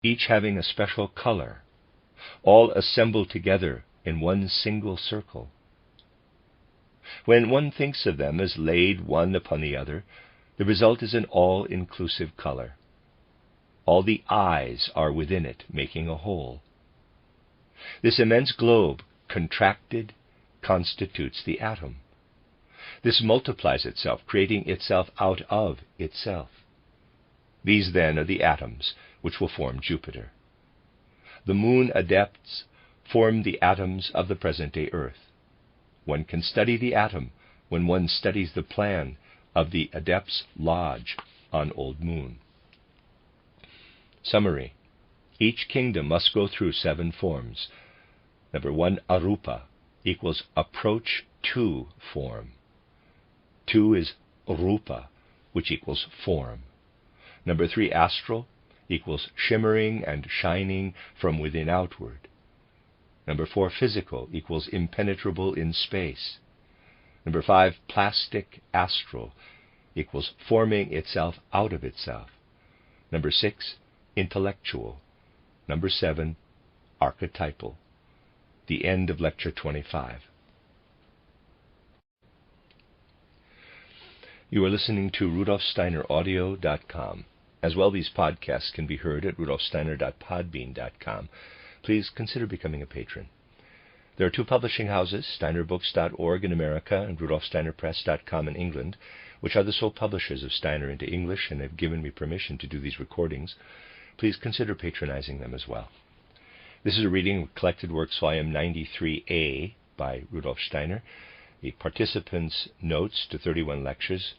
each having a special color, all assembled together in one single circle. When one thinks of them as laid one upon the other, the result is an all-inclusive color. All the eyes are within it, making a whole. This immense globe, contracted, constitutes the atom. This multiplies itself, creating itself out of itself. These, then, are the atoms which will form Jupiter. The moon adepts form the atoms of the present-day Earth. One can study the atom when one studies the plan of the Adepts' Lodge on Old Moon. Summary. Each kingdom must go through 7 forms. Number 1, Arupa, equals approach to form. 2 is Rupa, which equals form. Number 3, Astral, equals shimmering and shining from within outward. Number 4, Physical, equals impenetrable in space. Number 5, Plastic Astral, equals forming itself out of itself. Number 6, Intellectual. Number 7, Archetypal. The end of Lecture 25. You are listening to RudolfSteinerAudio.com. As well, these podcasts can be heard at rudolfsteiner.podbean.com. Please consider becoming a patron. There are 2 publishing houses, steinerbooks.org in America and rudolfsteinerpress.com in England, which are the sole publishers of Steiner into English and have given me permission to do these recordings. Please consider patronizing them as well. This is a reading of Collected Works, Volume 93a by Rudolf Steiner, the participants' notes to 31 lectures,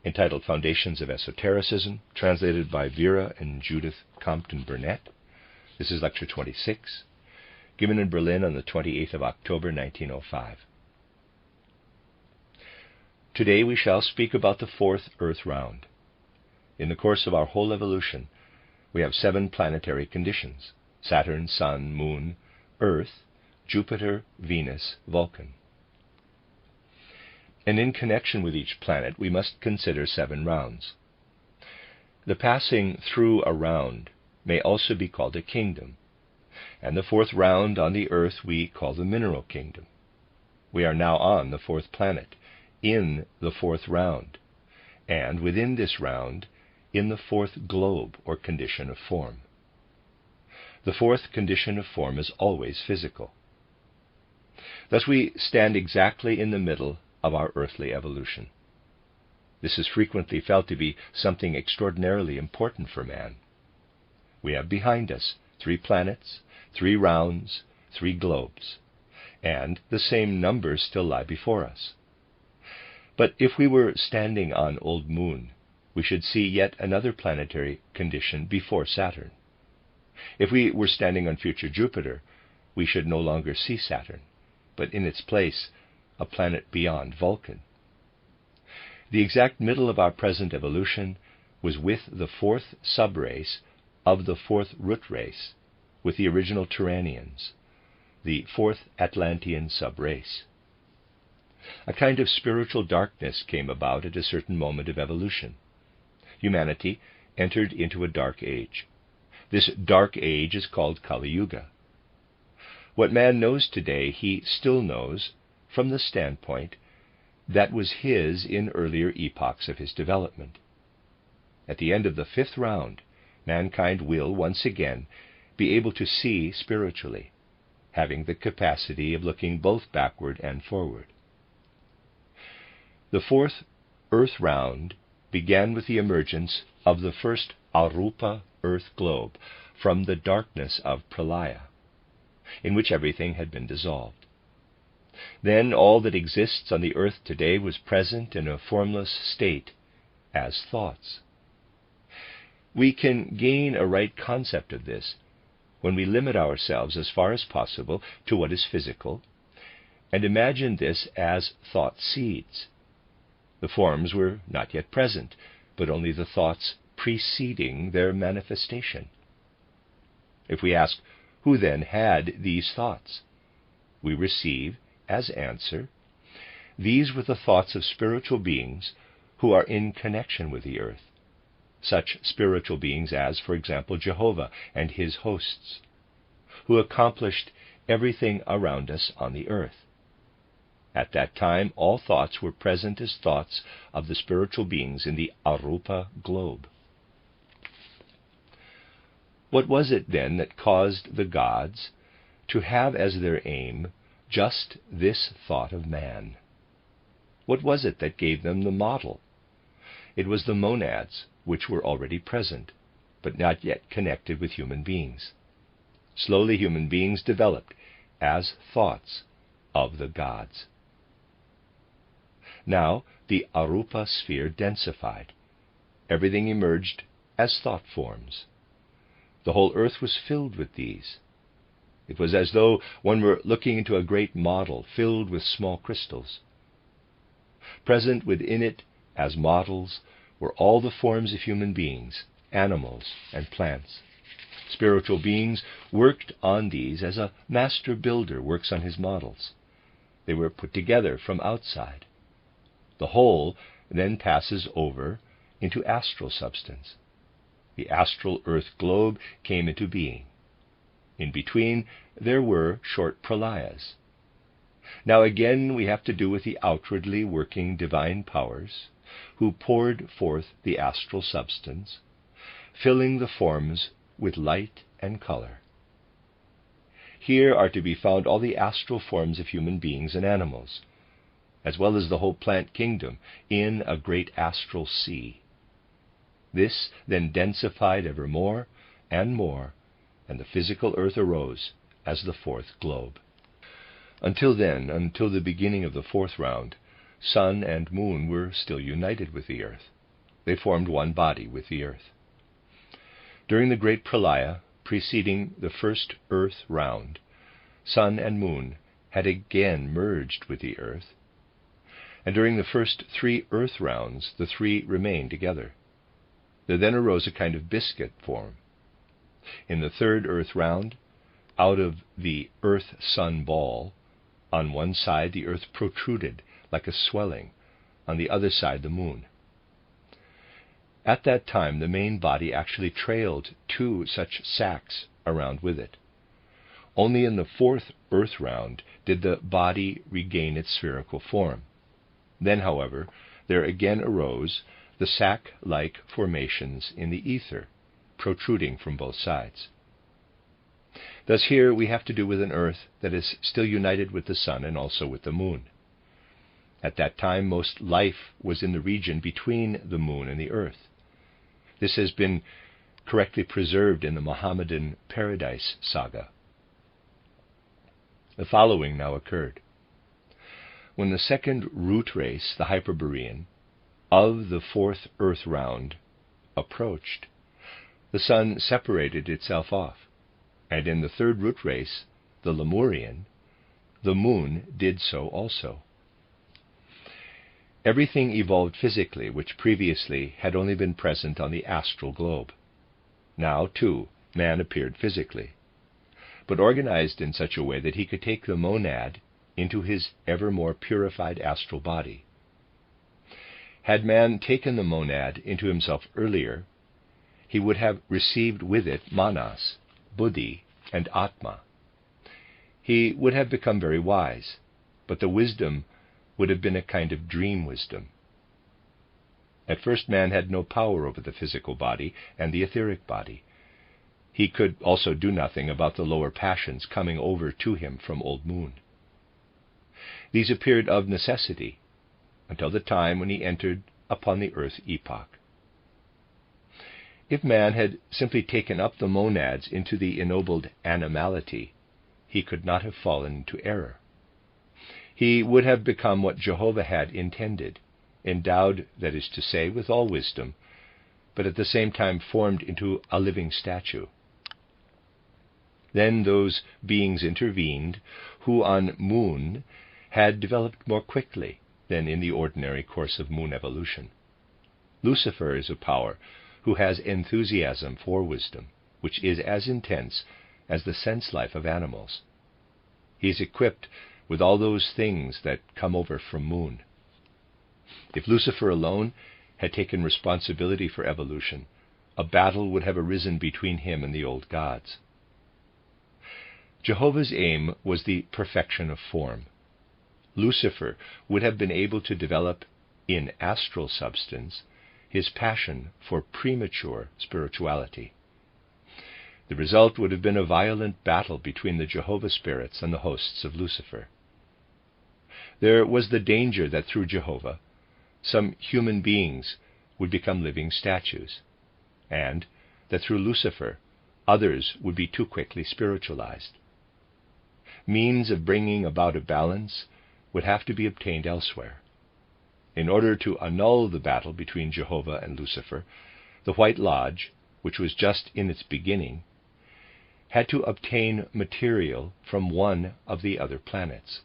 entitled Foundations of Esotericism, translated by Vera and Judith Compton Burnett. This is Lecture 26, given in Berlin on the 28th of October, 1905. Today we shall speak about the 4th Earth round. In the course of our whole evolution, we have 7 planetary conditions: Saturn, Sun, Moon, Earth, Jupiter, Venus, Vulcan. And in connection with each planet, we must consider 7 rounds. The passing through a round may also be called a kingdom, and the 4th round on the Earth we call the mineral kingdom. We are now on the 4th planet, in the 4th round, and within this round, in the 4th globe or condition of form. The 4th condition of form is always physical. Thus we stand exactly in the middle of our earthly evolution. This is frequently felt to be something extraordinarily important for man. We have behind us 3 planets, 3 rounds, 3 globes, and the same numbers still lie before us. But if we were standing on Old Moon, we should see yet another planetary condition before Saturn. If we were standing on future Jupiter, we should no longer see Saturn, but in its place a planet beyond Vulcan. The exact middle of our present evolution was with the 4th subrace of the 4th root race, with the original Turanians, the 4th Atlantean subrace. A kind of spiritual darkness came about at a certain moment of evolution. Humanity entered into a dark age. This dark age is called Kali Yuga. What man knows today, he still knows from the standpoint that was his in earlier epochs of his development. At the end of the 5th round, mankind will once again be able to see spiritually, having the capacity of looking both backward and forward. The 4th Earth round began with the emergence of the first Arupa Earth globe from the darkness of Pralaya, in which everything had been dissolved. Then all that exists on the earth today was present in a formless state as thoughts. We can gain a right concept of this when we limit ourselves as far as possible to what is physical and imagine this as thought seeds. The forms were not yet present, but only the thoughts preceding their manifestation. If we ask, who then had these thoughts? We receive, as answer, these were the thoughts of spiritual beings who are in connection with the earth. such spiritual beings as, for example, Jehovah and his hosts, who accomplished everything around us on the earth. At that time, all thoughts were present as thoughts of the spiritual beings in the Arupa globe. What was it then that caused the gods to have as their aim just this thought of man? What was it that gave them the model? It was the monads, which were already present, but not yet connected with human beings. Slowly human beings developed as thoughts of the gods. Now the Arupa sphere densified. Everything emerged as thought forms. The whole earth was filled with these. It was as though one were looking into a great model filled with small crystals. Present within it as models were all the forms of human beings, animals, and plants. Spiritual beings worked on these as a master builder works on his models. They were put together from outside. The whole then passes over into astral substance. The astral earth globe came into being. In between, there were short pralayas. Now again we have to do with the outwardly working divine powers who poured forth the astral substance, filling the forms with light and color. Here are to be found all the astral forms of human beings and animals, as well as the whole plant kingdom in a great astral sea. This then densified ever more and more, and the physical earth arose as the fourth globe. Until then, until the beginning of the fourth round, sun and moon were still united with the earth. They formed one body with the earth. During the great pralaya preceding the first earth round, sun and moon had again merged with the earth, and during the first 3 earth rounds the three remained together. There then arose a kind of biscuit form. In the third earth round, out of the earth-sun ball, on one side the earth protruded like a swelling, on the other side the moon. At that time the main body actually trailed 2 such sacs around with it. Only in the 4th earth round did the body regain its spherical form. Then, however, there again arose the sac-like formations in the ether, protruding from both sides. Thus here we have to do with an earth that is still united with the sun and also with the moon. At that time most life was in the region between the moon and the earth. This has been correctly preserved in the Mohammedan Paradise Saga. The following now occurred. When the second root race, the Hyperborean, of the 4th earth round approached, the sun separated itself off, and in the 3rd root race, the Lemurian, the moon did so also. Everything evolved physically which previously had only been present on the astral globe. Now, too, man appeared physically, but organized in such a way that he could take the monad into his ever more purified astral body. Had man taken the monad into himself earlier, he would have received with it manas, buddhi, and atma. He would have become very wise, but the wisdom would have been a kind of dream wisdom. At first man had no power over the physical body and the etheric body. He could also do nothing about the lower passions coming over to him from old moon. These appeared of necessity until the time when he entered upon the earth epoch. If man had simply taken up the monads into the ennobled animality, he could not have fallen into error. He would have become what Jehovah had intended, endowed, that is to say, with all wisdom, but at the same time formed into a living statue. Then those beings intervened who on moon had developed more quickly than in the ordinary course of moon evolution. Lucifer is a power who has enthusiasm for wisdom, which is as intense as the sense life of animals. He is equipped with all those things that come over from moon. If Lucifer alone had taken responsibility for evolution, a battle would have arisen between him and the old gods. Jehovah's aim was the perfection of form. Lucifer would have been able to develop, in astral substance, his passion for premature spirituality. The result would have been a violent battle between the Jehovah spirits and the hosts of Lucifer. There was the danger that through Jehovah, some human beings would become living statues, and that through Lucifer, others would be too quickly spiritualized. Means of bringing about a balance would have to be obtained elsewhere. In order to annul the battle between Jehovah and Lucifer, the White Lodge, which was just in its beginning, had to obtain material from one of the other planets.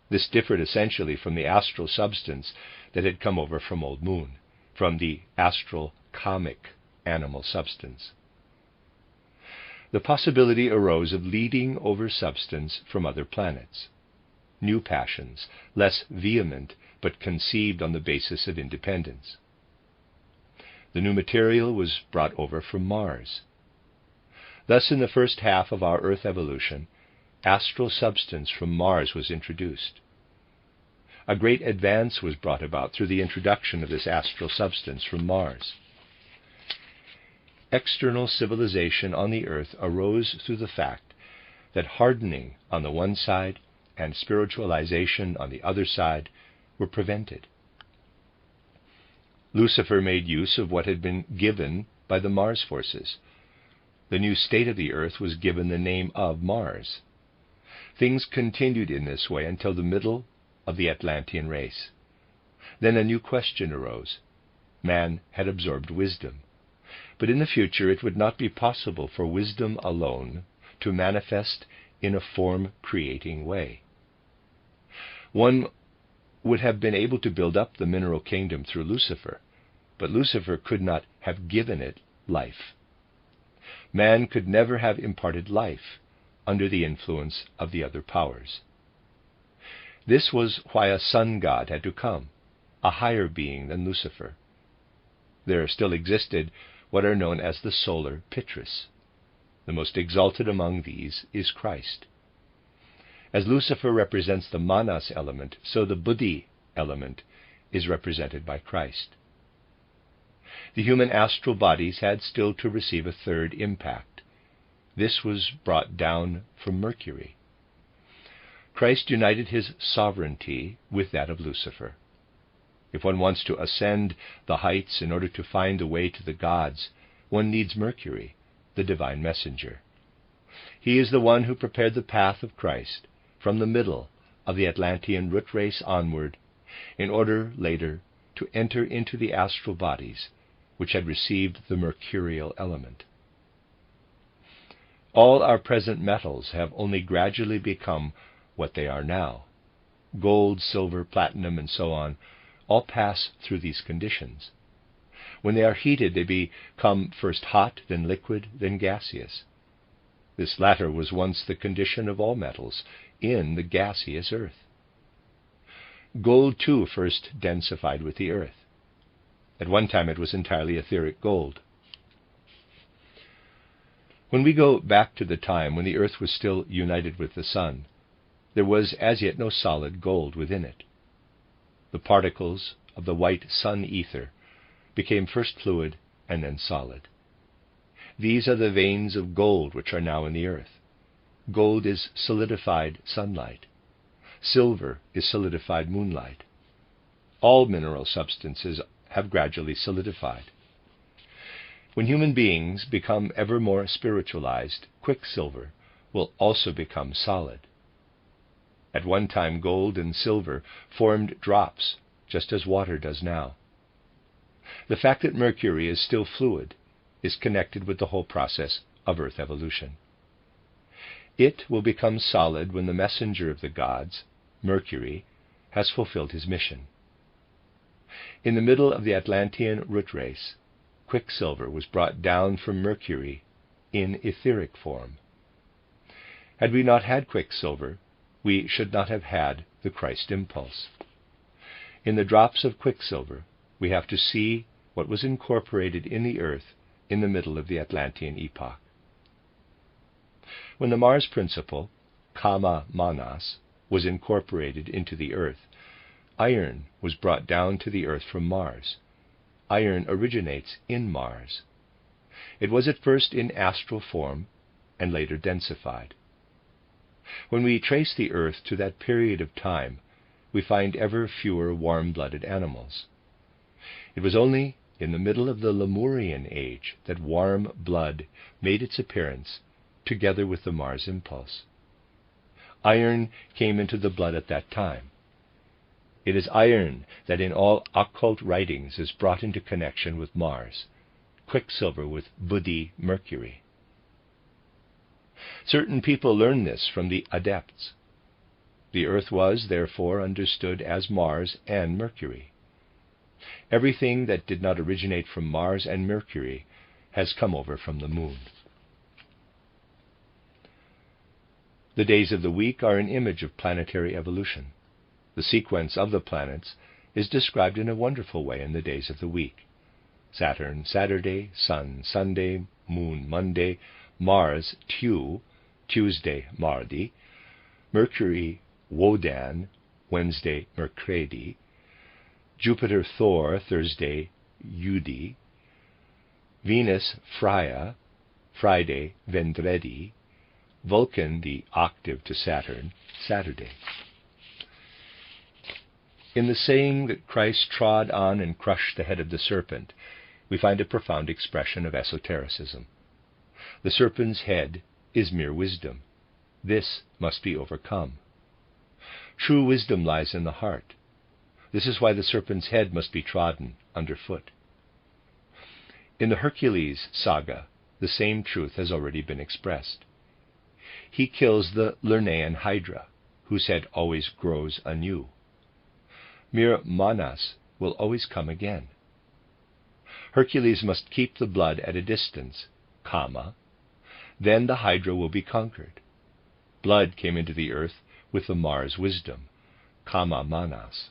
This differed essentially from the astral substance that had come over from Old Moon, from the astral comic animal substance. The possibility arose of leading over substance from other planets, new passions, less vehement but conceived on the basis of independence. The new material was brought over from Mars. Thus, in the first half of our Earth evolution, astral substance from Mars was introduced. A great advance was brought about through the introduction of this astral substance from Mars. External civilization on the Earth arose through the fact that hardening on the one side and spiritualization on the other side were prevented. Lucifer made use of what had been given by the Mars forces. The new state of the Earth was given the name of Mars. Things continued in this way until the middle of the Atlantean race. Then a new question arose. Man had absorbed wisdom, but in the future it would not be possible for wisdom alone to manifest in a form-creating way. One would have been able to build up the mineral kingdom through Lucifer, but Lucifer could not have given it life. Man could never have imparted life under the influence of the other powers. This was why a sun god had to come, a higher being than Lucifer. There still existed what are known as the solar Pitris. The most exalted among these is Christ. As Lucifer represents the Manas element, so the Buddhi element is represented by Christ. The human astral bodies had still to receive a third impact. This was brought down from Mercury. Christ united his sovereignty with that of Lucifer. If one wants to ascend the heights in order to find the way to the gods, one needs Mercury, the divine messenger. He is the one who prepared the path of Christ from the middle of the Atlantean root race onward, in order later to enter into the astral bodies which had received the mercurial element. All our present metals have only gradually become what they are now. Gold, silver, platinum, and so on all pass through these conditions. When they are heated, they become first hot, then liquid, then gaseous. This latter was once the condition of all metals in the gaseous earth. Gold, too, first densified with the earth. At one time it was entirely etheric gold. When we go back to the time when the earth was still united with the sun, there was as yet no solid gold within it. The particles of the white sun ether became first fluid and then solid. These are the veins of gold which are now in the earth. Gold is solidified sunlight. Silver is solidified moonlight. All mineral substances have gradually solidified. When human beings become ever more spiritualized, quicksilver will also become solid. At one time, gold and silver formed drops, just as water does now. The fact that Mercury is still fluid is connected with the whole process of Earth evolution. It will become solid when the messenger of the gods, Mercury, has fulfilled his mission. In the middle of the Atlantean root race, quicksilver was brought down from Mercury in etheric form. Had we not had quicksilver, we should not have had the Christ impulse. In the drops of quicksilver, we have to see what was incorporated in the earth in the middle of the Atlantean epoch. When the Mars principle, kama manas, was incorporated into the earth, iron was brought down to the earth from Mars. Iron originates in Mars. It was at first in astral form and later densified. When we trace the earth to that period of time, we find ever fewer warm-blooded animals. It was only in the middle of the Lemurian age that warm blood made its appearance together with the Mars impulse. Iron came into the blood at that time. It is iron that in all occult writings is brought into connection with Mars, quicksilver with Buddhi, Mercury. Certain people learn this from the adepts. The earth was, therefore, understood as Mars and Mercury. Everything that did not originate from Mars and Mercury has come over from the moon. The days of the week are an image of planetary evolution. The sequence of the planets is described in a wonderful way in the days of the week. Saturn, Saturday; Sun, Sunday; Moon, Monday; Mars, Tuesday, Mardi; Mercury, Wodan, Wednesday, Mercredi; Jupiter, Thor, Thursday, Yudi; Venus, Freya, Friday, Vendredi; Vulcan, the octave to Saturn, Saturday. In the saying that Christ trod on and crushed the head of the serpent, we find a profound expression of esotericism. The serpent's head is mere wisdom. This must be overcome. True wisdom lies in the heart. This is why the serpent's head must be trodden underfoot. In the Hercules saga, the same truth has already been expressed. He kills the Lernaean Hydra, whose head always grows anew. Mere manas will always come again. Hercules must keep the blood at a distance, kama. Then the Hydra will be conquered. Blood came into the earth with the Mars wisdom, kama manas.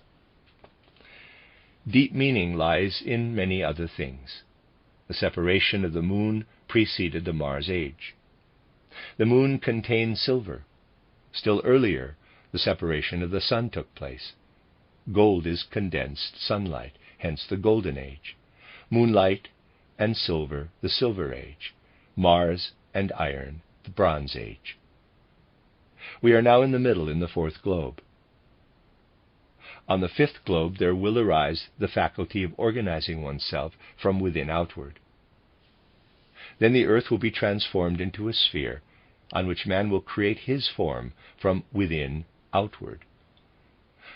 Deep meaning lies in many other things. The separation of the moon preceded the Mars age. The moon contained silver. Still earlier, the separation of the sun took place. Gold is condensed sunlight, hence the Golden Age. Moonlight and silver, the Silver Age. Mars and iron, the Bronze Age. We are now in the middle, in the fourth globe. On the fifth globe there will arise the faculty of organizing oneself from within outward. Then the earth will be transformed into a sphere on which man will create his form from within outward.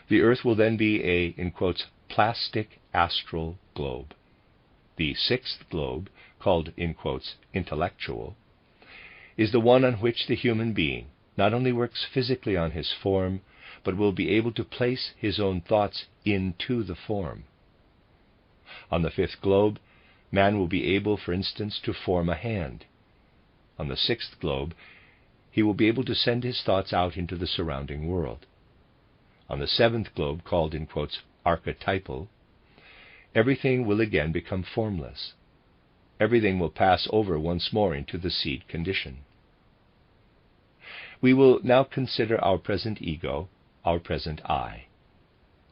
The earth will then be a, in quotes, plastic astral globe. The sixth globe, called, in quotes, intellectual, is the one on which the human being not only works physically on his form, but will be able to place his own thoughts into the form. On the fifth globe, man will be able, for instance, to form a hand. On the sixth globe, he will be able to send his thoughts out into the surrounding world. On the seventh globe, called, in quotes, archetypal, everything will again become formless. Everything will pass over once more into the seed condition. We will now consider our present ego, our present I.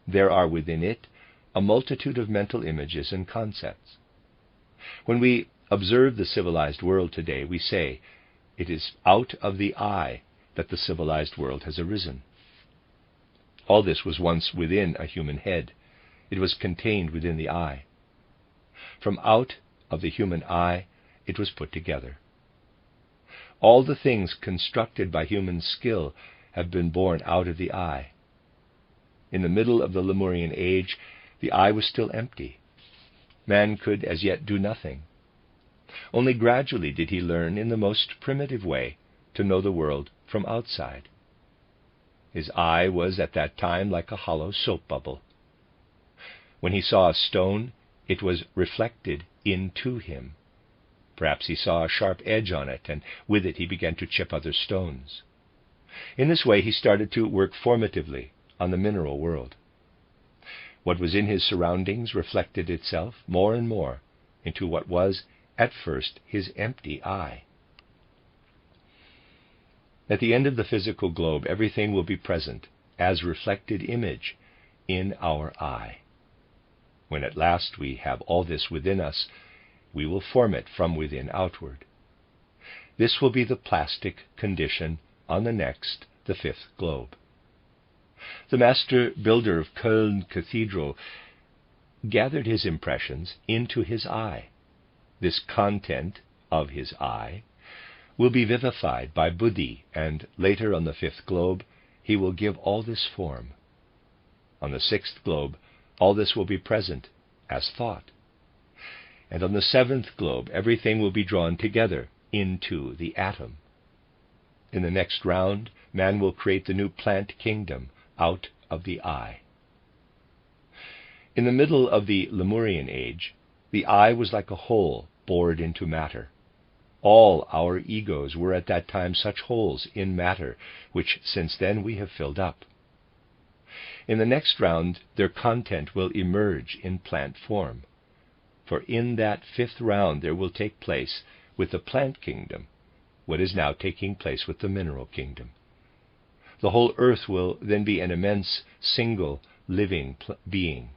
There are within it a multitude of mental images and concepts. When we observe the civilized world today, we say, it is out of the I that the civilized world has arisen. All this was once within a human head. It was contained within the I. From out of the human I, it was put together. All the things constructed by human skill have been born out of the I. In the middle of the Lemurian age, the I was still empty. Man could as yet do nothing. Only gradually did he learn in the most primitive way to know the world from outside. His eye was at that time like a hollow soap bubble. When he saw a stone, it was reflected into him. Perhaps he saw a sharp edge on it, and with it he began to chip other stones. In this way he started to work formatively on the mineral world. What was in his surroundings reflected itself more and more into what was at first his empty eye. At the end of the physical globe, everything will be present as reflected image in our eye. When at last we have all this within us, we will form it from within outward. This will be the plastic condition on the next, the fifth globe. The master builder of Köln Cathedral gathered his impressions into his eye. This content of his eye will be vivified by buddhi, and later on the fifth globe, he will give all this form. On the sixth globe, all this will be present as thought. And on the seventh globe, everything will be drawn together into the atom. In the next round, man will create the new plant kingdom out of the eye. In the middle of the Lemurian age, the eye was like a hole bored into matter. All our egos were at that time such holes in matter, which since then we have filled up. In the next round, their content will emerge in plant form. For in that fifth round there will take place with the plant kingdom what is now taking place with the mineral kingdom. The whole earth will then be an immense, single, living being.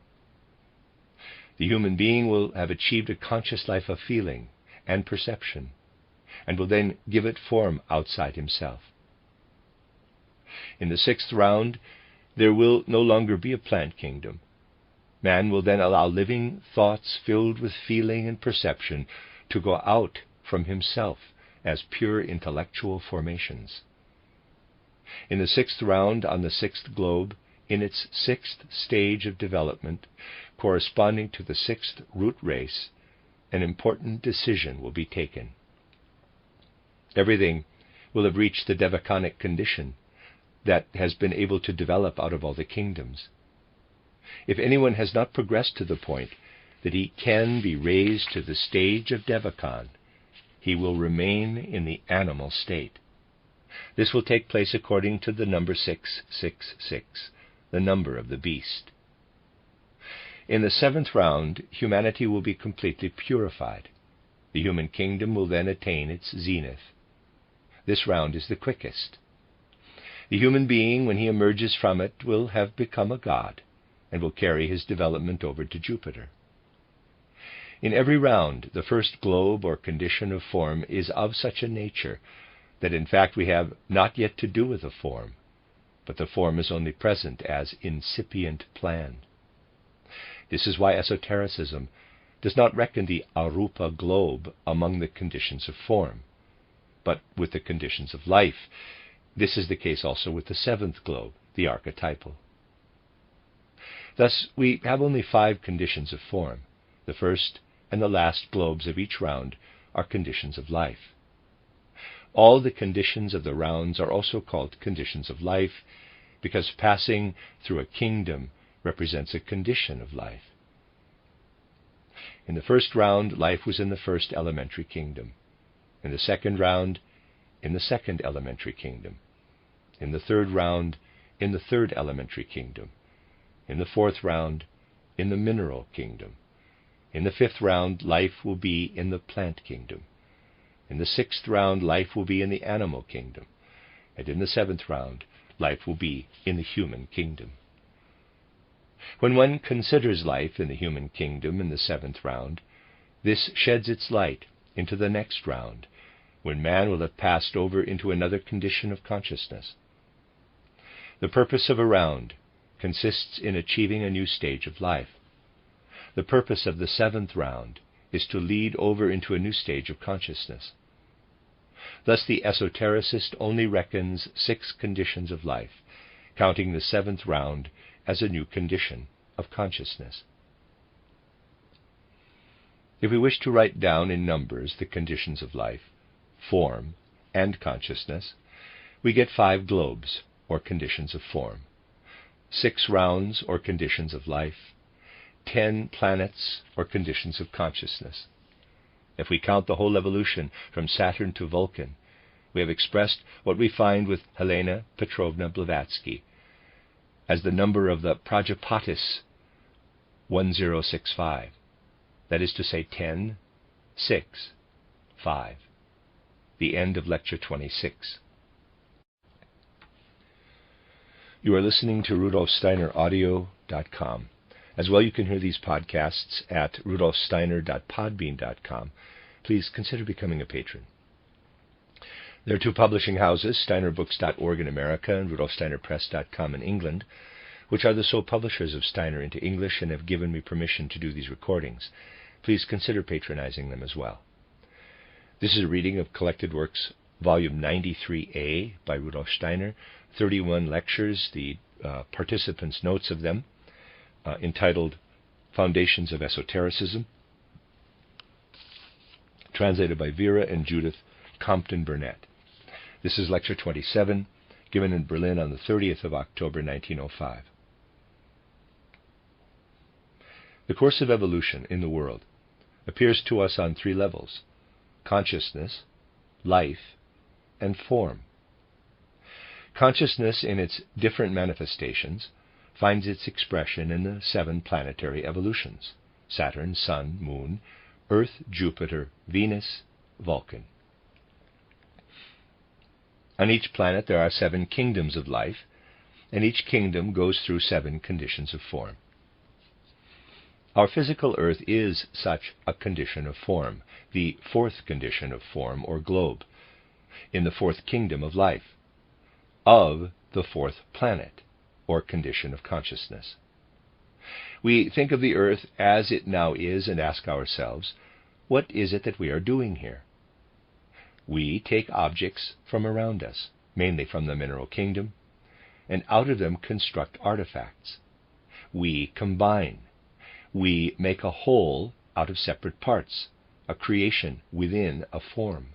The human being will have achieved a conscious life of feeling and perception, and will then give it form outside himself. In the sixth round, there will no longer be a plant kingdom. Man will then allow living thoughts filled with feeling and perception to go out from himself as pure intellectual formations. In the sixth round, on the sixth globe, in its sixth stage of development, corresponding to the sixth root race, an important decision will be taken. Everything will have reached the devaconic condition that has been able to develop out of all the kingdoms. If anyone has not progressed to the point that he can be raised to the stage of devacon, he will remain in the animal state. This will take place according to the number 666, the number of the beast. In the seventh round, humanity will be completely purified. The human kingdom will then attain its zenith. This round is the quickest. The human being, when he emerges from it, will have become a god, and will carry his development over to Jupiter. In every round, the first globe or condition of form is of such a nature that in fact we have not yet to do with a form, but the form is only present as incipient plan. This is why esotericism does not reckon the arupa globe among the conditions of form, but with the conditions of life. This is the case also with the seventh globe, the archetypal. Thus, we have only 5 conditions of form. The first and the last globes of each round are conditions of life. All the conditions of the rounds are also called conditions of life, because passing through a kingdom represents a condition of life. In the first round, life was in the first elementary kingdom. In the second round, in the second elementary kingdom. In the third round, in the third elementary kingdom. In the fourth round, in the mineral kingdom. In the fifth round, life will be in the plant kingdom. In the sixth round, life will be in the animal kingdom. And in the seventh round, life will be in the human kingdom. When one considers life in the human kingdom in the seventh round, this sheds its light into the next round, when man will have passed over into another condition of consciousness. The purpose of a round consists in achieving a new stage of life. The purpose of the seventh round is to lead over into a new stage of consciousness. Thus the esotericist only reckons 6 conditions of life, counting the seventh round as a new condition of consciousness. If we wish to write down in numbers the conditions of life, form, and consciousness, we get 5 globes, or conditions of form, 6 rounds, or conditions of life, 10 planets, or conditions of consciousness. If we count the whole evolution from Saturn to Vulcan, we have expressed what we find with Helena Petrovna Blavatsky as the number of the Prajapatis, 1065. That is to say 10, 6, 5. The end of Lecture 26. You are listening to RudolfSteinerAudio.com. As well, you can hear these podcasts at rudolfsteiner.podbean.com. Please consider becoming a patron. There are two publishing houses, steinerbooks.org in America and rudolfsteinerpress.com in England, which are the sole publishers of Steiner into English and have given me permission to do these recordings. Please consider patronizing them as well. This is a reading of Collected Works, Volume 93a by Rudolf Steiner, 31 lectures, the participants' notes of them, entitled Foundations of Esotericism, translated by Vera and Judith Compton-Burnett. This is Lecture 27, given in Berlin on the 30th of October, 1905. The course of evolution in the world appears to us on three levels: consciousness, life, and form. Consciousness in its different manifestations finds its expression in the 7 planetary evolutions: Saturn, Sun, Moon, Earth, Jupiter, Venus, Vulcan. On each planet there are 7 kingdoms of life, and each kingdom goes through 7 conditions of form. Our physical Earth is such a condition of form, the 4th condition of form, or globe, in the 4th kingdom of life, of the 4th planet, or condition of consciousness. We think of the Earth as it now is and ask ourselves, what is it that we are doing here? We take objects from around us, mainly from the mineral kingdom, and out of them construct artifacts. We combine. We make a whole out of separate parts, a creation within a form.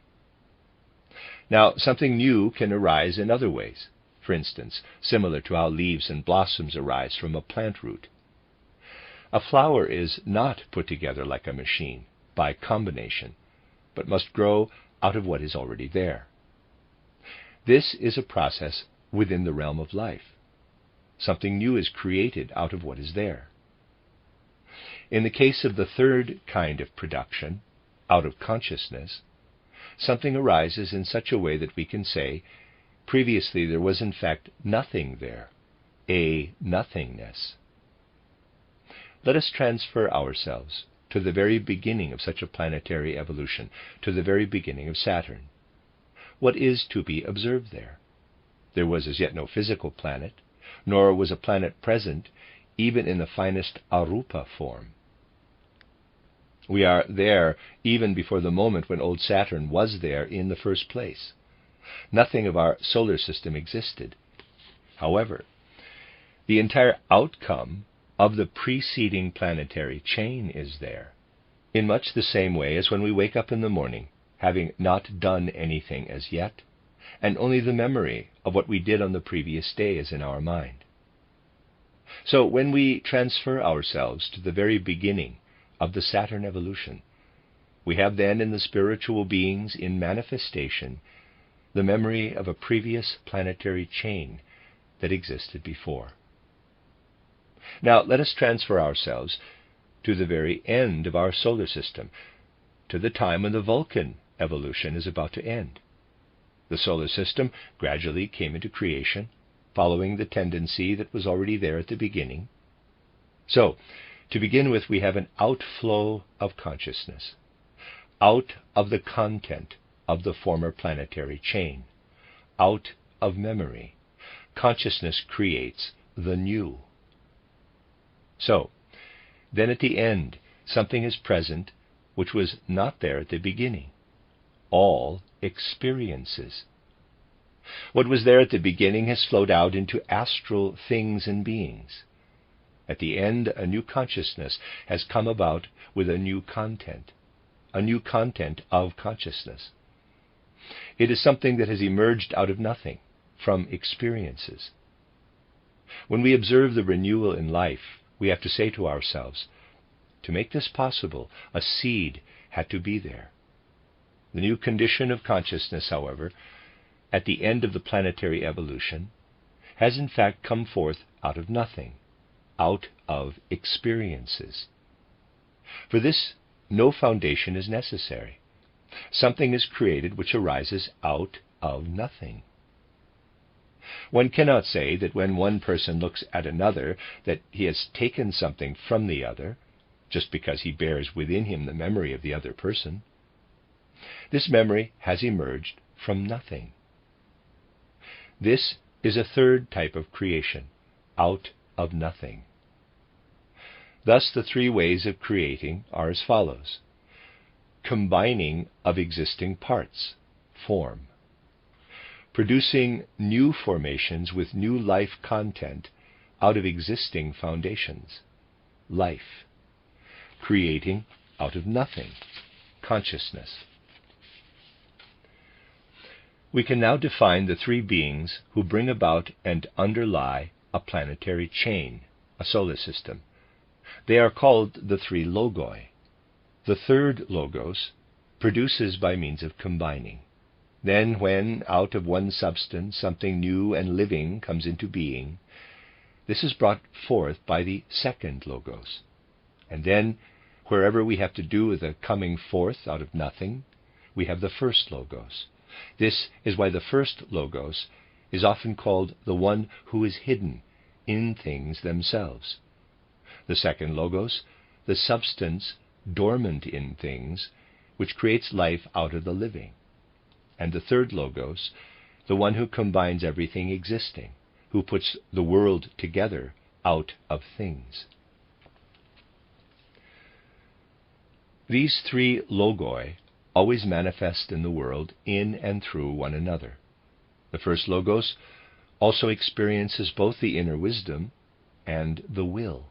Now, something new can arise in other ways, for instance, similar to how leaves and blossoms arise from a plant root. A flower is not put together like a machine, by combination, but must grow out of what is already there. This is a process within the realm of life. Something new is created out of what is there. In the case of the 3rd kind of production, out of consciousness, something arises in such a way that we can say, previously there was in fact nothing there, a nothingness. Let us transfer ourselves to the very beginning of such a planetary evolution, to the very beginning of Saturn. What is to be observed there? There was as yet no physical planet, nor was a planet present even in the finest arupa form. We are there even before the moment when old Saturn was there in the first place. Nothing of our solar system existed. However, the entire outcome of the preceding planetary chain is there, in much the same way as when we wake up in the morning, having not done anything as yet, and only the memory of what we did on the previous day is in our mind. So when we transfer ourselves to the very beginning of the Saturn evolution, we have then in the spiritual beings in manifestation the memory of a previous planetary chain that existed before. Now let us transfer ourselves to the very end of our solar system, to the time when the Vulcan evolution is about to end. The solar system gradually came into creation, following the tendency that was already there at the beginning. So, to begin with, we have an outflow of consciousness, out of the content of the former planetary chain, out of memory. Consciousness creates the new. So, then at the end, something is present which was not there at the beginning. All experiences. What was there at the beginning has flowed out into astral things and beings. At the end, a new consciousness has come about with a new content of consciousness. It is something that has emerged out of nothing, from experiences. When we observe the renewal in life, we have to say to ourselves, to make this possible, a seed had to be there. The new condition of consciousness, however, at the end of the planetary evolution, has in fact come forth out of nothing, out of experiences. For this, no foundation is necessary. Something is created which arises out of nothing. One cannot say that when one person looks at another that he has taken something from the other, just because he bears within him the memory of the other person. This memory has emerged from nothing. This is a third type of creation, out of nothing. Thus the three ways of creating are as follows: combining of existing parts, form; producing new formations with new life content out of existing foundations, life; creating out of nothing, consciousness. We can now define the three beings who bring about and underlie a planetary chain, a solar system. They are called the three logoi. The third logos produces by means of combining. Then, when out of one substance something new and living comes into being, this is brought forth by the second logos. And then, wherever we have to do with a coming forth out of nothing, we have the first logos. This is why the first logos is often called the one who is hidden in things themselves. The second logos, the substance dormant in things, which creates life out of the living. And the third logos, the one who combines everything existing, who puts the world together out of things. These three logoi always manifest in the world in and through one another. The first logos also experiences both the inner wisdom and the will.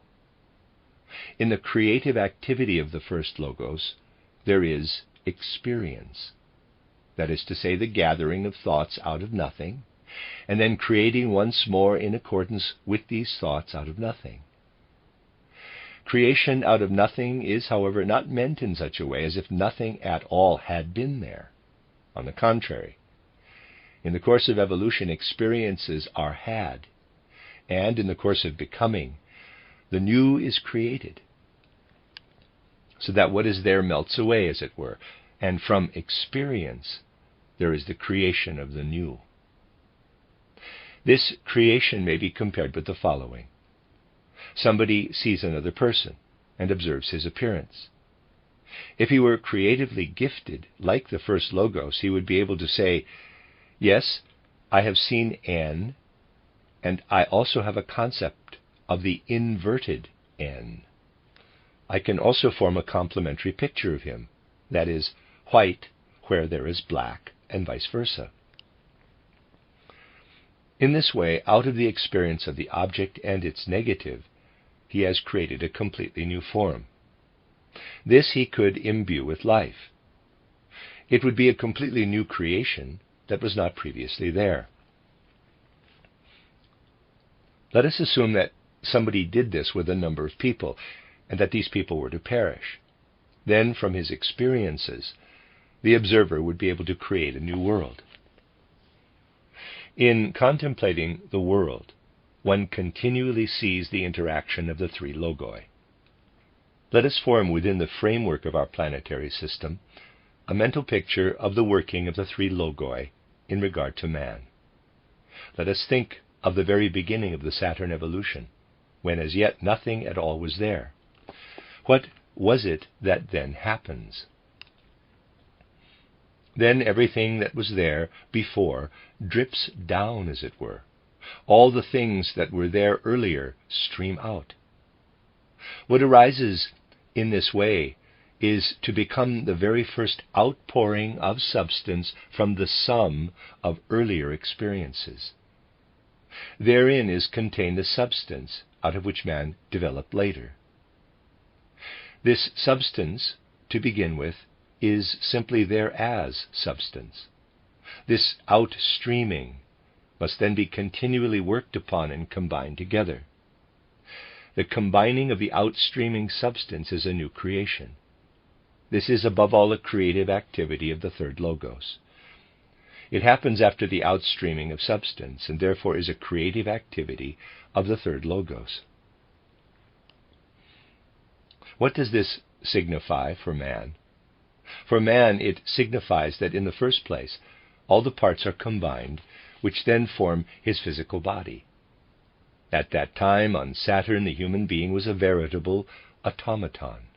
In the creative activity of the first logos, there is experience. That is to say, the gathering of thoughts out of nothing, and then creating once more in accordance with these thoughts out of nothing. Creation out of nothing is, however, not meant in such a way as if nothing at all had been there. On the contrary, in the course of evolution, experiences are had, and in the course of becoming, the new is created, so that what is there melts away, as it were, and from experience there is the creation of the new. This creation may be compared with the following. Somebody sees another person and observes his appearance. If he were creatively gifted, like the first logos, he would be able to say, "Yes, I have seen N, and I also have a concept of the inverted N. I can also form a complementary picture of him, that is, white where there is black, and vice versa." In this way, out of the experience of the object and its negative, he has created a completely new form. This he could imbue with life. It would be a completely new creation that was not previously there. Let us assume that somebody did this with a number of people, and that these people were to perish. Then, from his experiences, the observer would be able to create a new world. In contemplating the world, one continually sees the interaction of the three logoi. Let us form within the framework of our planetary system a mental picture of the working of the three logoi in regard to man. Let us think of the very beginning of the Saturn evolution, when as yet nothing at all was there. What was it that then happens? Then everything that was there before drips down, as it were. All the things that were there earlier stream out. What arises in this way is to become the very first outpouring of substance from the sum of earlier experiences. Therein is contained the substance out of which man developed later. This substance, to begin with, is simply there as substance. This outstreaming must then be continually worked upon and combined together. The combining of the outstreaming substance is a new creation. This is above all a creative activity of the third logos. It happens after the outstreaming of substance, and therefore is a creative activity of the third logos. What does this signify for man? For man, it signifies that in the first place, all the parts are combined, which then form his physical body. At that time, on Saturn, the human being was a veritable automaton.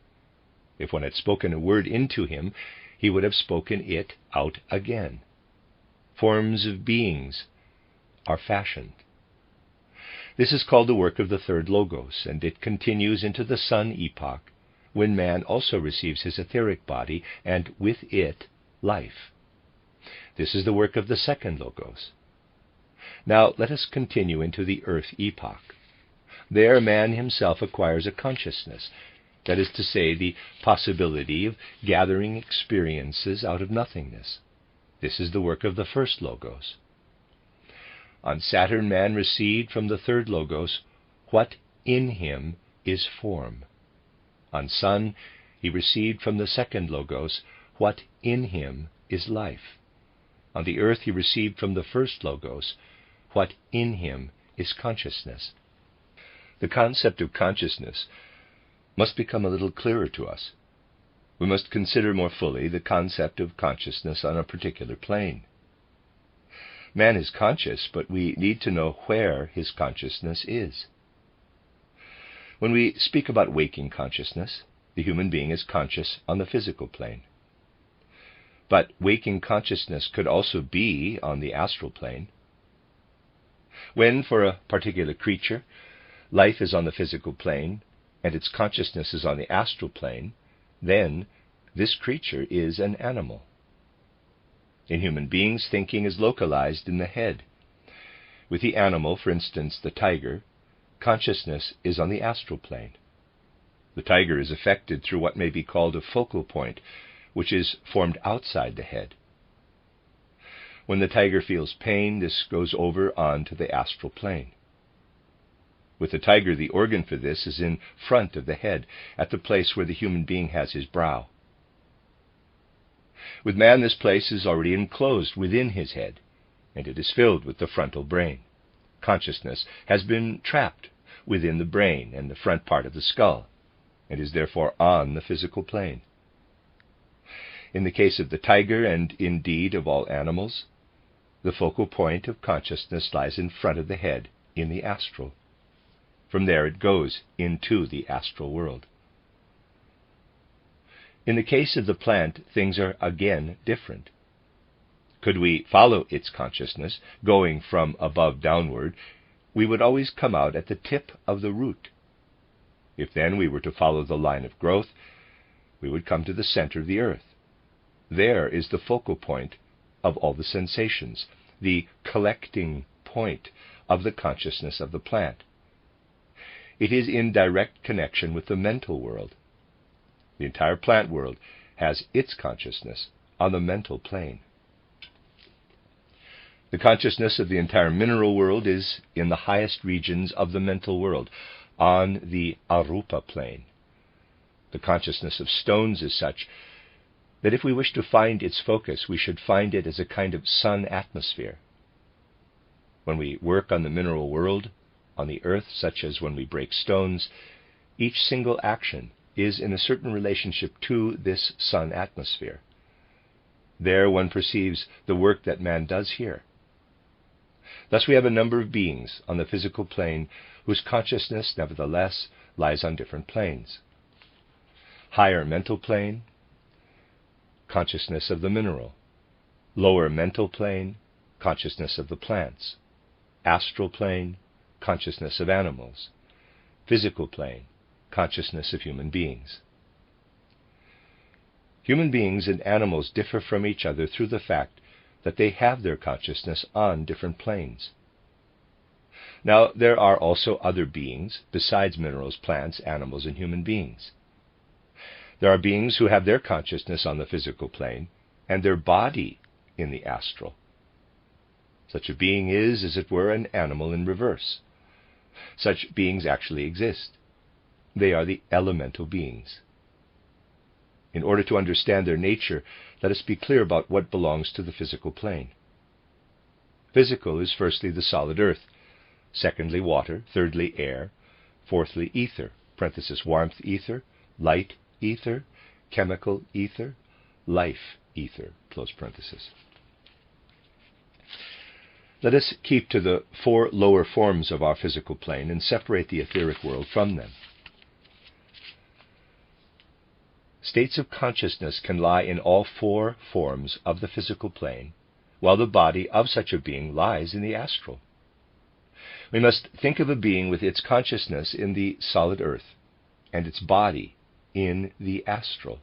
If one had spoken a word into him, he would have spoken it out again. Forms of beings are fashioned. This is called the work of the third Logos, and it continues into the Sun epoch, when man also receives his etheric body, and with it, life. This is the work of the second Logos. Now let us continue into the Earth epoch. There man himself acquires a consciousness, that is to say, the possibility of gathering experiences out of nothingness. This is the work of the first Logos. On Saturn, man received from the third Logos what in him is form. On Sun, he received from the second Logos what in him is life. On the Earth, he received from the first Logos what in him is consciousness. The concept of consciousness must become a little clearer to us. We must consider more fully the concept of consciousness on a particular plane. Man is conscious, but we need to know where his consciousness is. When we speak about waking consciousness, the human being is conscious on the physical plane. But waking consciousness could also be on the astral plane. When, for a particular creature, life is on the physical plane, and its consciousness is on the astral plane, then this creature is an animal. In human beings, thinking is localized in the head. With the animal, for instance the tiger, consciousness is on the astral plane. The tiger is affected through what may be called a focal point, which is formed outside the head. When the tiger feels pain, this goes over onto the astral plane. With the tiger, the organ for this is in front of the head, at the place where the human being has his brow. With man, this place is already enclosed within his head, and it is filled with the frontal brain. Consciousness has been trapped within the brain and the front part of the skull, and is therefore on the physical plane. In the case of the tiger, and indeed of all animals, the focal point of consciousness lies in front of the head, in the astral. From there it goes into the astral world. In the case of the plant, things are again different. Could we follow its consciousness, going from above downward, we would always come out at the tip of the root. If then we were to follow the line of growth, we would come to the center of the earth. There is the focal point of all the sensations, the collecting point of the consciousness of the plant. It is in direct connection with the mental world. The entire plant world has its consciousness on the mental plane. The consciousness of the entire mineral world is in the highest regions of the mental world, on the arupa plane. The consciousness of stones is such that if we wish to find its focus, we should find it as a kind of sun atmosphere. When we work on the mineral world, on the earth, such as when we break stones, each single action is in a certain relationship to this sun atmosphere. There one perceives the work that man does here. Thus we have a number of beings on the physical plane whose consciousness, nevertheless, lies on different planes. Higher mental plane, consciousness of the mineral. Lower mental plane, consciousness of the plants. Astral plane, consciousness of animals. Physical plane, consciousness of human beings. Human beings and animals differ from each other through the fact that they have their consciousness on different planes. Now, there are also other beings besides minerals, plants, animals, and human beings. There are beings who have their consciousness on the physical plane and their body in the astral. Such a being is, as it were, an animal in reverse. Such beings actually exist. They are the elemental beings. In order to understand their nature, let us be clear about what belongs to the physical plane. Physical is firstly the solid earth, secondly water, thirdly air, fourthly ether, (warmth ether), light ether, chemical ether, life ether, close parenthesis. Let us keep to the 4 lower forms of our physical plane and separate the etheric world from them. States of consciousness can lie in all 4 forms of the physical plane, while the body of such a being lies in the astral. We must think of a being with its consciousness in the solid earth, and its body in the astral.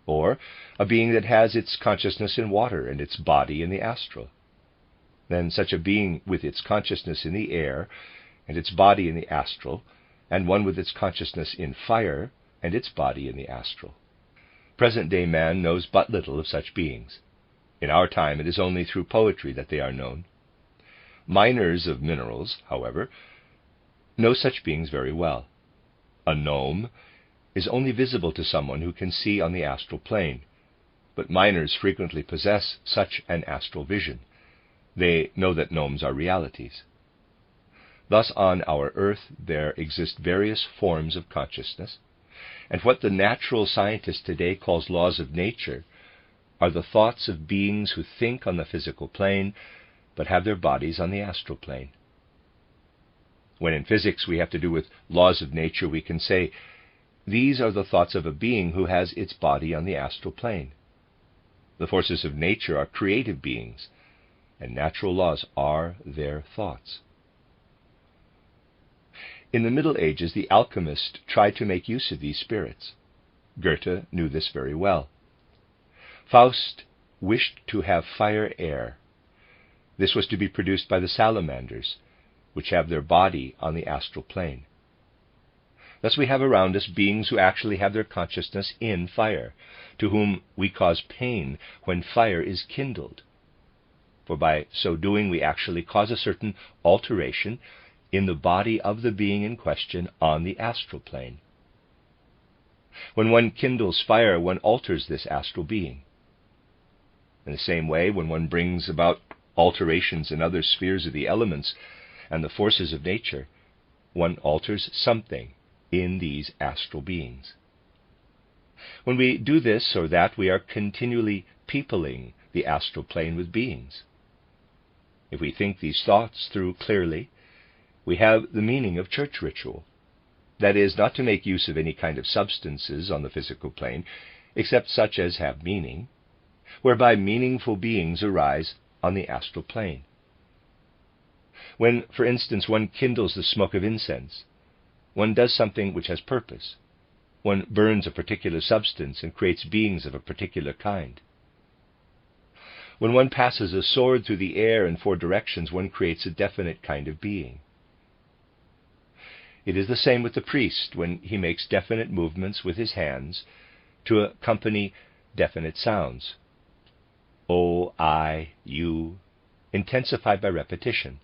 Or a being that has its consciousness in water and its body in the astral. Then such a being with its consciousness in the air and its body in the astral, and one with its consciousness in fire and its body in the astral. Present-day man knows but little of such beings. In our time it is only through poetry that they are known. Miners of minerals, however, know such beings very well. A gnome is only visible to someone who can see on the astral plane, but miners frequently possess such an astral vision. They know that gnomes are realities. Thus on our earth there exist various forms of consciousness, and what the natural scientist today calls laws of nature are the thoughts of beings who think on the physical plane but have their bodies on the astral plane. When in physics we have to do with laws of nature, we can say, these are the thoughts of a being who has its body on the astral plane. The forces of nature are creative beings, and natural laws are their thoughts. In the Middle Ages, the alchemist tried to make use of these spirits. Goethe knew this very well. Faust wished to have fire air. This was to be produced by the salamanders, which have their body on the astral plane. Thus we have around us beings who actually have their consciousness in fire, to whom we cause pain when fire is kindled. For by so doing we actually cause a certain alteration in the body of the being in question on the astral plane. When one kindles fire, one alters this astral being. In the same way, when one brings about alterations in other spheres of the elements and the forces of nature, one alters something in these astral beings. When we do this or that, we are continually peopling the astral plane with beings. If we think these thoughts through clearly, we have the meaning of church ritual. That is, not to make use of any kind of substances on the physical plane, except such as have meaning, whereby meaningful beings arise on the astral plane. When, for instance, one kindles the smoke of incense, one does something which has purpose. One burns a particular substance and creates beings of a particular kind. When one passes a sword through the air in 4 directions, one creates a definite kind of being. It is the same with the priest when he makes definite movements with his hands to accompany definite sounds. O, I, you, intensified by repetition.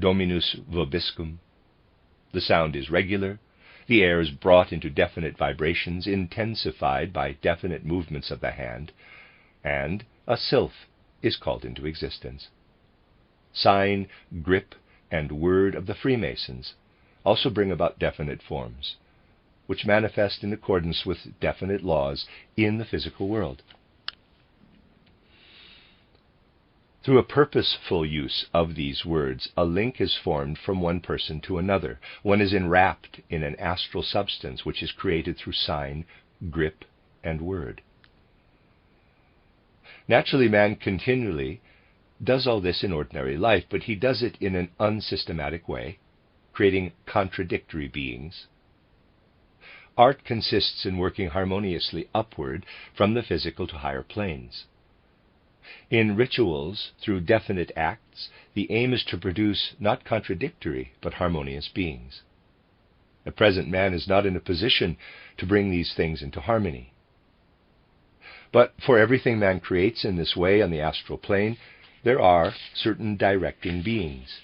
Dominus vobiscum. The sound is regular. The air is brought into definite vibrations, intensified by definite movements of the hand, and a sylph is called into existence. Sign, grip, and word of the Freemasons also bring about definite forms, which manifest in accordance with definite laws in the physical world. Through a purposeful use of these words, a link is formed from one person to another. One is enwrapped in an astral substance which is created through sign, grip, and word. Naturally, man continually does all this in ordinary life, but he does it in an unsystematic way, creating contradictory beings. Art consists in working harmoniously upward from the physical to higher planes. In rituals, through definite acts, the aim is to produce not contradictory, but harmonious beings. The present man is not in a position to bring these things into harmony. But for everything man creates in this way on the astral plane, there are certain directing beings.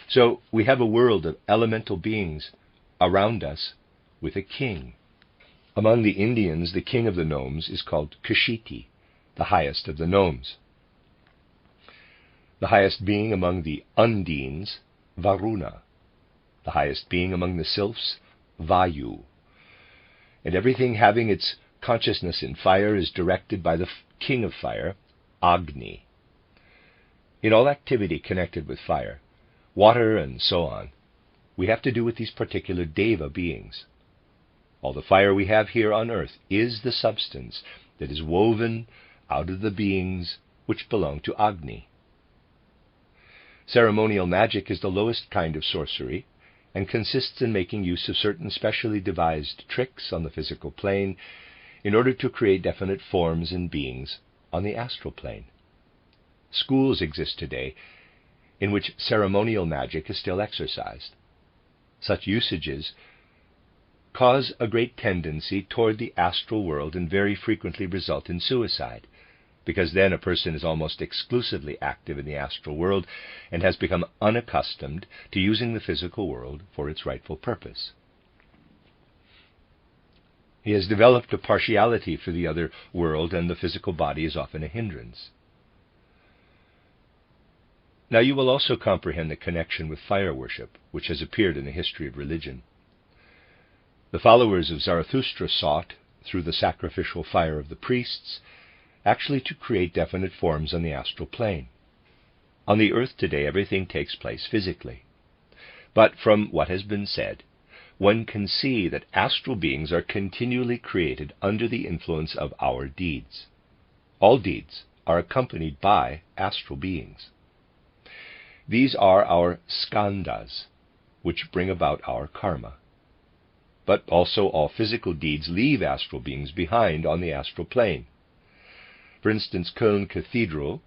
So we have a world of elemental beings around us with a king. Among the Indians, the king of the gnomes is called Kshiti, the highest of the gnomes. The highest being among the undines, Varuna. The highest being among the sylphs, Vayu. and everything having its consciousness in fire is directed by the king of fire, Agni. In all activity connected with fire, water and so on, we have to do with these particular deva beings. All the fire we have here on earth is the substance that is woven out of the beings which belong to Agni. Ceremonial magic is the lowest kind of sorcery, and consists in making use of certain specially devised tricks on the physical plane in order to create definite forms and beings on the astral plane. Schools exist today in which ceremonial magic is still exercised. Such usages cause a great tendency toward the astral world and very frequently result in suicide, because then a person is almost exclusively active in the astral world and has become unaccustomed to using the physical world for its rightful purpose. He has developed a partiality for the other world, and the physical body is often a hindrance. Now you will also comprehend the connection with fire worship, which has appeared in the history of religion. The followers of Zarathustra sought, through the sacrificial fire of the priests, actually to create definite forms on the astral plane. On the earth today, everything takes place physically. But from what has been said, one can see that astral beings are continually created under the influence of our deeds. All deeds are accompanied by astral beings. These are our skandhas, which bring about our karma. But also all physical deeds leave astral beings behind on the astral plane. For instance, Köln Cathedral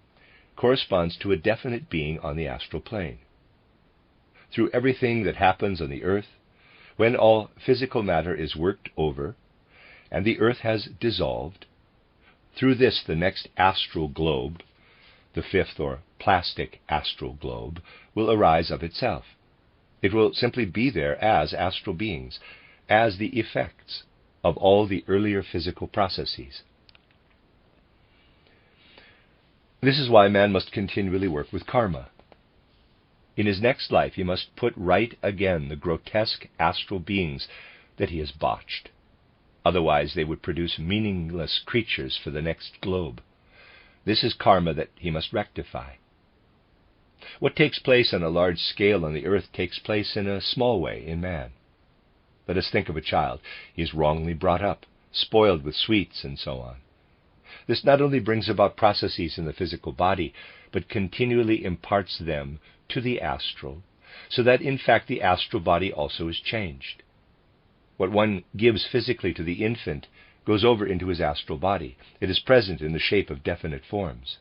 corresponds to a definite being on the astral plane. Through everything that happens on the earth, when all physical matter is worked over, and the earth has dissolved, through this the next astral globe, the fifth or plastic astral globe, will arise of itself. It will simply be there as astral beings, as the effects of all the earlier physical processes. This is why man must continually work with karma. In his next life he must put right again the grotesque astral beings that he has botched. Otherwise they would produce meaningless creatures for the next globe. This is karma that he must rectify. What takes place on a large scale on the earth takes place in a small way in man. Let us think of a child. He is wrongly brought up, spoiled with sweets, and so on. This not only brings about processes in the physical body, but continually imparts them to the astral, so that in fact the astral body also is changed. What one gives physically to the infant goes over into his astral body. It is present in the shape of definite forms.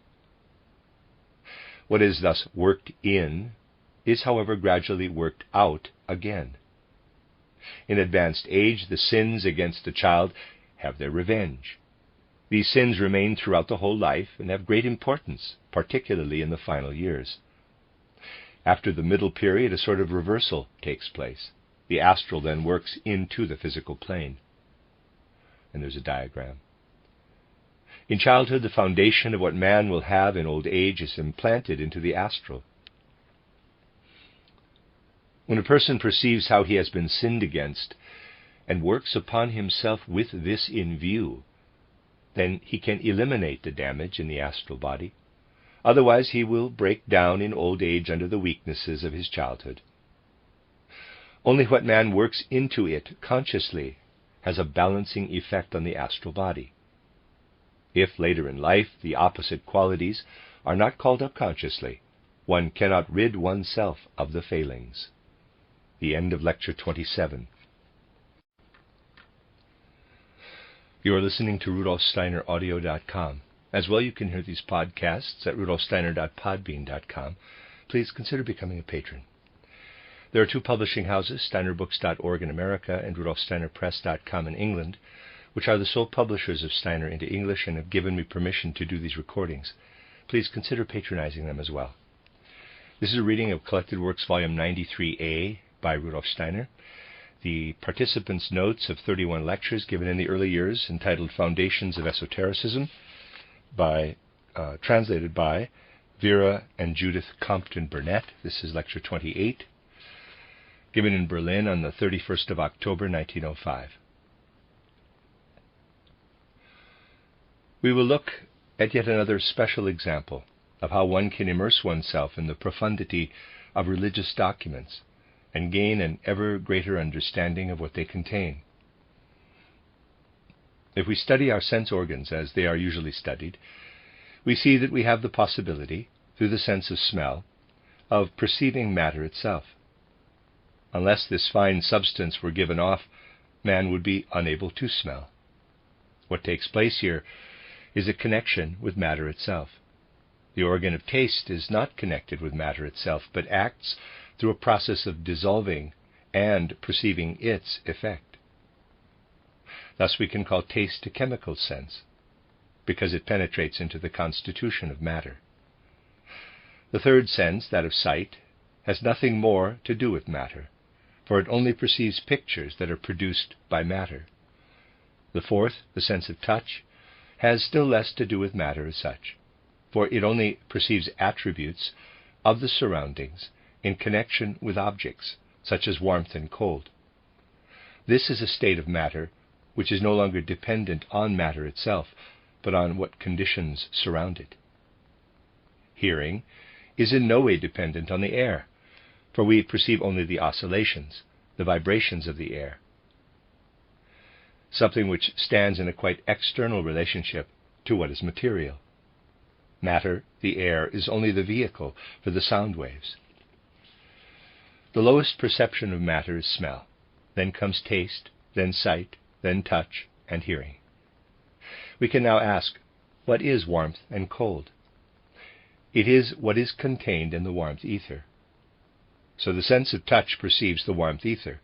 What is thus worked in is, however, gradually worked out again. In advanced age, the sins against the child have their revenge. These sins remain throughout the whole life and have great importance, particularly in the final years. After the middle period, a sort of reversal takes place. The astral then works into the physical plane. And there's a diagram. In childhood, the foundation of what man will have in old age is implanted into the astral. When a person perceives how he has been sinned against and works upon himself with this in view, then he can eliminate the damage in the astral body. Otherwise he will break down in old age under the weaknesses of his childhood. Only what man works into it consciously has a balancing effect on the astral body. If later in life the opposite qualities are not called up consciously, one cannot rid oneself of the failings. The end of Lecture 27. You are listening to RudolfSteinerAudio.com. As well, you can hear these podcasts at rudolfsteiner.podbean.com. Please consider becoming a patron. There are two publishing houses, steinerbooks.org in America and rudolfsteinerpress.com in England, which are the sole publishers of Steiner into English and have given me permission to do these recordings. Please consider patronizing them as well. This is a reading of Collected Works, Volume 93a by Rudolf Steiner. The participants' notes of 31 lectures given in the early years, entitled Foundations of Esotericism, translated by Vera and Judith Compton Burnett. This is Lecture 28, given in Berlin on the 31st of October, 1905. We will look at yet another special example of how one can immerse oneself in the profundity of religious documents and gain an ever greater understanding of what they contain. If we study our sense organs as they are usually studied, we see that we have the possibility, through the sense of smell, of perceiving matter itself. Unless this fine substance were given off, man would be unable to smell. What takes place here is a connection with matter itself. The organ of taste is not connected with matter itself, but acts through a process of dissolving and perceiving its effect. Thus we can call taste a chemical sense, because it penetrates into the constitution of matter. The third sense, that of sight, has nothing more to do with matter, for it only perceives pictures that are produced by matter. The fourth, the sense of touch, has still less to do with matter as such, for it only perceives attributes of the surroundings in connection with objects, such as warmth and cold. This is a state of matter which is no longer dependent on matter itself, but on what conditions surround it. Hearing is in no way dependent on the air, for we perceive only the oscillations, the vibrations of the air, something which stands in a quite external relationship to what is material. Matter, the air, is only the vehicle for the sound waves. The lowest perception of matter is smell, then comes taste, then sight, then touch, and hearing. We can now ask, what is warmth and cold? It is what is contained in the warmth ether. So the sense of touch perceives the warmth ether,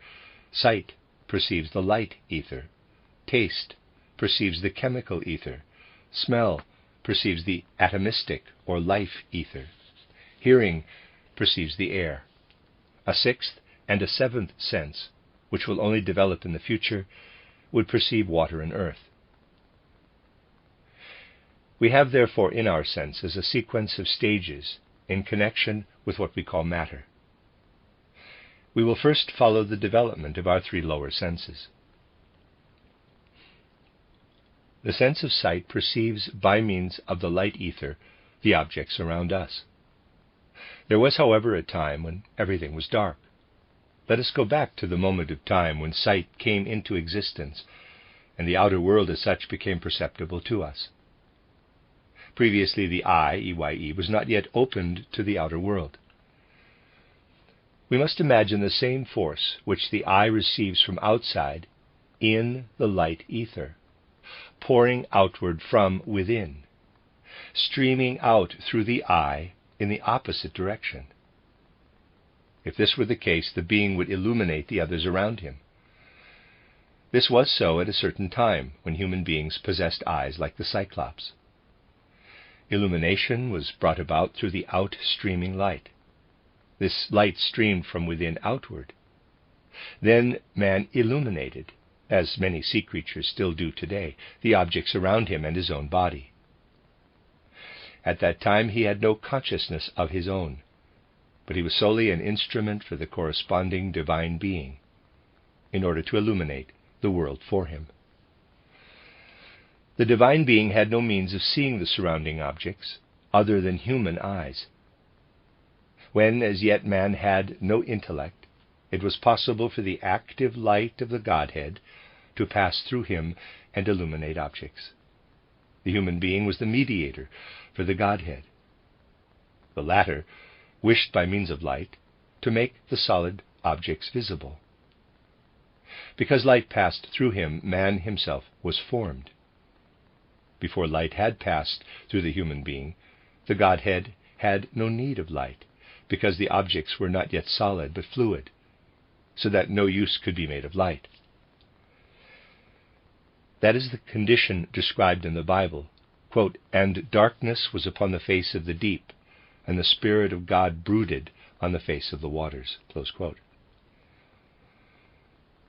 sight perceives the light ether, taste perceives the chemical ether, smell perceives the atomistic or life ether, hearing perceives the air. A sixth and a seventh sense, which will only develop in the future, would perceive water and earth. We have therefore in our senses a sequence of stages in connection with what we call matter. We will first follow the development of our three lower senses. The sense of sight perceives by means of the light ether the objects around us. There was, however, a time when everything was dark. Let us go back to the moment of time when sight came into existence, and the outer world as such became perceptible to us. Previously the eye, EYE, was not yet opened to the outer world. We must imagine the same force which the eye receives from outside in the light ether, pouring outward from within, streaming out through the eye in the opposite direction. If this were the case, the being would illuminate the others around him. This was so at a certain time when human beings possessed eyes like the Cyclops. Illumination was brought about through the outstreaming light. This light streamed from within outward. Then man illuminated, as many sea creatures still do today, the objects around him and his own body. At that time he had no consciousness of his own, but he was solely an instrument for the corresponding divine being, in order to illuminate the world for him. The divine being had no means of seeing the surrounding objects other than human eyes. When as yet man had no intellect, it was possible for the active light of the Godhead to pass through him and illuminate objects. The human being was the mediator for the Godhead. The latter wished by means of light to make the solid objects visible. Because light passed through him, man himself was formed. Before light had passed through the human being, the Godhead had no need of light, because the objects were not yet solid but fluid, so that no use could be made of light. That is the condition described in the Bible, quote, "And darkness was upon the face of the deep, and the Spirit of God brooded on the face of the waters." Close quote.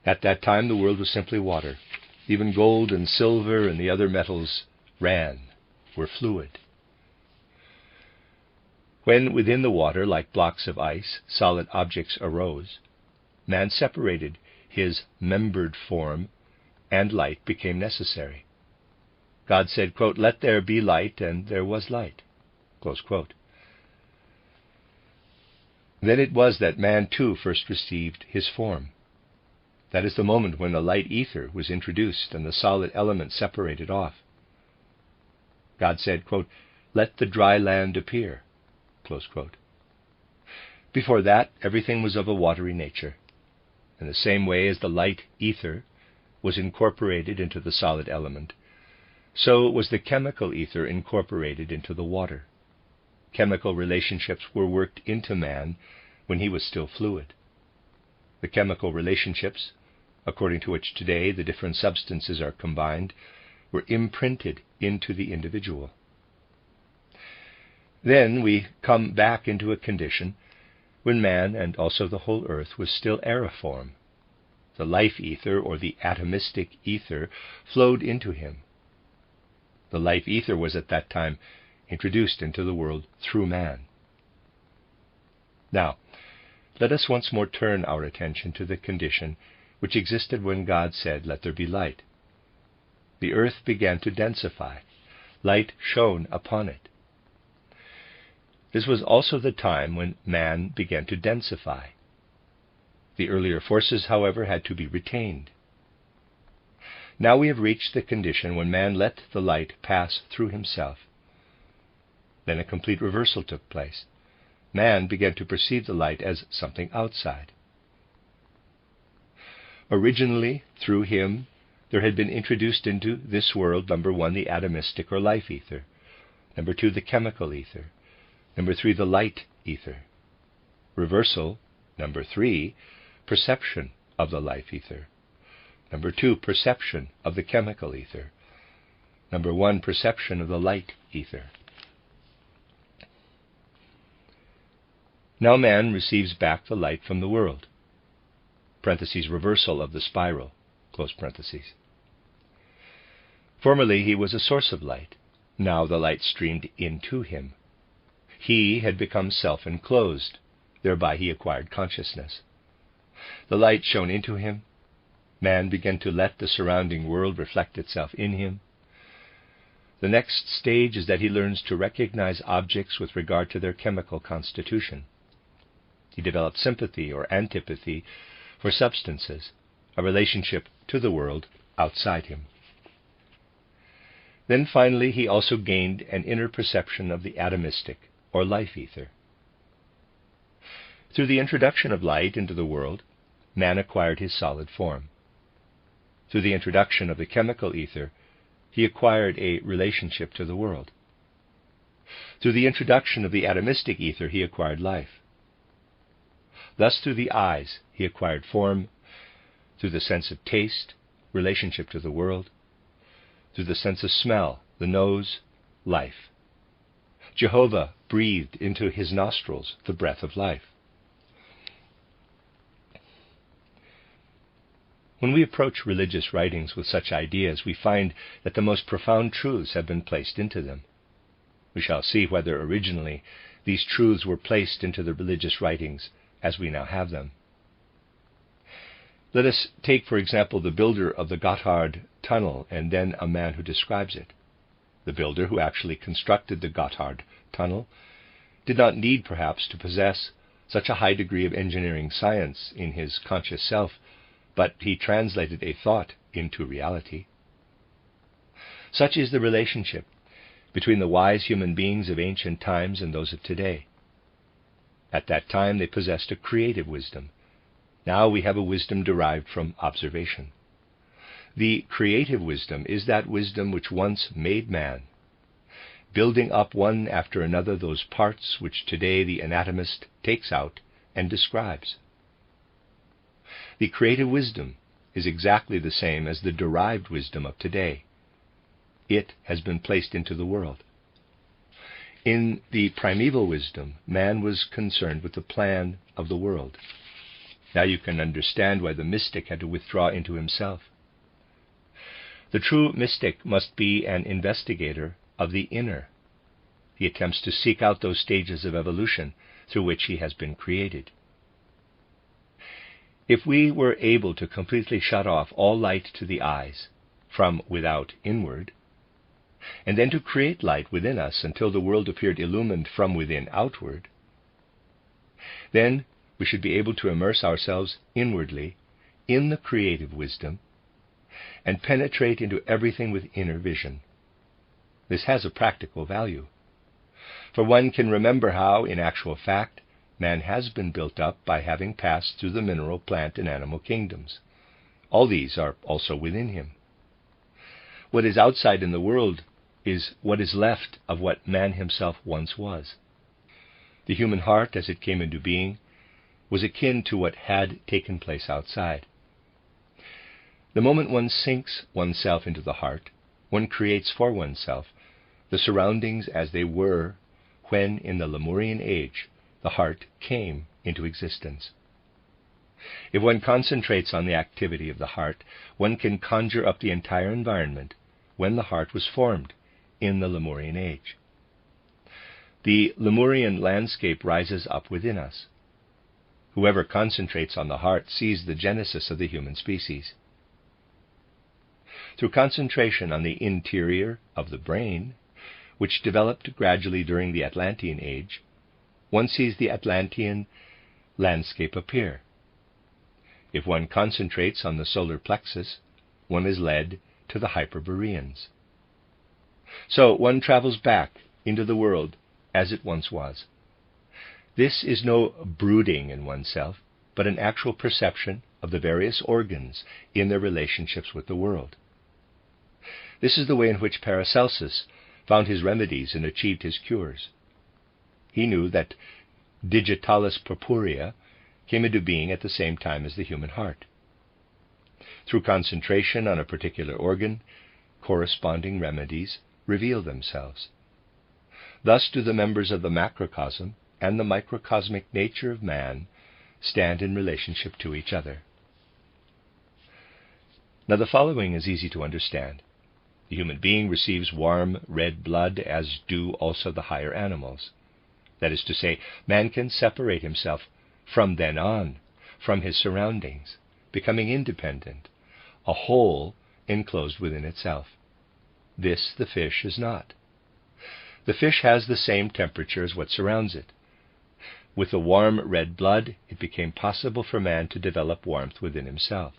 At that time the world was simply water. Even gold and silver and the other metals were fluid. When within the water, like blocks of ice, solid objects arose, man separated his membered form, and light became necessary. God said, quote, "Let there be light," and there was light. Close quote. Then it was that man too first received his form. That is the moment when the light ether was introduced and the solid element separated off. God said, quote, "Let the dry land appear." Close quote. Before that, everything was of a watery nature. In the same way as the light ether was incorporated into the solid element, so was the chemical ether incorporated into the water. Chemical relationships were worked into man when he was still fluid. The chemical relationships, according to which today the different substances are combined, were imprinted into the individual. Then we come back into a condition when man, and also the whole earth, was still aeriform. The life ether, or the atomistic ether, flowed into him. The life ether was at that time introduced into the world through man. Now, let us once more turn our attention to the condition which existed when God said, "Let there be light." The earth began to densify. Light shone upon it. This was also the time when man began to densify. The earlier forces, however, had to be retained. Now we have reached the condition when man let the light pass through himself. Then a complete reversal took place. Man began to perceive the light as something outside. Originally, through him, there had been introduced into this world, number 1, the atomistic or life ether, number 2, the chemical ether, number 3, the light ether. Reversal, number 3, perception of the life ether. Number 2, perception of the chemical ether. Number 1, perception of the light ether. Now man receives back the light from the world. Parentheses, reversal of the spiral. Close parentheses. Formerly he was a source of light. Now the light streamed into him. He had become self-enclosed. Thereby he acquired consciousness. The light shone into him. Man began to let the surrounding world reflect itself in him. The next stage is that he learns to recognize objects with regard to their chemical constitution. He develops sympathy or antipathy for substances, a relationship to the world outside him. Then finally he also gained an inner perception of the atomistic or life ether. Through the introduction of light into the world, man acquired his solid form. Through the introduction of the chemical ether, he acquired a relationship to the world. Through the introduction of the atomistic ether, he acquired life. Thus, through the eyes, he acquired form. Through the sense of taste, relationship to the world. Through the sense of smell, the nose, life. Jehovah breathed into his nostrils the breath of life. When we approach religious writings with such ideas, we find that the most profound truths have been placed into them. We shall see whether originally these truths were placed into the religious writings as we now have them. Let us take, for example, the builder of the Gotthard tunnel and then a man who describes it. The builder who actually constructed the Gotthard tunnel did not need, perhaps, to possess such a high degree of engineering science in his conscious self, but he translated a thought into reality. Such is the relationship between the wise human beings of ancient times and those of today. At that time they possessed a creative wisdom. Now we have a wisdom derived from observation. The creative wisdom is that wisdom which once made man, building up one after another those parts which today the anatomist takes out and describes. The creative wisdom is exactly the same as the derived wisdom of today. It has been placed into the world. In the primeval wisdom, man was concerned with the plan of the world. Now you can understand why the mystic had to withdraw into himself. The true mystic must be an investigator of the inner. He attempts to seek out those stages of evolution through which he has been created. If we were able to completely shut off all light to the eyes, from without inward, and then to create light within us until the world appeared illumined from within outward, then we should be able to immerse ourselves inwardly in the creative wisdom and penetrate into everything with inner vision. This has a practical value, for one can remember how, in actual fact, man has been built up by having passed through the mineral, plant, and animal kingdoms. All these are also within him. What is outside in the world is what is left of what man himself once was. The human heart, as it came into being, was akin to what had taken place outside. The moment one sinks oneself into the heart, one creates for oneself the surroundings as they were when, in the Lemurian age, the heart came into existence. If one concentrates on the activity of the heart, one can conjure up the entire environment when the heart was formed in the Lemurian age. The Lemurian landscape rises up within us. Whoever concentrates on the heart sees the genesis of the human species. Through concentration on the interior of the brain, which developed gradually during the Atlantean age, one sees the Atlantean landscape appear. If one concentrates on the solar plexus, one is led to the Hyperboreans. So one travels back into the world as it once was. This is no brooding in oneself, but an actual perception of the various organs in their relationships with the world. This is the way in which Paracelsus found his remedies and achieved his cures. He knew that digitalis purpurea came into being at the same time as the human heart. Through concentration on a particular organ, corresponding remedies reveal themselves. Thus do the members of the macrocosm and the microcosmic nature of man stand in relationship to each other. Now the following is easy to understand. The human being receives warm red blood, as do also the higher animals. That is to say, man can separate himself from then on, from his surroundings, becoming independent, a whole enclosed within itself. This the fish is not. The fish has the same temperature as what surrounds it. With the warm red blood, it became possible for man to develop warmth within himself.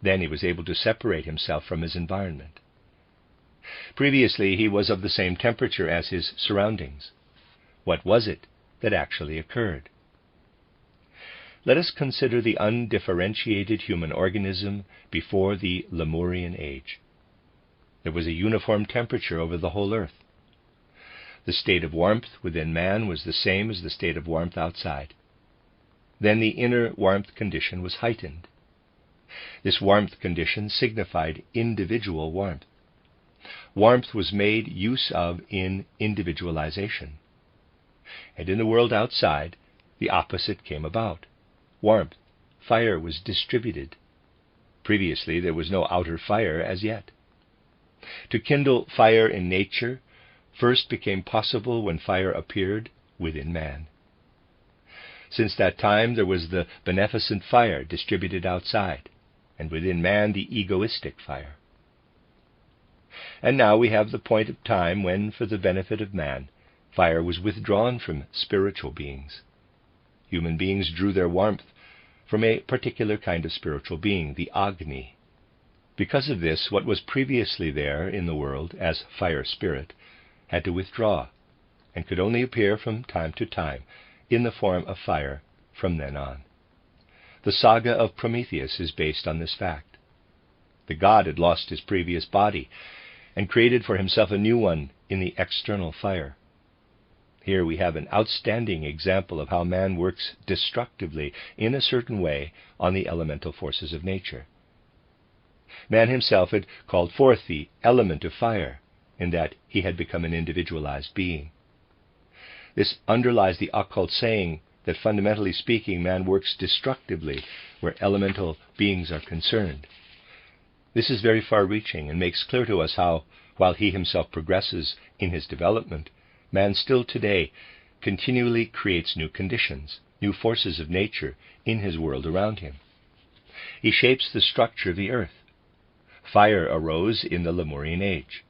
Then he was able to separate himself from his environment. Previously, he was of the same temperature as his surroundings. What was it that actually occurred? Let us consider the undifferentiated human organism before the Lemurian age. There was a uniform temperature over the whole earth. The state of warmth within man was the same as the state of warmth outside. Then the inner warmth condition was heightened. This warmth condition signified individual warmth. Warmth was made use of in individualization. And in the world outside, the opposite came about. Warmth, fire was distributed. Previously, there was no outer fire as yet. To kindle fire in nature first became possible when fire appeared within man. Since that time, there was the beneficent fire distributed outside, and within man the egoistic fire. And now we have the point of time when, for the benefit of man, fire was withdrawn from spiritual beings. Human beings drew their warmth from a particular kind of spiritual being, the Agni. Because of this, what was previously there in the world as fire spirit had to withdraw, and could only appear from time to time in the form of fire from then on. The saga of Prometheus is based on this fact. The god had lost his previous body and created for himself a new one in the external fire. Here we have an outstanding example of how man works destructively in a certain way on the elemental forces of nature. Man himself had called forth the element of fire, in that he had become an individualized being. This underlies the occult saying that fundamentally speaking, man works destructively where elemental beings are concerned. This is very far-reaching and makes clear to us how, while he himself progresses in his development, man still today continually creates new conditions, new forces of nature in his world around him. He shapes the structure of the earth. Fire arose in the Lemurian age.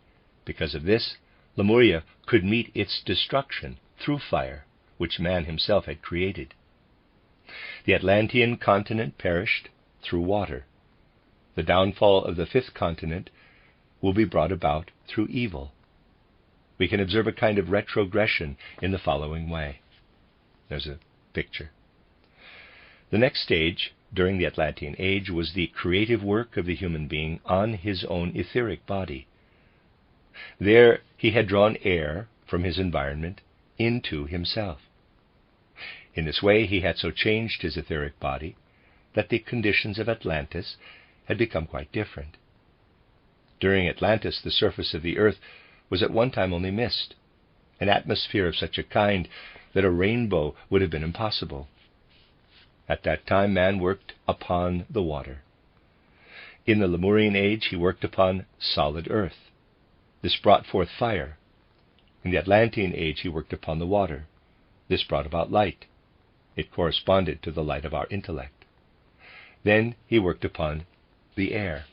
Because of this, Lemuria could meet its destruction through fire, which man himself had created. The Atlantean continent perished through water. The downfall of the fifth continent will be brought about through evil. We can observe a kind of retrogression in the following way. There's a picture. The next stage during the Atlantean age was the creative work of the human being on his own etheric body. There he had drawn air from his environment into himself. In this way he had so changed his etheric body that the conditions of Atlantis had become quite different. During Atlantis, the surface of the earth was at one time only mist, an atmosphere of such a kind that a rainbow would have been impossible. At that time, man worked upon the water. In the Lemurian age, he worked upon solid earth. This brought forth fire. In the Atlantean age, he worked upon the water. This brought about light. It corresponded to the light of our intellect. Then he worked upon the air.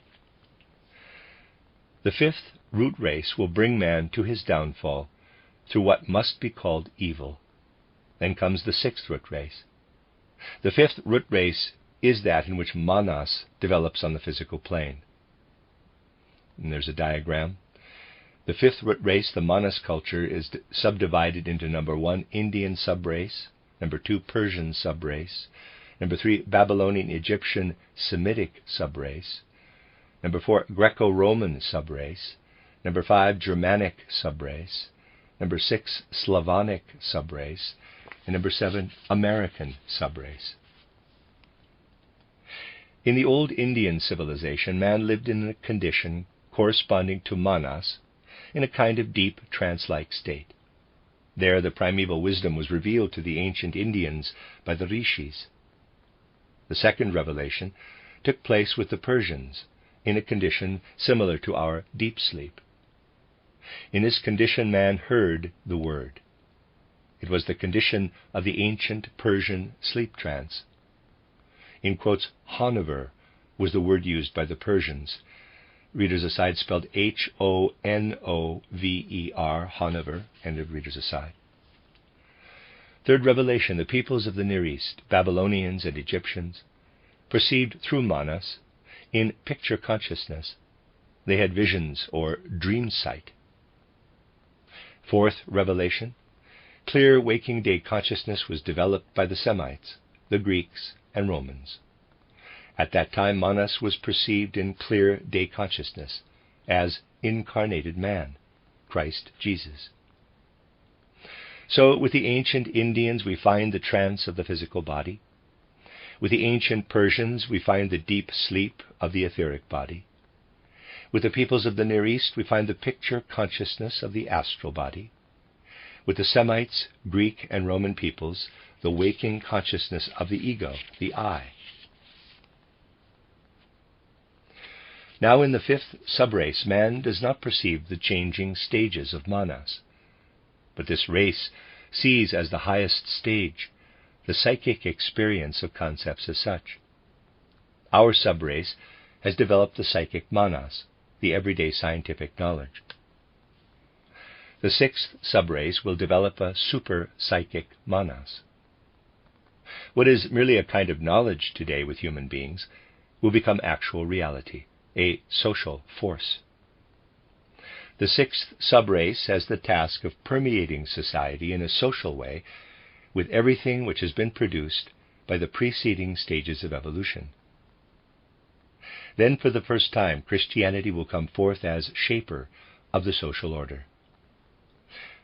The fifth root race will bring man to his downfall through what must be called evil. Then comes the sixth root race. The fifth root race is that in which Manas develops on the physical plane. And there's a diagram. The fifth root race, the Manas culture, is subdivided into number 1, Indian subrace, number 2, Persian subrace, number 3, Babylonian, Egyptian, Semitic subrace, number 4, Greco-Roman subrace, number 5, Germanic subrace, number 6, Slavonic subrace, and number 7, American subrace. In the old Indian civilization, man lived in a condition corresponding to Manas, in a kind of deep trance-like state. There the primeval wisdom was revealed to the ancient Indians by the rishis. The second revelation took place with the Persians, in a condition similar to our deep sleep. In this condition man heard the word. It was the condition of the ancient Persian sleep trance. In quotes, Honover was the word used by the Persians. Readers aside, spelled Honover, Honover, end of readers aside. Third revelation, the peoples of the Near East, Babylonians and Egyptians, perceived through Manas in picture consciousness. They had visions or dream sight. Fourth revelation, clear waking day consciousness was developed by the Semites, the Greeks, and Romans. At that time, Manas was perceived in clear day consciousness as incarnated man, Christ Jesus. So, with the ancient Indians, we find the trance of the physical body. With the ancient Persians, we find the deep sleep of the etheric body. With the peoples of the Near East, we find the picture consciousness of the astral body. With the Semites, Greek, and Roman peoples, the waking consciousness of the ego, the I. Now in the fifth subrace, man does not perceive the changing stages of Manas, but this race sees as the highest stage the psychic experience of concepts as such. Our subrace has developed the psychic Manas, the everyday scientific knowledge. The sixth subrace will develop a super-psychic Manas. What is merely a kind of knowledge today with human beings will become actual reality, a social force. The sixth subrace has the task of permeating society in a social way with everything which has been produced by the preceding stages of evolution. Then, for the first time, Christianity will come forth as shaper of the social order.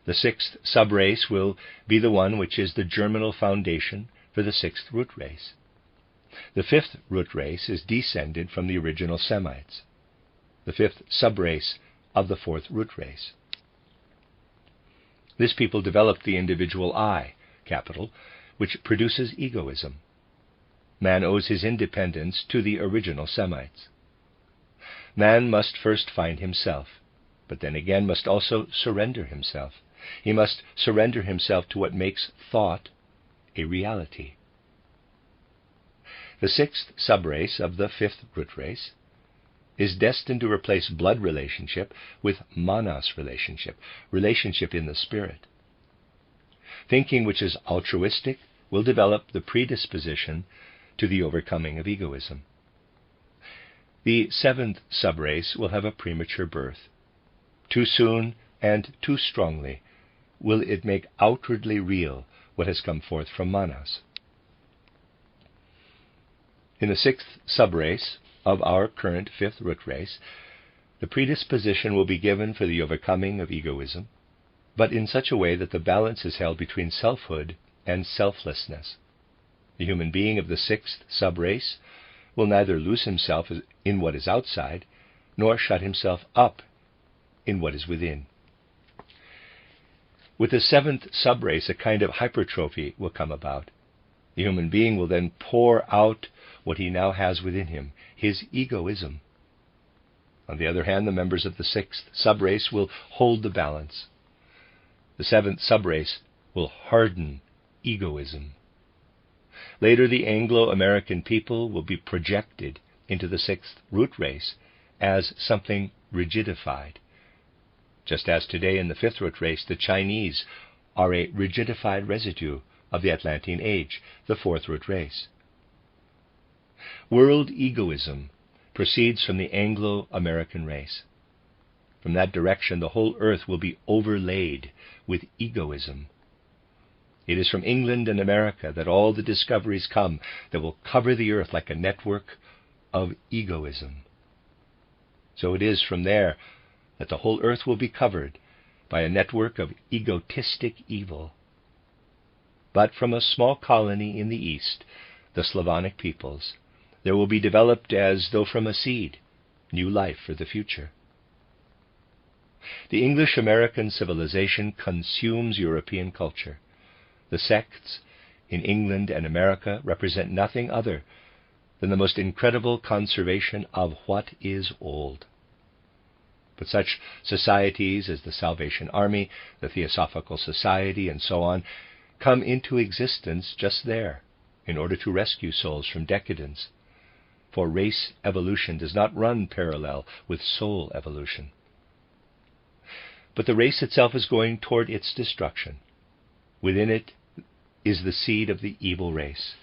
The sixth subrace will be the one which is the germinal foundation for the sixth root race. The fifth root race is descended from the original Semites, the fifth subrace of the fourth root race. This people developed the individual I, capital, which produces egoism. Man owes his independence to the original Semites. Man must first find himself, but then again must also surrender himself. He must surrender himself to what makes thought a reality. The sixth subrace of the fifth root race is destined to replace blood relationship with manas relationship in the spirit. Thinking which is altruistic will develop the predisposition to the overcoming of egoism. The seventh subrace will have a premature birth. Too soon and too strongly will it make outwardly real what has come forth from manas. In the sixth subrace of our current fifth root race, the predisposition will be given for the overcoming of egoism, but in such a way that the balance is held between selfhood and selflessness. The human being of the sixth subrace will neither lose himself in what is outside, nor shut himself up in what is within. With the seventh subrace, a kind of hypertrophy will come about. The human being will then pour out what he now has within him, his egoism. On the other hand, the members of the sixth subrace will hold the balance. The seventh subrace will harden egoism. Later, the Anglo-American people will be projected into the sixth root race as something rigidified. Just as today in the fifth root race, the Chinese are a rigidified residue of the Atlantean age, the fourth root race. World egoism proceeds from the Anglo-American race. From that direction, the whole earth will be overlaid with egoism. It is from England and America that all the discoveries come that will cover the earth like a network of egoism. So it is from there that the whole earth will be covered by a network of egotistic evil. But from a small colony in the east, the Slavonic peoples, there will be developed as though from a seed, new life for the future. The English-American civilization consumes European culture. The sects in England and America represent nothing other than the most incredible conservation of what is old. But such societies as the Salvation Army, the Theosophical Society, and so on, come into existence just there in order to rescue souls from decadence. For race evolution does not run parallel with soul evolution. But the race itself is going toward its destruction. Within it is the seed of the evil race.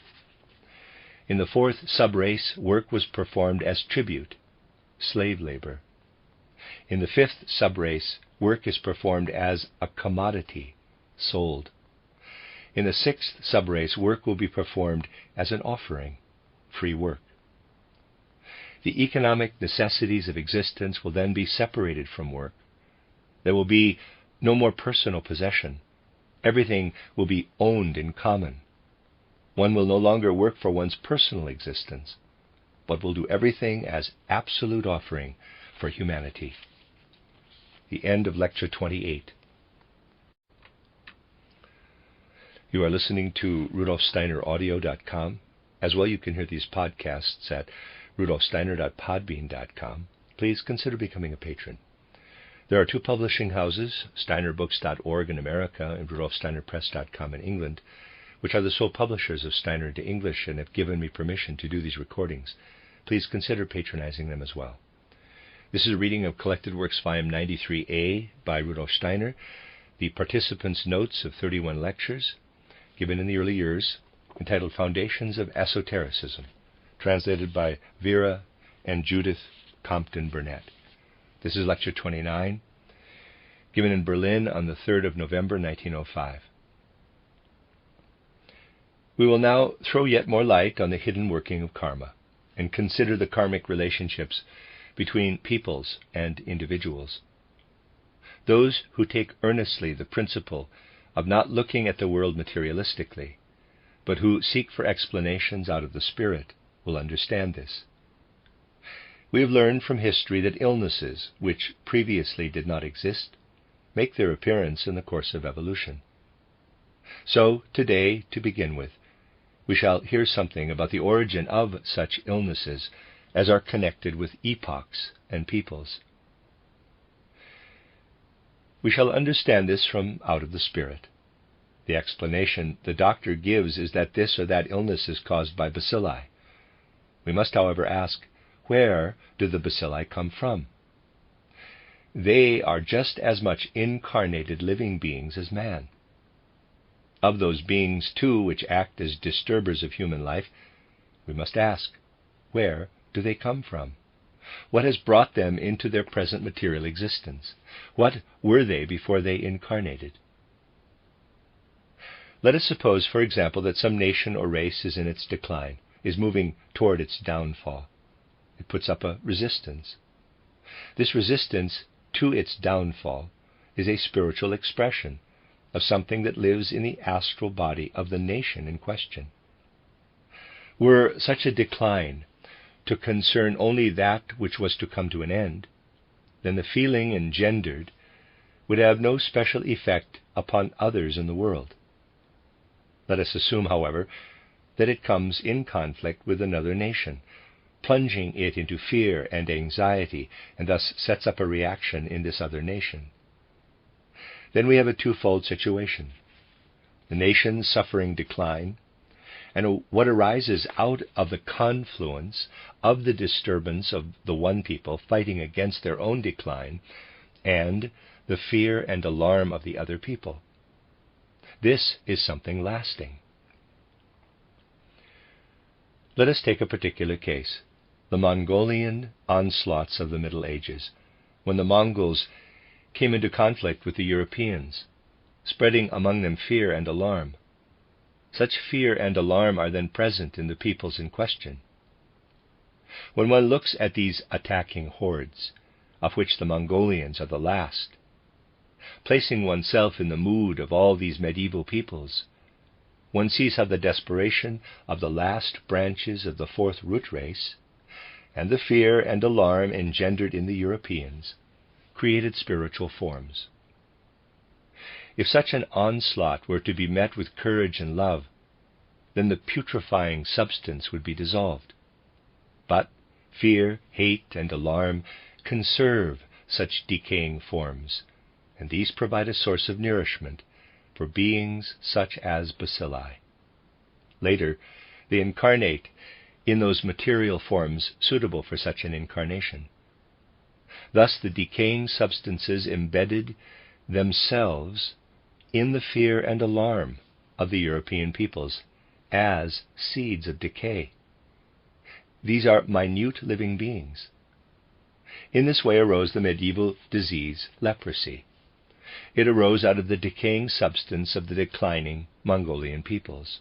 In the fourth subrace, work was performed as tribute, slave labor. In the fifth subrace, work is performed as a commodity, sold. In the sixth subrace, work will be performed as an offering, free work. The economic necessities of existence will then be separated from work. There will be no more personal possession. Everything will be owned in common. One will no longer work for one's personal existence, but will do everything as absolute offering for humanity. The end of Lecture 28. You are listening to RudolfSteinerAudio.com. As well, you can hear these podcasts at rudolfsteiner.podbean.com. Please consider becoming a patron. There are two publishing houses, steinerbooks.org in America and rudolfsteinerpress.com in England, which are the sole publishers of Steiner into English and have given me permission to do these recordings. Please consider patronizing them as well. This is a reading of Collected Works Volume 93a by Rudolf Steiner, the participants' notes of 31 lectures given in the early years, entitled Foundations of Esotericism, translated by Vera and Judith Compton Burnett. This is Lecture 29, given in Berlin on the 3rd of November, 1905. We will now throw yet more light on the hidden working of karma and consider the karmic relationships between peoples and individuals. Those who take earnestly the principle of not looking at the world materialistically, but who seek for explanations out of the spirit, will understand this. We have learned from history that illnesses, which previously did not exist, make their appearance in the course of evolution. So, today, to begin with, we shall hear something about the origin of such illnesses as are connected with epochs and peoples. We shall understand this from out of the spirit. The explanation the doctor gives is that this or that illness is caused by bacilli. We must, however, ask, where do the bacilli come from? They are just as much incarnated living beings as man. Of those beings, too, which act as disturbers of human life, we must ask, where do they come from? What has brought them into their present material existence? What were they before they incarnated? Let us suppose, for example, that some nation or race is in its decline, is moving toward its downfall. It puts up a resistance. This resistance to its downfall is a spiritual expression of something that lives in the astral body of the nation in question. Were such a decline to concern only that which was to come to an end, then the feeling engendered would have no special effect upon others in the world. Let us assume, however, that it comes in conflict with another nation, plunging it into fear and anxiety, and thus sets up a reaction in this other nation. Then we have a twofold situation: the nation suffering decline, and what arises out of the confluence of the disturbance of the one people fighting against their own decline, and the fear and alarm of the other people. This is something lasting. Let us take a particular case: the Mongolian onslaughts of the Middle Ages, when the Mongols came into conflict with the Europeans, spreading among them fear and alarm. Such fear and alarm are then present in the peoples in question. When one looks at these attacking hordes, of which the Mongolians are the last, placing oneself in the mood of all these medieval peoples, one sees how the desperation of the last branches of the fourth root race, and the fear and alarm engendered in the Europeans, created spiritual forms. If such an onslaught were to be met with courage and love, then the putrefying substance would be dissolved. But fear, hate, and alarm conserve such decaying forms, and these provide a source of nourishment for beings such as bacilli. Later, they incarnate in those material forms suitable for such an incarnation. Thus the decaying substances embedded themselves in the fear and alarm of the European peoples as seeds of decay. These are minute living beings. In this way arose the medieval disease, leprosy. It arose out of the decaying substance of the declining Mongolian peoples.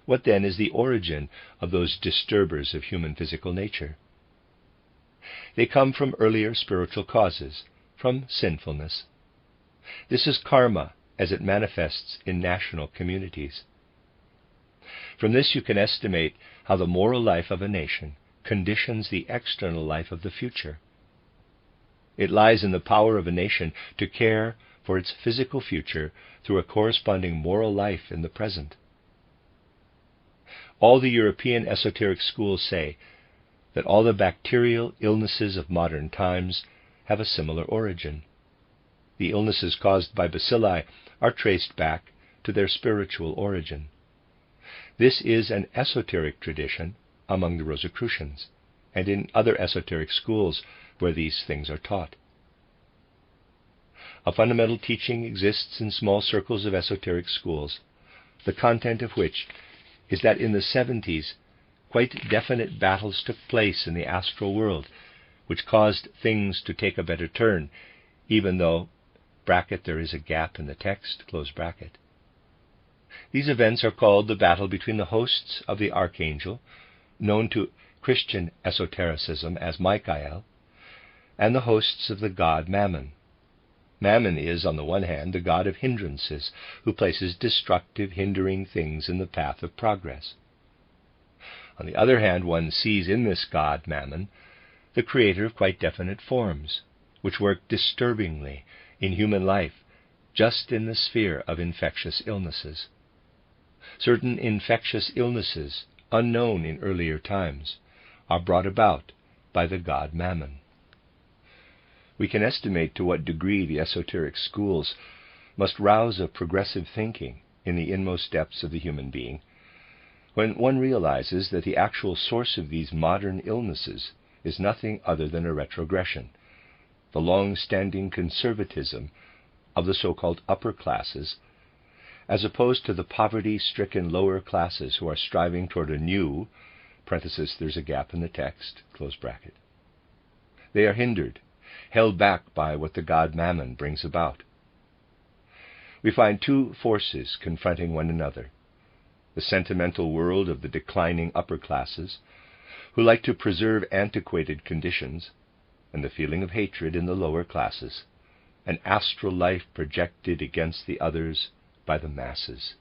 What then is the origin of those disturbers of human physical nature? They come from earlier spiritual causes, from sinfulness. This is karma as it manifests in national communities. From this you can estimate how the moral life of a nation conditions the external life of the future. It lies in the power of a nation to care for its physical future through a corresponding moral life in the present. All the European esoteric schools say that all the bacterial illnesses of modern times have a similar origin. The illnesses caused by bacilli are traced back to their spiritual origin. This is an esoteric tradition among the Rosicrucians, and in other esoteric schools where these things are taught. A fundamental teaching exists in small circles of esoteric schools, the content of which is that in the 70s quite definite battles took place in the astral world, which caused things to take a better turn, even though, there is a gap in the text, close bracket. These events are called the battle between the hosts of the archangel, known to Christian esotericism as Michael, and the hosts of the god Mammon. Mammon is, on the one hand, the god of hindrances, who places destructive, hindering things in the path of progress. On the other hand, one sees in this god Mammon the creator of quite definite forms, which work disturbingly in human life, just in the sphere of infectious illnesses. Certain infectious illnesses, unknown in earlier times, are brought about by the god Mammon. We can estimate to what degree the esoteric schools must rouse a progressive thinking in the inmost depths of the human being when one realizes that the actual source of these modern illnesses is nothing other than a retrogression, the long-standing conservatism of the so-called upper classes, as opposed to the poverty-stricken lower classes who are striving toward a new, parenthesis, there's a gap in the text, close bracket. They are hindered, held back by what the god Mammon brings about. We find two forces confronting one another: the sentimental world of the declining upper classes, who like to preserve antiquated conditions, and the feeling of hatred in the lower classes, an astral life projected against the others by the masses.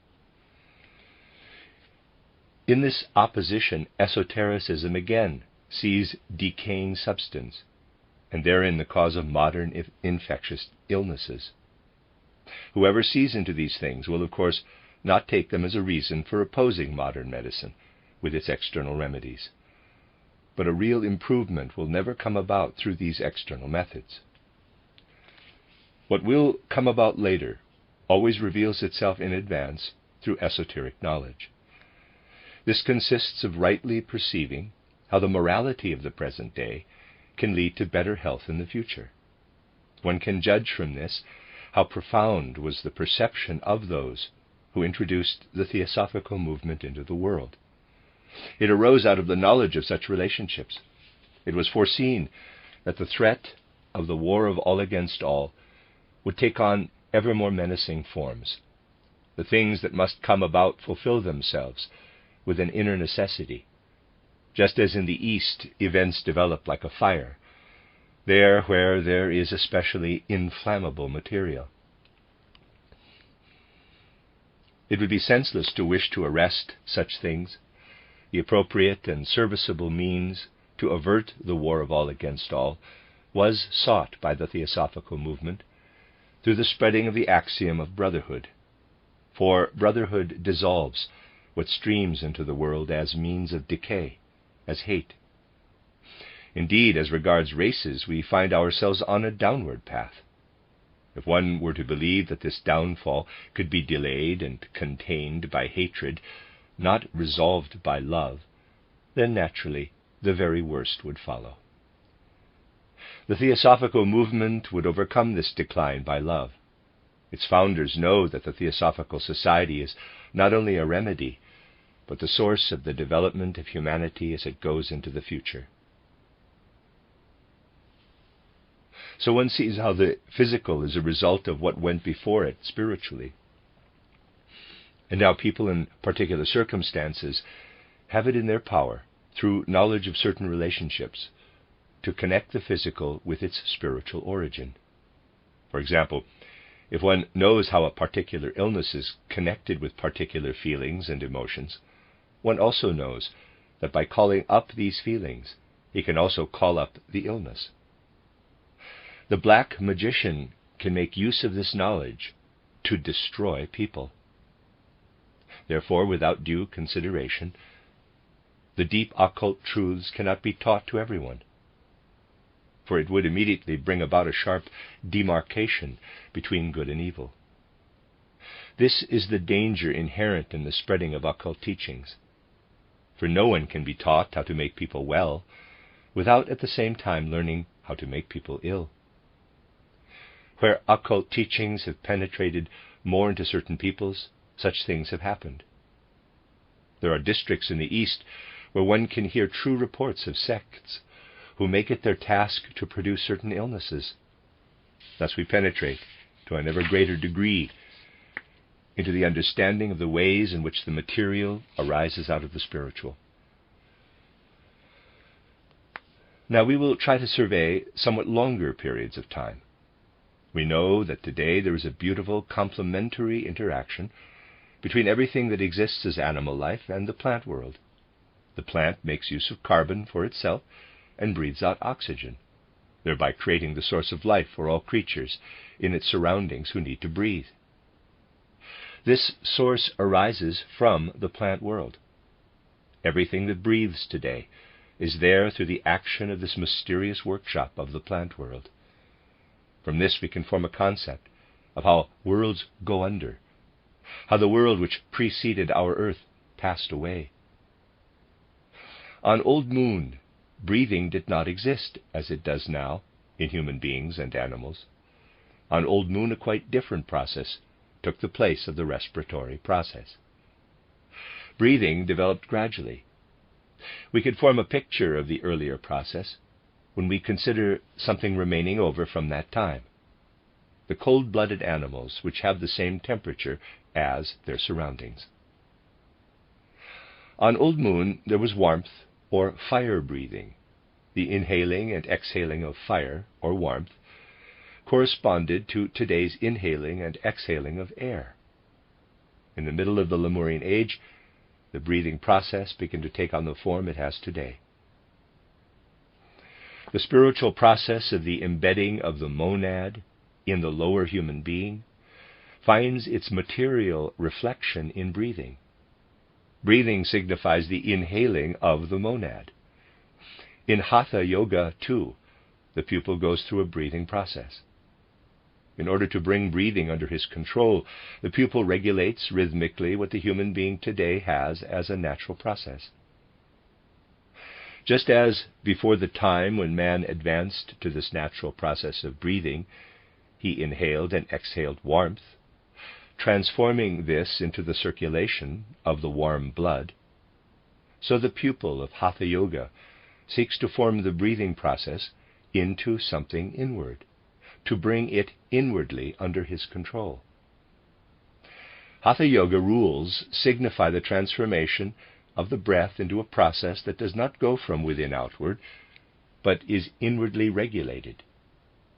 In this opposition, esotericism again sees decaying substance, and therein the cause of modern infectious illnesses. Whoever sees into these things will, of course, not take them as a reason for opposing modern medicine with its external remedies. But a real improvement will never come about through these external methods. What will come about later always reveals itself in advance through esoteric knowledge. This consists of rightly perceiving how the morality of the present day can lead to better health in the future. One can judge from this how profound was the perception of those who introduced the theosophical movement into the world. It arose out of the knowledge of such relationships. It was foreseen that the threat of the war of all against all would take on ever more menacing forms. The things that must come about fulfill themselves with an inner necessity. Just as in the East events develop like a fire, there where there is especially inflammable material. It would be senseless to wish to arrest such things. The appropriate and serviceable means to avert the war of all against all was sought by the theosophical movement through the spreading of the axiom of brotherhood. For brotherhood dissolves what streams into the world as means of decay, as hate. Indeed, as regards races, we find ourselves on a downward path. If one were to believe that this downfall could be delayed and contained by hatred, not resolved by love, then naturally the very worst would follow. The theosophical movement would overcome this decline by love. Its founders know that the Theosophical Society is not only a remedy, but the source of the development of humanity as it goes into the future. So one sees how the physical is a result of what went before it spiritually, and how people in particular circumstances have it in their power, through knowledge of certain relationships, to connect the physical with its spiritual origin. For example, if one knows how a particular illness is connected with particular feelings and emotions, one also knows that by calling up these feelings, he can also call up the illness. The black magician can make use of this knowledge to destroy people. Therefore, without due consideration, the deep occult truths cannot be taught to everyone, for it would immediately bring about a sharp demarcation between good and evil. This is the danger inherent in the spreading of occult teachings, for no one can be taught how to make people well without at the same time learning how to make people ill. Where occult teachings have penetrated more into certain peoples, such things have happened. There are districts in the East where one can hear true reports of sects who make it their task to produce certain illnesses. Thus we penetrate to an ever greater degree into the understanding of the ways in which the material arises out of the spiritual. Now we will try to survey somewhat longer periods of time. We know that today there is a beautiful complementary interaction between everything that exists as animal life and the plant world. The plant makes use of carbon for itself and breathes out oxygen, thereby creating the source of life for all creatures in its surroundings who need to breathe. This source arises from the plant world. Everything that breathes today is there through the action of this mysterious workshop of the plant world. From this we can form a concept of how worlds go under, how the world which preceded our earth passed away, On Old Moon, breathing did not exist as it does now in human beings and animals. On Old Moon, a quite different process took the place of the respiratory process. Breathing developed gradually. We could form a picture of the earlier process when we consider something remaining over from that time: the cold-blooded animals which have the same temperature as their surroundings. On Old Moon, there was warmth or fire breathing. The inhaling and exhaling of fire or warmth corresponded to today's inhaling and exhaling of air. In the middle of the Lemurian age, the breathing process began to take on the form it has today. The spiritual process of the embedding of the monad in the lower human being finds its material reflection in breathing. Breathing signifies the inhaling of the monad. In Hatha Yoga, too, the pupil goes through a breathing process. In order to bring breathing under his control, the pupil regulates rhythmically what the human being today has as a natural process. Just as before the time when man advanced to this natural process of breathing, he inhaled and exhaled warmth, transforming this into the circulation of the warm blood, so the pupil of Hatha Yoga seeks to form the breathing process into something inward, to bring it inwardly under his control. Hatha Yoga rules signify the transformation of the breath into a process that does not go from within outward, but is inwardly regulated,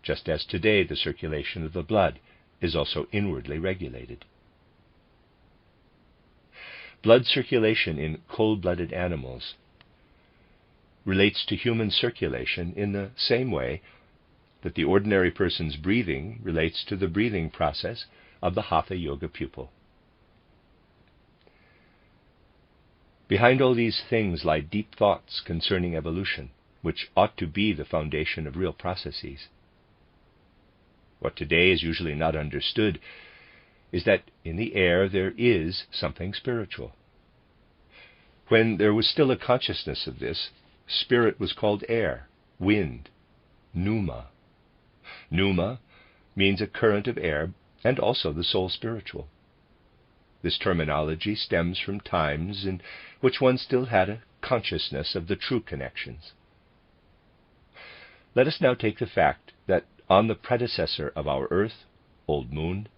just as today the circulation of the blood is also inwardly regulated. Blood circulation in cold-blooded animals relates to human circulation in the same way that the ordinary person's breathing relates to the breathing process of the Hatha Yoga pupil. Behind all these things lie deep thoughts concerning evolution, which ought to be the foundation of real processes. What today is usually not understood is that in the air there is something spiritual. When there was still a consciousness of this, spirit was called air, wind, pneuma. Pneuma means a current of air and also the soul spiritual. This terminology stems from times in which one still had a consciousness of the true connections. Let us now take the fact that on the predecessor of our Earth, Old Moon,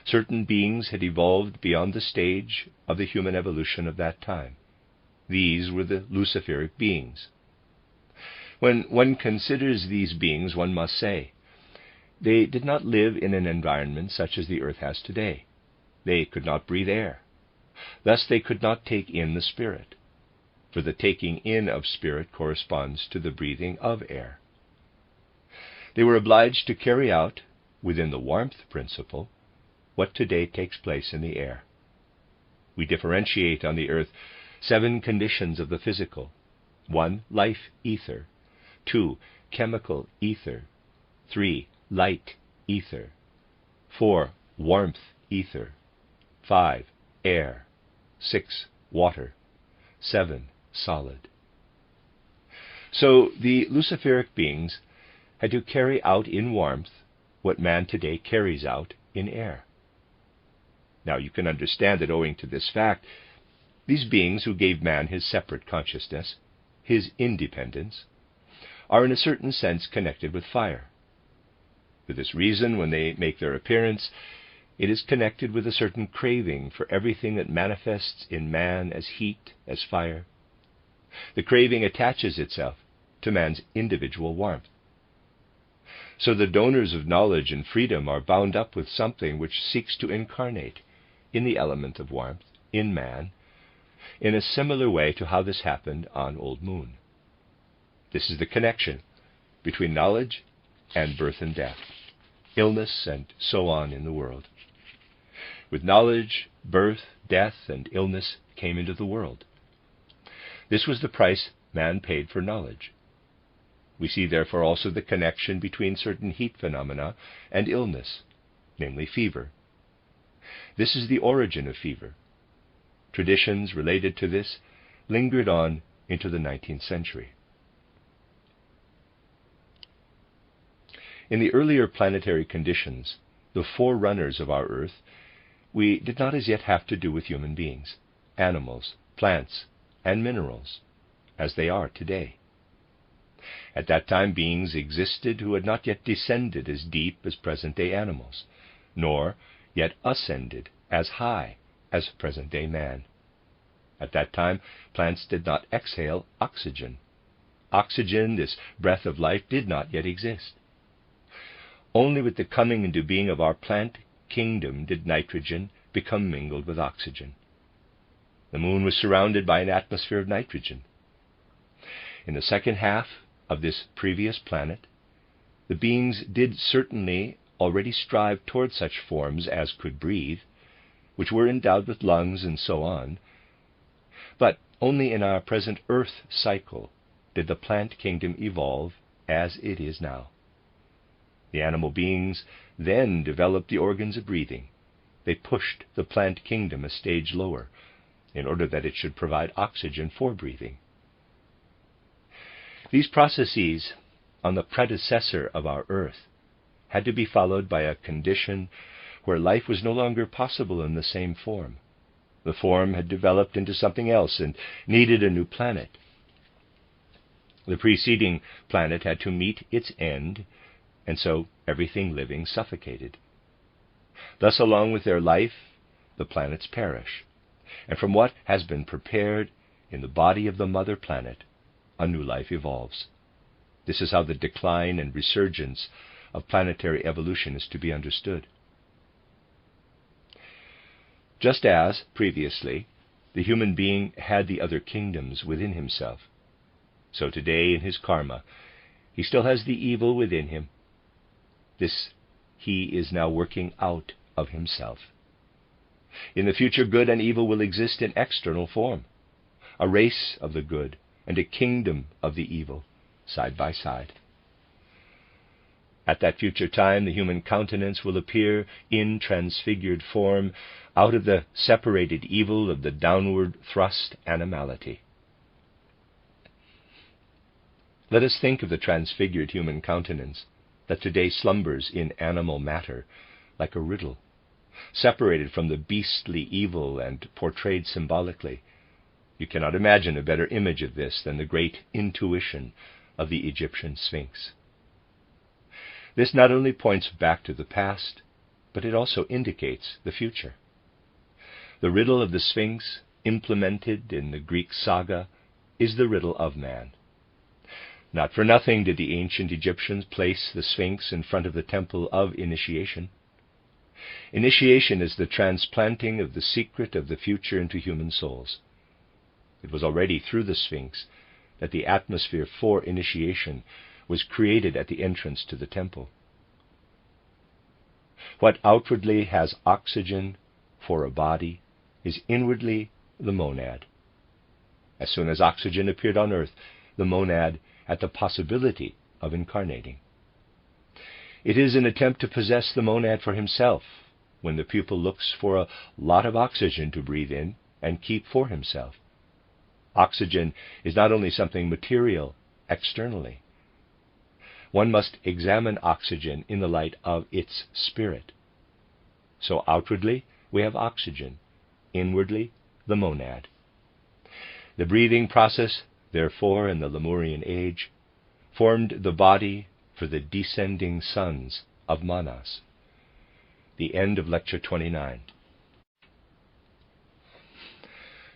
certain beings had evolved beyond the stage of the human evolution of that time. These were the Luciferic beings. When one considers these beings, one must say, they did not live in an environment such as the Earth has today. They could not breathe air. Thus they could not take in the spirit, for the taking in of spirit corresponds to the breathing of air. They were obliged to carry out, within the warmth principle, what today takes place in the air. We differentiate on the earth 7 conditions of the physical. 1. Life ether. 2. Chemical ether. 3. Light ether. 4. Warmth ether. 5. Air. 6. Water. 7. Solid. So the Luciferic beings had to carry out in warmth what man today carries out in air. Now you can understand that owing to this fact, these beings who gave man his separate consciousness, his independence, are in a certain sense connected with fire. For this reason, when they make their appearance, it is connected with a certain craving for everything that manifests in man as heat, as fire. The craving attaches itself to man's individual warmth. So the donors of knowledge and freedom are bound up with something which seeks to incarnate in the element of warmth, in man, in a similar way to how this happened on Old Moon. This is the connection between knowledge and birth and death, illness and so on in the world. With knowledge, birth, death, and illness came into the world. This was the price man paid for knowledge. We see therefore also the connection between certain heat phenomena and illness, namely fever. This is the origin of fever. Traditions related to this lingered on into the 19th century. In the earlier planetary conditions, the forerunners of our Earth, we did not as yet have to do with human beings, animals, plants, and minerals, as they are today. At that time, beings existed who had not yet descended as deep as present-day animals, nor yet ascended as high as present-day man. At that time, plants did not exhale oxygen. Oxygen, this breath of life, did not yet exist. Only with the coming into being of our plant kingdom did nitrogen become mingled with oxygen. The moon was surrounded by an atmosphere of nitrogen. In the second half of this previous planet, the beings did certainly already strive toward such forms as could breathe, which were endowed with lungs and so on, but only in our present Earth cycle did the plant kingdom evolve as it is now. The animal beings then developed the organs of breathing. They pushed the plant kingdom a stage lower, in order that it should provide oxygen for breathing. These processes on the predecessor of our Earth had to be followed by a condition where life was no longer possible in the same form. The form had developed into something else and needed a new planet. The preceding planet had to meet its end, and so everything living suffocated. Thus, along with their life, the planets perish, and from what has been prepared in the body of the mother planet, a new life evolves. This is how the decline and resurgence of planetary evolution is to be understood. Just as, previously, the human being had the other kingdoms within himself, so today in his karma, he still has the evil within him. This he is now working out of himself. In the future, good and evil will exist in external form, a race of the good and a kingdom of the evil, side by side. At that future time, the human countenance will appear in transfigured form out of the separated evil of the downward thrust animality. Let us think of the transfigured human countenance that today slumbers in animal matter like a riddle, separated from the beastly evil and portrayed symbolically. You cannot imagine a better image of this than the great intuition of the Egyptian Sphinx. This not only points back to the past, but it also indicates the future. The riddle of the Sphinx, implemented in the Greek saga, is the riddle of man. Not for nothing did the ancient Egyptians place the Sphinx in front of the temple of initiation. Initiation is the transplanting of the secret of the future into human souls. It was already through the Sphinx that the atmosphere for initiation was created at the entrance to the temple. What outwardly has oxygen for a body is inwardly the monad. As soon as oxygen appeared on earth, the monad had the possibility of incarnating. It is an attempt to possess the monad for himself when the pupil looks for a lot of oxygen to breathe in and keep for himself. Oxygen is not only something material externally. One must examine oxygen in the light of its spirit. So outwardly we have oxygen, inwardly the monad. The breathing process, therefore, in the Lemurian age, formed the body for the descending sons of Manas. The end of Lecture 29.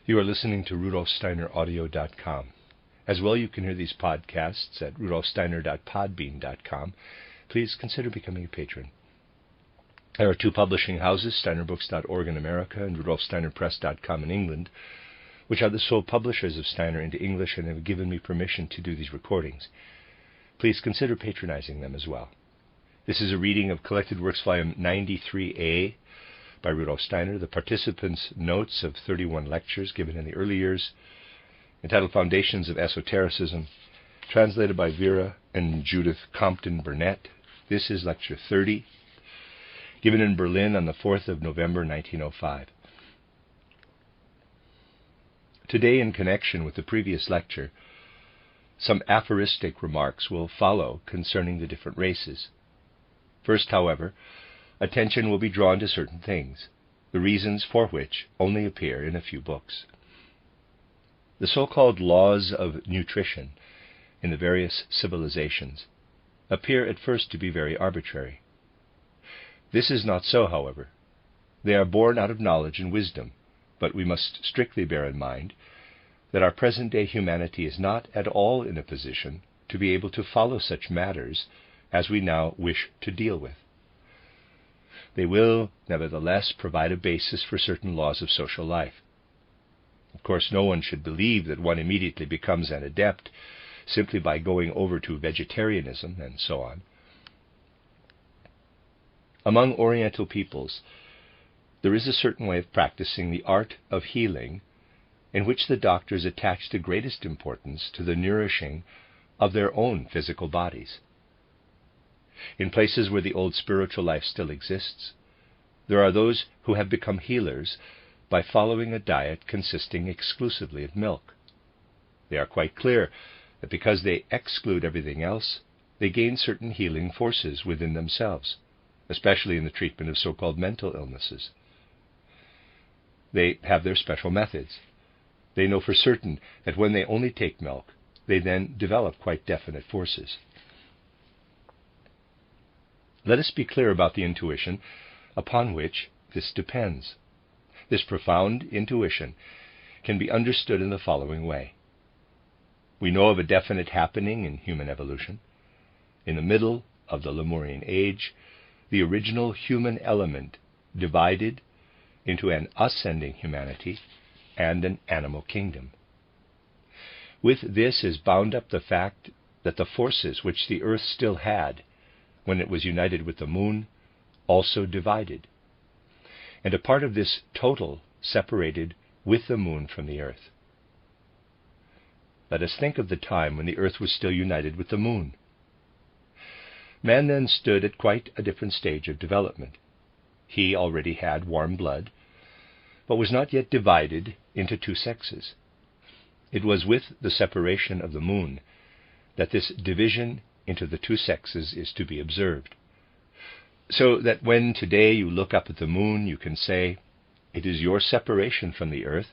You are listening to RudolfSteinerAudio.com. As well, you can hear these podcasts at RudolfSteiner.podbean.com. Please consider becoming a patron. There are two publishing houses, SteinerBooks.org in America and RudolfSteinerPress.com in England, which are the sole publishers of Steiner into English and have given me permission to do these recordings. Please consider patronizing them as well. This is a reading of Collected Works Volume 93a by Rudolf Steiner, the participants' notes of 31 lectures given in the early years, entitled Foundations of Esotericism, translated by Vera and Judith Compton Burnett. This is Lecture 30, given in Berlin on the 4th of November, 1905. Today, in connection with the previous lecture, some aphoristic remarks will follow concerning the different races. First, however, attention will be drawn to certain things, the reasons for which only appear in a few books. The so-called laws of nutrition in the various civilizations appear at first to be very arbitrary. This is not so, however. They are born out of knowledge and wisdom, but we must strictly bear in mind that our present-day humanity is not at all in a position to be able to follow such matters as we now wish to deal with. They will, nevertheless, provide a basis for certain laws of social life. Of course, no one should believe that one immediately becomes an adept simply by going over to vegetarianism and so on. Among Oriental peoples, there is a certain way of practicing the art of healing in which the doctors attach the greatest importance to the nourishing of their own physical bodies. In places where the old spiritual life still exists, there are those who have become healers by following a diet consisting exclusively of milk. They are quite clear that because they exclude everything else, they gain certain healing forces within themselves, especially in the treatment of so-called mental illnesses. They have their special methods. They know for certain that when they only take milk, they then develop quite definite forces. Let us be clear about the intuition upon which this depends. This profound intuition can be understood in the following way. We know of a definite happening in human evolution. In the middle of the Lemurian age, the original human element divided into an ascending humanity and an animal kingdom. With this is bound up the fact that the forces which the earth still had when it was united with the moon also divided, and a part of this total separated with the moon from the earth. Let us think of the time when the earth was still united with the moon. Man then stood at quite a different stage of development. He already had warm blood, but was not yet divided into two sexes. It was with the separation of the moon that this division into the two sexes is to be observed. So that when today you look up at the moon, you can say, it is your separation from the earth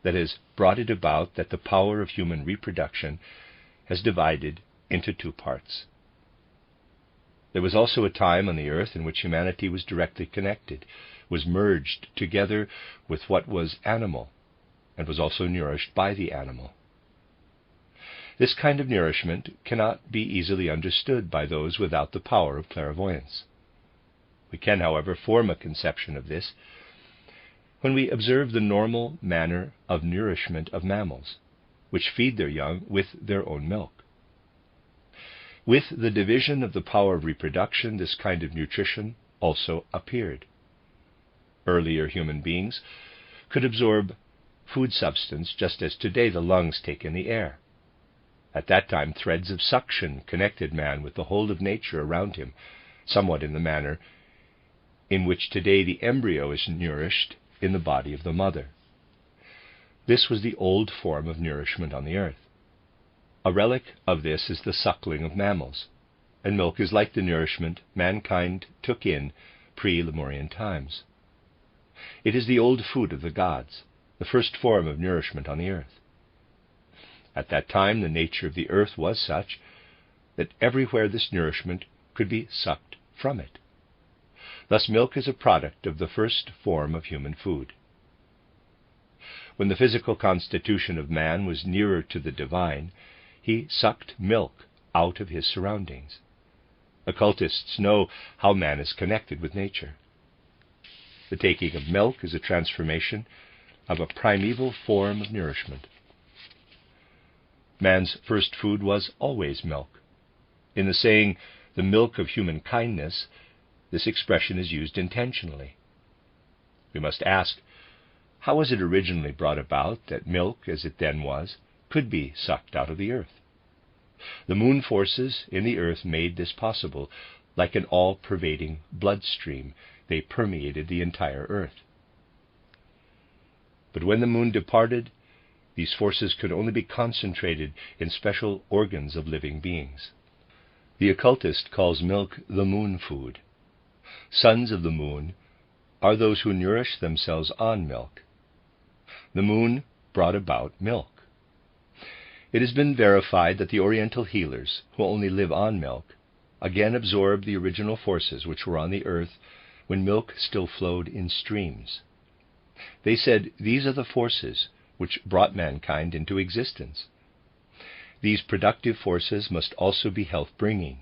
that has brought it about that the power of human reproduction has divided into two parts. There was also a time on the earth in which humanity was directly connected, was merged together with what was animal, and was also nourished by the animal. This kind of nourishment cannot be easily understood by those without the power of clairvoyance. We can, however, form a conception of this when we observe the normal manner of nourishment of mammals, which feed their young with their own milk. With the division of the power of reproduction, this kind of nutrition also appeared. Earlier human beings could absorb food substance just as today the lungs take in the air. At that time, threads of suction connected man with the whole of nature around him, somewhat in the manner in which today the embryo is nourished in the body of the mother. This was the old form of nourishment on the earth. A relic of this is the suckling of mammals, and milk is like the nourishment mankind took in pre-Lemurian times. It is the old food of the gods, the first form of nourishment on the earth. At that time, the nature of the earth was such that everywhere this nourishment could be sucked from it. Thus, milk is a product of the first form of human food. When the physical constitution of man was nearer to the divine, he sucked milk out of his surroundings. Occultists know how man is connected with nature. The taking of milk is a transformation of a primeval form of nourishment. Man's first food was always milk. In the saying, the milk of human kindness, this expression is used intentionally. We must ask, how was it originally brought about that milk, as it then was, could be sucked out of the earth? The moon forces in the earth made this possible. Like an all-pervading bloodstream, they permeated the entire earth. But when the moon departed, These forces could only be concentrated in special organs of living beings. The occultist calls milk the moon food. Sons of the moon are those who nourish themselves on milk. The moon brought about milk. It has been verified that the Oriental healers, who only live on milk, again absorb the original forces which were on the earth when milk still flowed in streams. They said these are the forces which brought mankind into existence. These productive forces must also be health-bringing,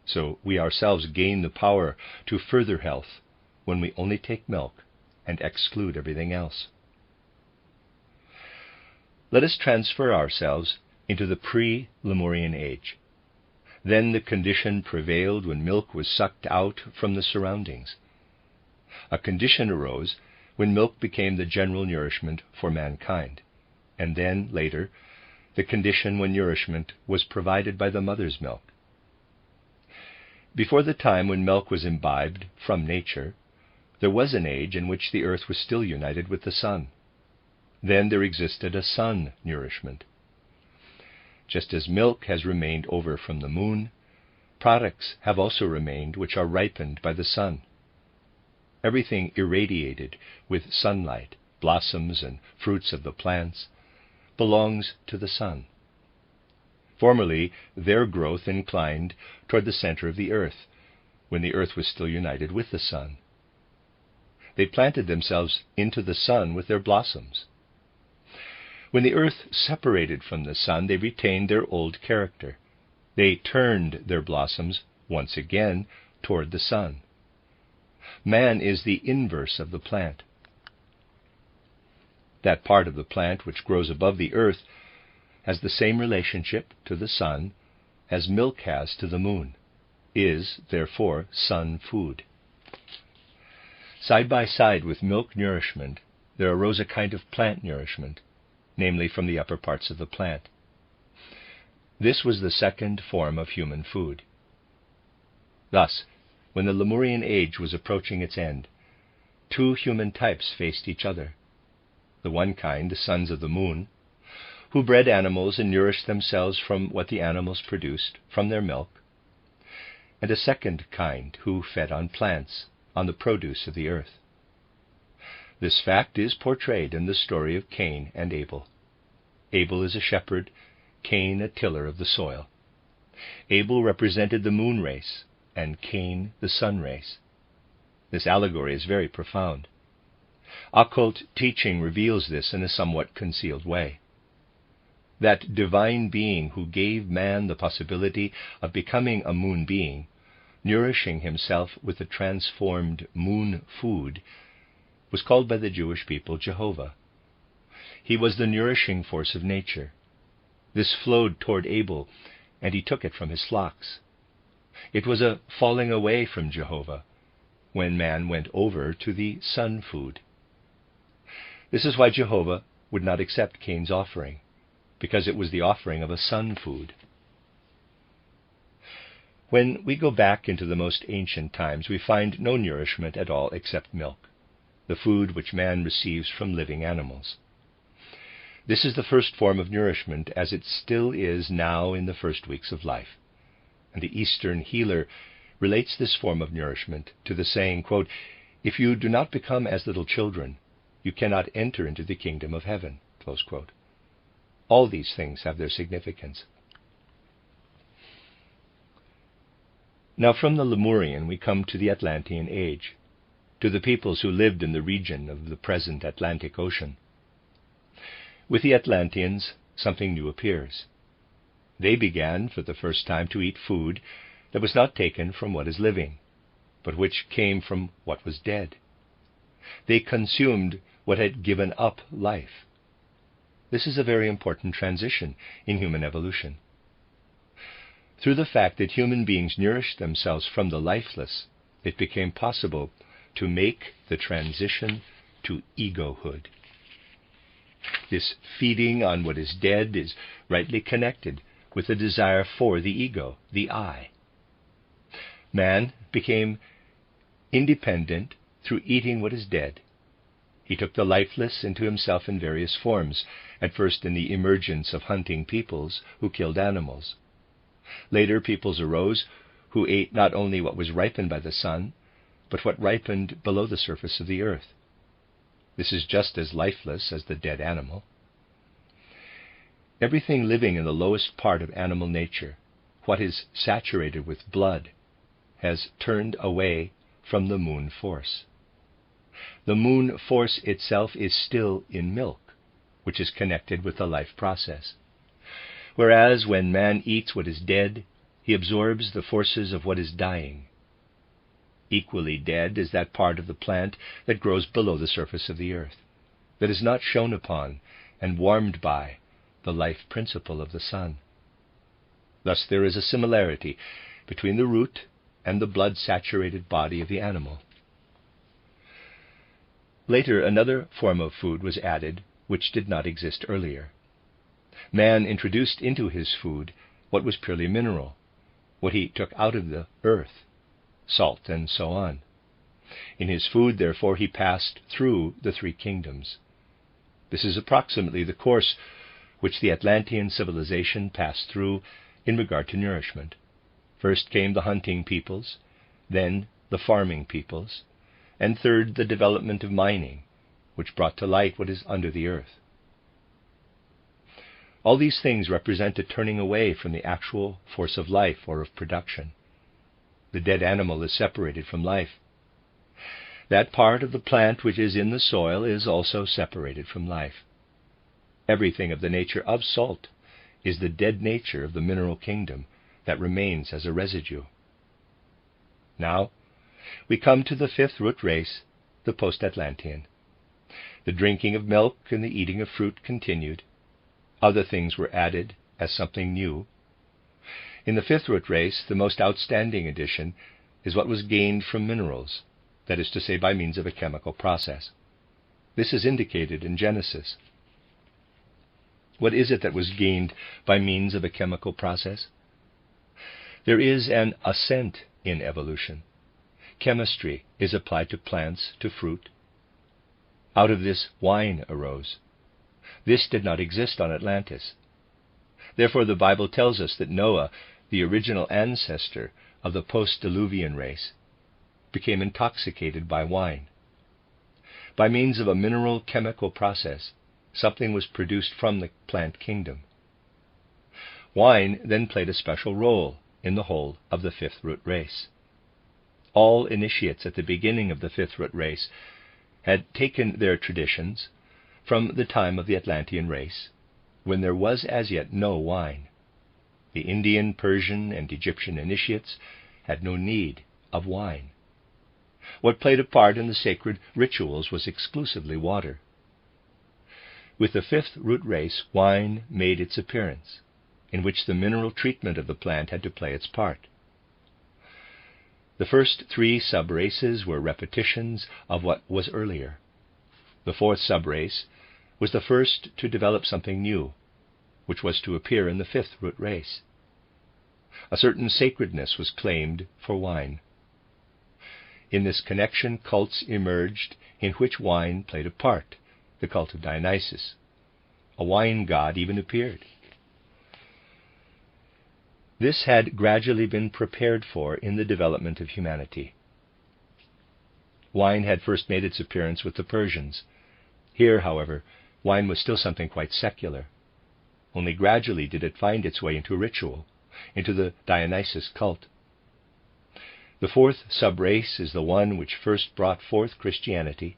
so we ourselves gain the power to further health when we only take milk and exclude everything else. Let us transfer ourselves into the pre-Lemurian age. Then the condition prevailed when milk was sucked out from the surroundings. A condition arose when milk became the general nourishment for mankind, and then, later, the condition when nourishment was provided by the mother's milk. Before the time when milk was imbibed from nature, there was an age in which the earth was still united with the sun. Then there existed a sun nourishment. Just as milk has remained over from the moon, products have also remained which are ripened by the sun. Everything irradiated with sunlight, blossoms and fruits of the plants, belongs to the sun. Formerly, their growth inclined toward the center of the earth, when the earth was still united with the sun. They planted themselves into the sun with their blossoms. When the earth separated from the sun, they retained their old character. They turned their blossoms once again toward the sun. Man is the inverse of the plant. That part of the plant which grows above the earth has the same relationship to the sun as milk has to the moon, is, therefore, sun food. Side by side with milk nourishment, there arose a kind of plant nourishment, namely from the upper parts of the plant. This was the second form of human food. Thus, when the Lemurian age was approaching its end, two human types faced each other. The one kind, the sons of the moon, who bred animals and nourished themselves from what the animals produced from their milk, and a second kind who fed on plants, on the produce of the earth. This fact is portrayed in the story of Cain and Abel. Abel is a shepherd, Cain a tiller of the soil. Abel represented the moon race, and Cain the sun race. This allegory is very profound. Occult teaching reveals this in a somewhat concealed way. That divine being who gave man the possibility of becoming a moon being, nourishing himself with the transformed moon food, was called by the Jewish people Jehovah. He was the nourishing force of nature. This flowed toward Abel, and he took it from his flocks. It was a falling away from Jehovah, when man went over to the sun food. This is why Jehovah would not accept Cain's offering, because it was the offering of a sun food. When we go back into the most ancient times, we find no nourishment at all except milk, the food which man receives from living animals. This is the first form of nourishment, as it still is now in the first weeks of life. And the Eastern healer relates this form of nourishment to the saying, quote, "If you do not become as little children, you cannot enter into the kingdom of heaven." Close quote. All these things have their significance. Now from the Lemurian we come to the Atlantean age, to the peoples who lived in the region of the present Atlantic Ocean. With the Atlanteans, something new appears. They began for the first time to eat food that was not taken from what is living, but which came from what was dead. They consumed what had given up life. This is a very important transition in human evolution. Through the fact that human beings nourished themselves from the lifeless, it became possible to make the transition to egohood. This feeding on what is dead is rightly connected with the desire for the ego, the I. Man became independent through eating what is dead. He took the lifeless into himself in various forms, at first in the emergence of hunting peoples who killed animals. Later peoples arose who ate not only what was ripened by the sun, but what ripened below the surface of the earth. This is just as lifeless as the dead animal. Everything living in the lowest part of animal nature, what is saturated with blood, has turned away from the moon force. The moon force itself is still in milk, which is connected with the life process. Whereas when man eats what is dead, he absorbs the forces of what is dying. Equally dead is that part of the plant that grows below the surface of the earth, that is not shone upon and warmed by the life principle of the sun. Thus there is a similarity between the root and the blood-saturated body of the animal. Later, another form of food was added which did not exist earlier. Man introduced into his food what was purely mineral, what he took out of the earth, salt and so on. In his food, therefore, he passed through the three kingdoms. This is approximately the course which the Atlantean civilization passed through in regard to nourishment. First came the hunting peoples, then the farming peoples, and third the development of mining, which brought to light what is under the earth. All these things represent a turning away from the actual force of life or of production. The dead animal is separated from life. That part of the plant which is in the soil is also separated from life. Everything of the nature of salt is the dead nature of the mineral kingdom that remains as a residue. Now, we come to the fifth root race, the post-Atlantean. The drinking of milk and the eating of fruit continued. Other things were added as something new. In the fifth root race, the most outstanding addition is what was gained from minerals, that is to say, by means of a chemical process. This is indicated in Genesis. What is it that was gained by means of a chemical process? There is an ascent in evolution. Chemistry is applied to plants, to fruit. Out of this, wine arose. This did not exist on Atlantis. Therefore, the Bible tells us that Noah, the original ancestor of the post-diluvian race, became intoxicated by wine. By means of a mineral chemical process, something was produced from the plant kingdom. Wine then played a special role in the whole of the fifth root race. All initiates at the beginning of the fifth root race had taken their traditions from the time of the Atlantean race, when there was as yet no wine. The Indian, Persian, and Egyptian initiates had no need of wine. What played a part in the sacred rituals was exclusively water. With the fifth root race, wine made its appearance, in which the mineral treatment of the plant had to play its part. The first three sub-races were repetitions of what was earlier. The fourth sub-race was the first to develop something new, which was to appear in the fifth root race. A certain sacredness was claimed for wine. In this connection, cults emerged in which wine played a part. The cult of Dionysus. A wine god even appeared. This had gradually been prepared for in the development of humanity. Wine had first made its appearance with the Persians. Here, however, wine was still something quite secular. Only gradually did it find its way into ritual, into the Dionysus cult. The fourth sub-race is the one which first brought forth Christianity,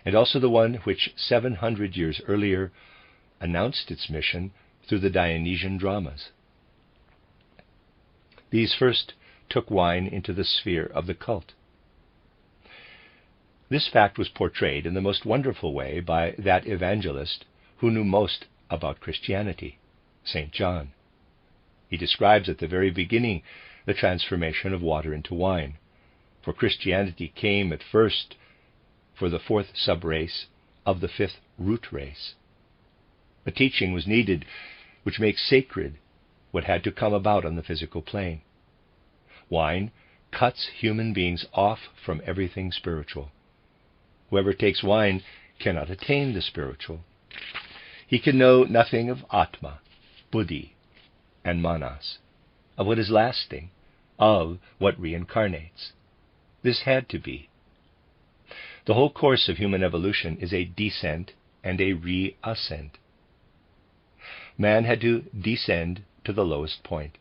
and also the one which 700 years earlier announced its mission through the Dionysian dramas. These first took wine into the sphere of the cult. This fact was portrayed in the most wonderful way by that evangelist who knew most about Christianity, St. John. He describes at the very beginning the transformation of water into wine, for Christianity came at first for the fourth sub-race of the fifth root race. A teaching was needed which makes sacred what had to come about on the physical plane. Wine cuts human beings off from everything spiritual. Whoever takes wine cannot attain the spiritual. He can know nothing of Atma, Buddhi, and Manas, of what is lasting, of what reincarnates. This had to be. The whole course of human evolution is a descent and a reascent. Man had to descend to the lowest point,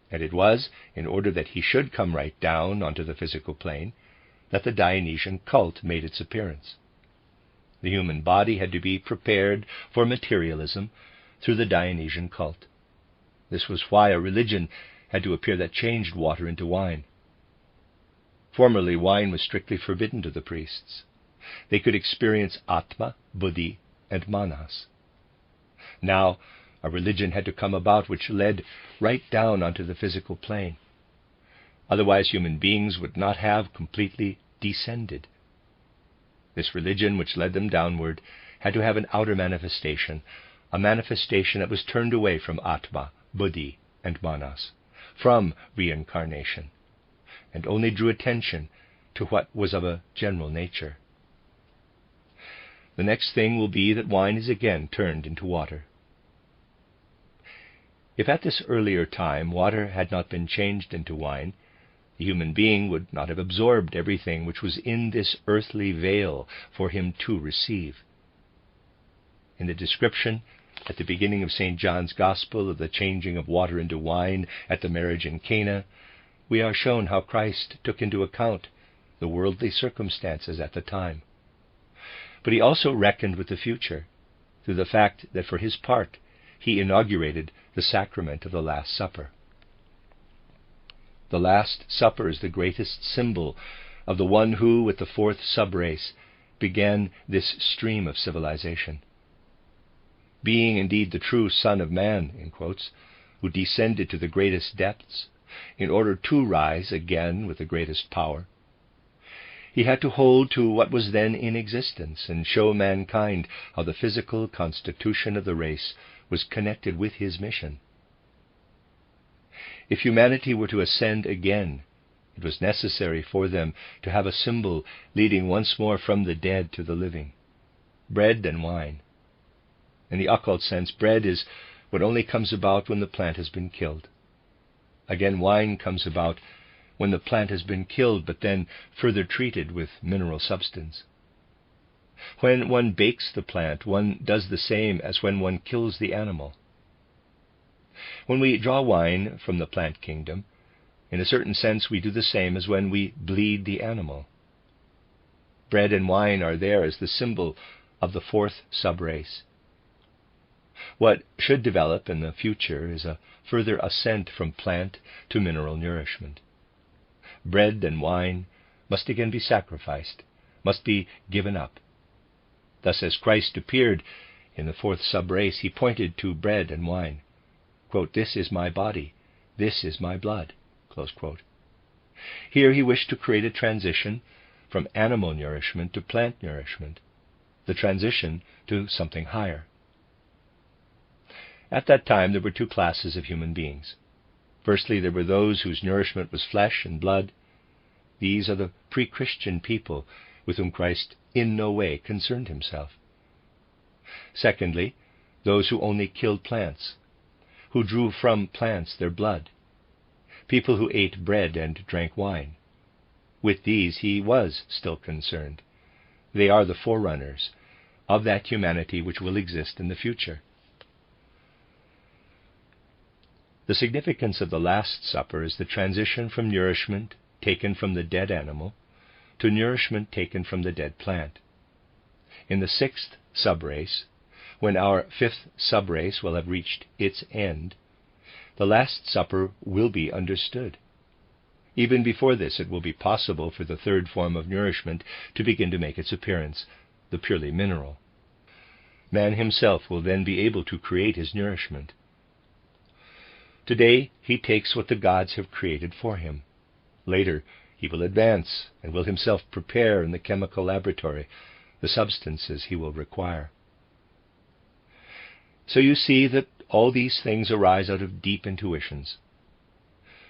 and it was in order that he should come right down onto the physical plane that the Dionysian cult made its appearance. The human body had to be prepared for materialism through the Dionysian cult. This was why a religion had to appear that changed water into wine. Formerly, wine was strictly forbidden to the priests. They could experience Atma, Buddhi, and Manas. Now, a religion had to come about which led right down onto the physical plane. Otherwise, human beings would not have completely descended. This religion, which led them downward, had to have an outer manifestation, a manifestation that was turned away from Atma, Buddhi, and Manas, from reincarnation, and only drew attention to what was of a general nature. The next thing will be that wine is again turned into water. If at this earlier time water had not been changed into wine, the human being would not have absorbed everything which was in this earthly veil for him to receive. In the description at the beginning of St. John's Gospel of the changing of water into wine at the marriage in Cana, we are shown how Christ took into account the worldly circumstances at the time. But he also reckoned with the future, through the fact that for his part he inaugurated the sacrament of the Last Supper. The Last Supper is the greatest symbol of the one who, with the fourth subrace, began this stream of civilization. Being indeed the true Son of Man, in quotes, who descended to the greatest depths in order to rise again with the greatest power, he had to hold to what was then in existence and show mankind how the physical constitution of the race was connected with his mission. If humanity were to ascend again, it was necessary for them to have a symbol leading once more from the dead to the living: bread and wine. In the occult sense, bread is what only comes about when the plant has been killed. Again, wine comes about when the plant has been killed, but then further treated with mineral substance. When one bakes the plant, one does the same as when one kills the animal. When we draw wine from the plant kingdom, in a certain sense we do the same as when we bleed the animal. Bread and wine are there as the symbol of the fourth subrace. What should develop in the future is a further ascent from plant to mineral nourishment. Bread and wine must again be sacrificed, must be given up. Thus, as Christ appeared in the fourth subrace, he pointed to bread and wine. Quote, "This is my body, this is my blood." Close quote. Here he wished to create a transition from animal nourishment to plant nourishment, the transition to something higher. At that time there were two classes of human beings. Firstly, there were those whose nourishment was flesh and blood. These are the pre-Christian people with whom Christ in no way concerned himself. Secondly, those who only killed plants, who drew from plants their blood, people who ate bread and drank wine. With these he was still concerned. They are the forerunners of that humanity which will exist in the future. The significance of the Last Supper is the transition from nourishment taken from the dead animal to nourishment taken from the dead plant. In the sixth subrace, when our fifth subrace will have reached its end, the Last Supper will be understood. Even before this, it will be possible for the third form of nourishment to begin to make its appearance, the purely mineral. Man himself will then be able to create his nourishment. Today, he takes what the gods have created for him. Later, he will advance and will himself prepare in the chemical laboratory the substances he will require. So you see that all these things arise out of deep intuitions.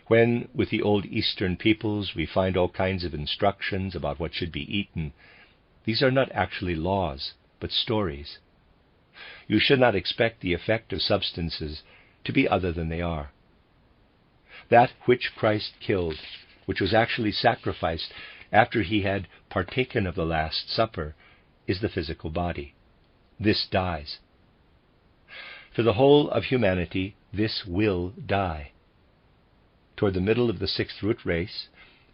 When, with the old Eastern peoples, we find all kinds of instructions about what should be eaten, these are not actually laws, but stories. You should not expect the effect of substances to be other than they are. That which Christ killed, which was actually sacrificed after he had partaken of the Last Supper, is the physical body. This dies. For the whole of humanity, this will die. Toward the middle of the sixth root race,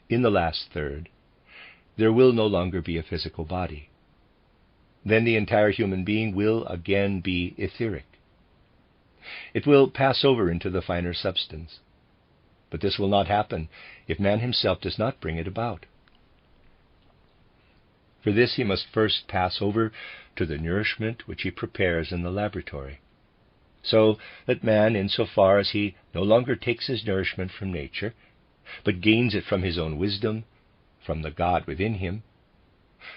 in the last third, there will no longer be a physical body. Then the entire human being will again be etheric. It will pass over into the finer substance. But this will not happen if man himself does not bring it about. For this he must first pass over to the nourishment which he prepares in the laboratory, so that man, in so far as he no longer takes his nourishment from nature, but gains it from his own wisdom, from the God within him,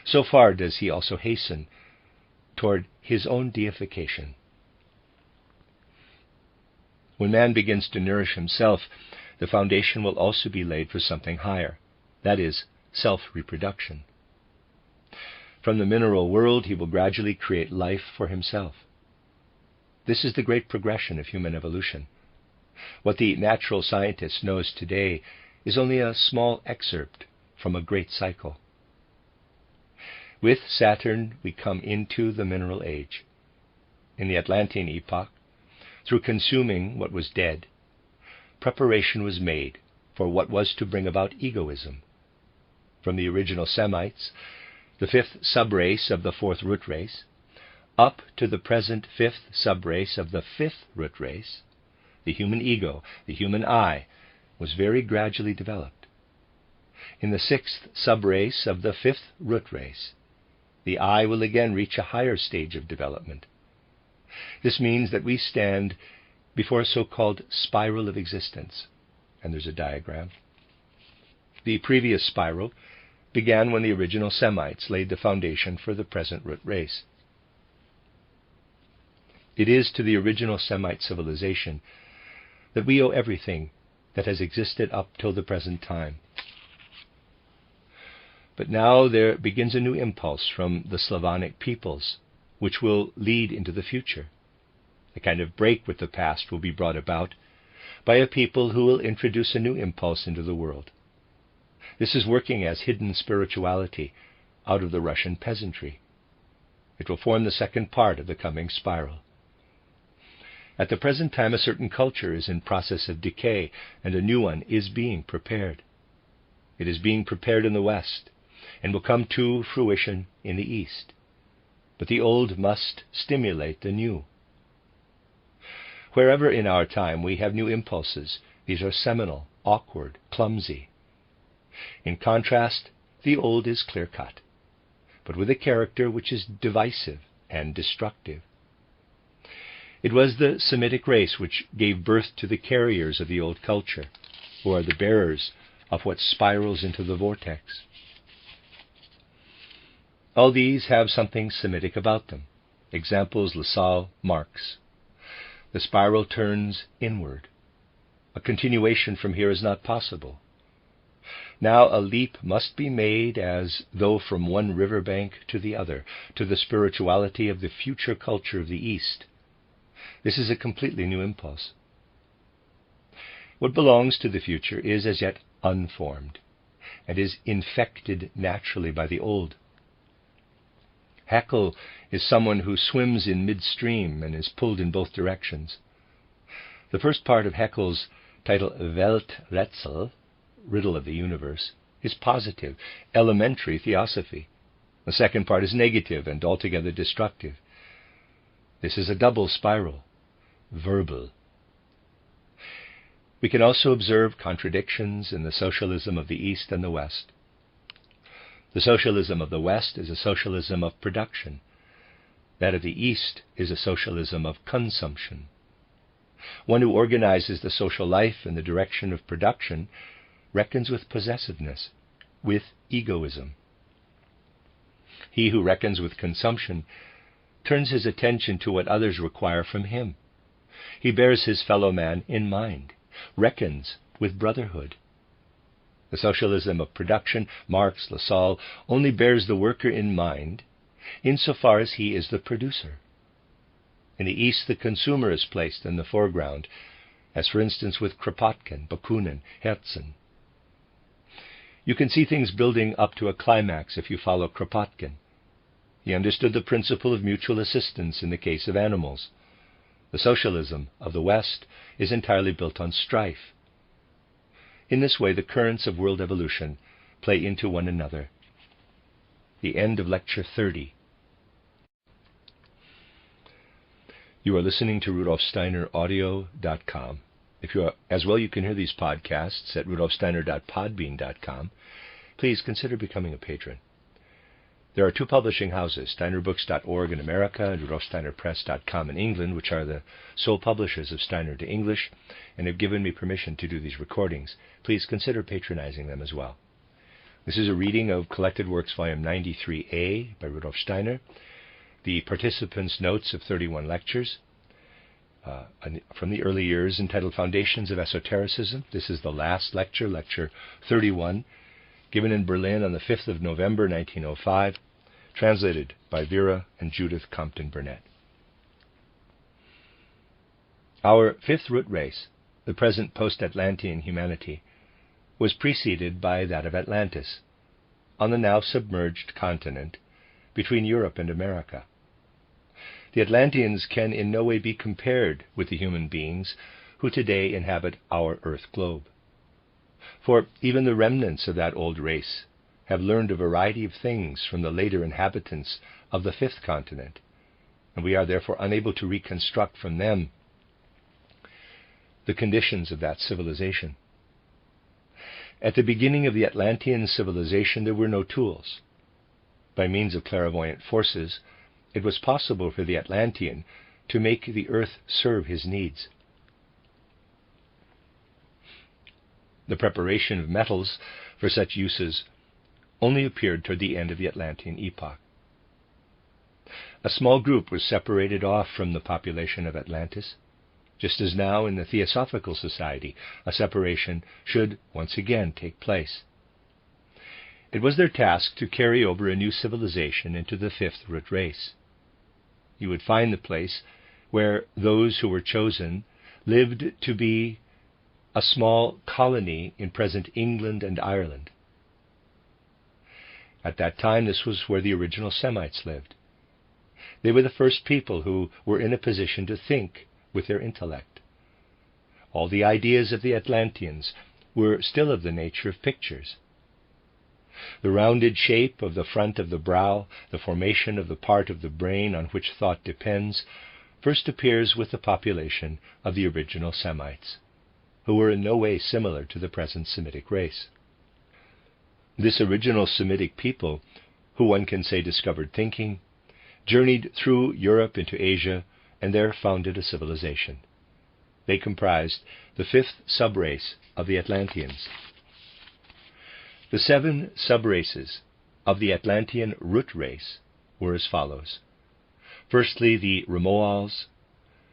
so far does he also hasten toward his own deification. When man begins to nourish himself, the foundation will also be laid for something higher, that is, self-reproduction. From the mineral world, he will gradually create life for himself. This is the great progression of human evolution. What the natural scientist knows today is only a small excerpt from a great cycle. With Saturn, we come into the mineral age. In the Atlantean epoch, through consuming what was dead, preparation was made for what was to bring about egoism. From the original Semites, the fifth subrace of the fourth root race, up to the present fifth subrace of the fifth root race, the human ego, the human I, was very gradually developed. In the sixth subrace of the fifth root race, the I will again reach a higher stage of development. This means that we stand before a so-called spiral of existence, and there's a diagram. The previous spiral began when the original Semites laid the foundation for the present root race. It is to the original Semite civilization that we owe everything that has existed up till the present time. But now there begins a new impulse from the Slavonic peoples, which will lead into the future. A kind of break with the past will be brought about by a people who will introduce a new impulse into the world. This is working as hidden spirituality out of the Russian peasantry. It will form the second part of the coming spiral. At the present time, a certain culture is in process of decay, and a new one is being prepared. It is being prepared in the West, and will come to fruition in the East. But the old must stimulate the new. Wherever in our time we have new impulses, these are seminal, awkward, clumsy. In contrast, the old is clear-cut, but with a character which is divisive and destructive. It was the Semitic race which gave birth to the carriers of the old culture, who are the bearers of what spirals into the vortex. All these have something Semitic about them. Examples: Lassalle, Marx. The spiral turns inward. A continuation from here is not possible. Now a leap must be made, as though from one riverbank to the other, to the spirituality of the future culture of the East. This is a completely new impulse. What belongs to the future is as yet unformed, and is infected naturally by the old. Haeckel is someone who swims in midstream and is pulled in both directions. The first part of Haeckel's title, Welträtsel, Riddle of the Universe, is positive, elementary theosophy. The second part is negative and altogether destructive. This is a double spiral, verbal. We can also observe contradictions in the socialism of the East and the West. The socialism of the West is a socialism of production. That of the East is a socialism of consumption. One who organizes the social life in the direction of production reckons with possessiveness, with egoism. He who reckons with consumption turns his attention to what others require from him. He bears his fellow man in mind, reckons with brotherhood. The socialism of production, Marx, Lassalle, only bears the worker in mind insofar as he is the producer. In the East, the consumer is placed in the foreground, as for instance with Kropotkin, Bakunin, Herzen. You can see things building up to a climax if you follow Kropotkin. He understood the principle of mutual assistance in the case of animals. The socialism of the West is entirely built on strife. In this way, the currents of world evolution play into one another. The end of Lecture 30. You are listening to RudolfSteinerAudio.com. If you are, as well, you can hear these podcasts at RudolfSteiner.podbean.com. Please consider becoming a patron. There are two publishing houses, SteinerBooks.org in America and RudolfSteinerPress.com in England, which are the sole publishers of Steiner to English, and have given me permission to do these recordings. Please consider patronizing them as well. This is a reading of Collected Works, Volume 93a by Rudolf Steiner, the participants' notes of 31 lectures from the early years entitled Foundations of Esotericism. This is the last lecture, Lecture 31, given in Berlin on the 5th of November, 1905, translated by Vera and Judith Compton Burnett. Our fifth root race, the present post-Atlantean humanity, was preceded by that of Atlantis, on the now submerged continent between Europe and America. The Atlanteans can in no way be compared with the human beings who today inhabit our Earth globe. For even the remnants of that old race have learned a variety of things from the later inhabitants of the fifth continent, and we are therefore unable to reconstruct from them the conditions of that civilization. At the beginning of the Atlantean civilization, there were no tools. By means of clairvoyant forces, it was possible for the Atlantean to make the earth serve his needs. The preparation of metals for such uses only appeared toward the end of the Atlantean epoch. A small group was separated off from the population of Atlantis, just as now in the Theosophical Society a separation should once again take place. It was their task to carry over a new civilization into the fifth root race. You would find the place where those who were chosen lived to be a small colony in present England and Ireland. At that time, this was where the original Semites lived. They were the first people who were in a position to think with their intellect. All the ideas of the Atlanteans were still of the nature of pictures. The rounded shape of the front of the brow, the formation of the part of the brain on which thought depends, first appears with the population of the original Semites, who were in no way similar to the present Semitic race. This original Semitic people, who one can say discovered thinking, journeyed through Europe into Asia and there founded a civilization. They comprised the fifth subrace of the Atlanteans. The 7 subraces of the Atlantean root race were as follows. Firstly, the Remoals.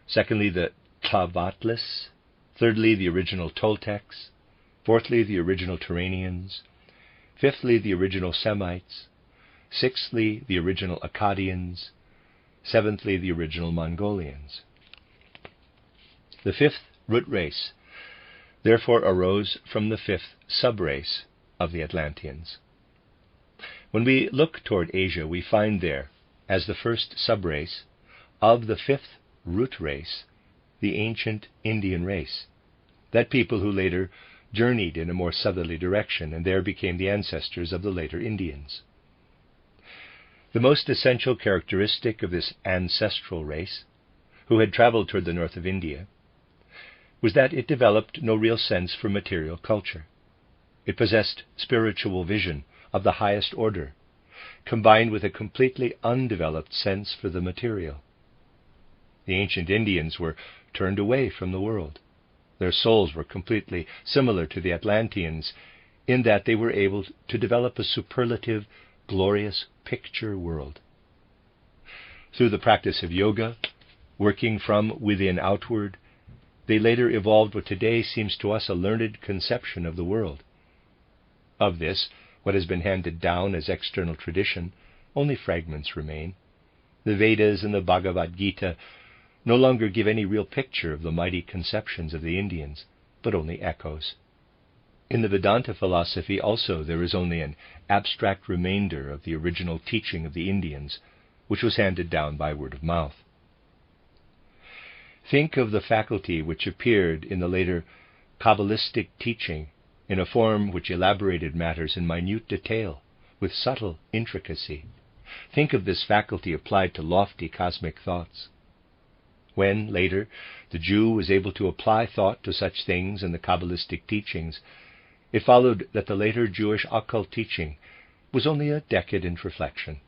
Secondly, the Tlavatlis. Thirdly, the original Toltecs. Fourthly, the original Turanians. Fifthly, the original Semites. Sixthly, the original Akkadians. Seventhly, the original Mongolians. The fifth root race therefore arose from the fifth subrace of the Atlanteans. When we look toward Asia, we find there, as the first subrace of the fifth root race, the ancient Indian race, that people who later journeyed in a more southerly direction and there became the ancestors of the later Indians. The most essential characteristic of this ancestral race, who had traveled toward the north of India, was that it developed no real sense for material culture. It possessed spiritual vision of the highest order, combined with a completely undeveloped sense for the material. The ancient Indians were turned away from the world. Their souls were completely similar to the Atlanteans in that they were able to develop a superlative, glorious picture world. Through the practice of yoga, working from within outward, they later evolved what today seems to us a learned conception of the world. Of this, what has been handed down as external tradition, only fragments remain. The Vedas and the Bhagavad Gita no longer give any real picture of the mighty conceptions of the Indians, but only echoes. In the Vedanta philosophy also there is only an abstract remainder of the original teaching of the Indians, which was handed down by word of mouth. Think of the faculty which appeared in the later Kabbalistic teaching in a form which elaborated matters in minute detail, with subtle intricacy. Think of this faculty applied to lofty cosmic thoughts. When, later, the Jew was able to apply thought to such things in the Kabbalistic teachings, it followed that the later Jewish occult teaching was only a decadent reflection,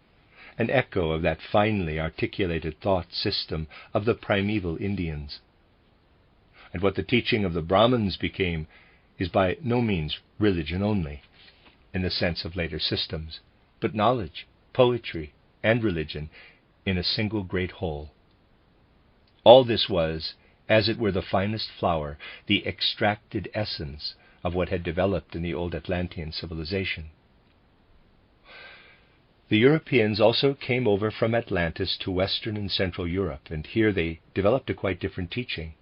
an echo of that finely articulated thought system of the primeval Indians. And what the teaching of the Brahmins became is by no means religion only, in the sense of later systems, but knowledge, poetry, and religion in a single great whole. All this was, as it were, the finest flower, the extracted essence of what had developed in the old Atlantean civilization. The Europeans also came over from Atlantis to Western and Central Europe, and here they developed a quite different teaching.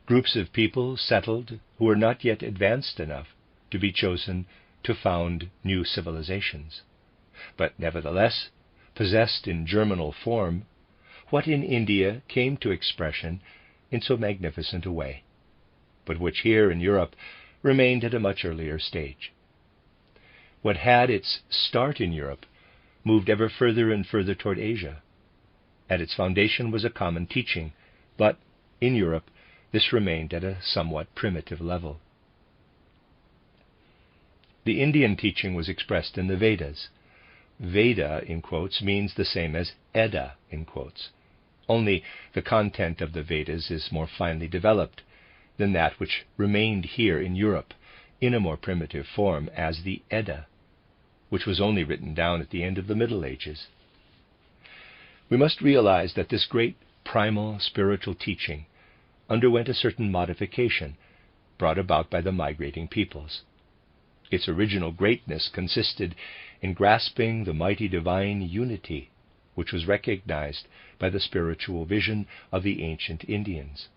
Groups of people settled who were not yet advanced enough to be chosen to found new civilizations, but nevertheless possessed in germinal form what in India came to expression in so magnificent a way, but which here in Europe remained at a much earlier stage. What had its start in Europe moved ever further and further toward Asia. At its foundation was a common teaching, but in Europe this remained at a somewhat primitive level. The Indian teaching was expressed in the Vedas. Veda, in quotes, means the same as Edda, in quotes. Only the content of the Vedas is more finely developed than that which remained here in Europe in a more primitive form as the Edda, which was only written down at the end of the Middle Ages. We must realize that this great primal spiritual teaching underwent a certain modification brought about by the migrating peoples. Its original greatness consisted in grasping the mighty divine unity which was recognized by the spiritual vision of the ancient Indians.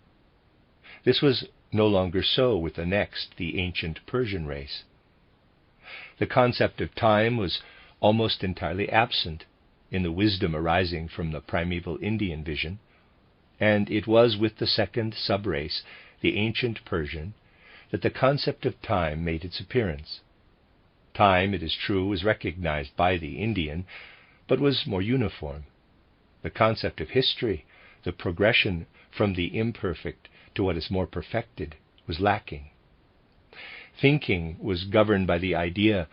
This was no longer so with the next, the ancient Persian race. The concept of time was almost entirely absent in the wisdom arising from the primeval Indian vision, and it was with the second subrace, the ancient Persian, that the concept of time made its appearance. Time, it is true, was recognized by the Indian, but was more uniform. The concept of history, the progression from the imperfect to what is more perfected, was lacking. Thinking was governed by the idea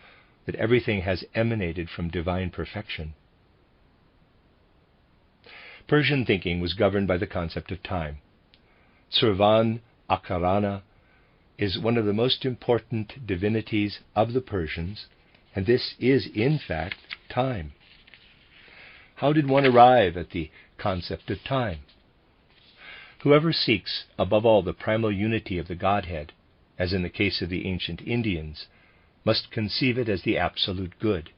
that everything has emanated from divine perfection. Persian thinking was governed by the concept of time. Sarvan Akarana is one of the most important divinities of the Persians, and this is, in fact, time. How did one arrive at the concept of time? Whoever seeks, above all, the primal unity of the Godhead, as in the case of the ancient Indians, must conceive it as the absolute good.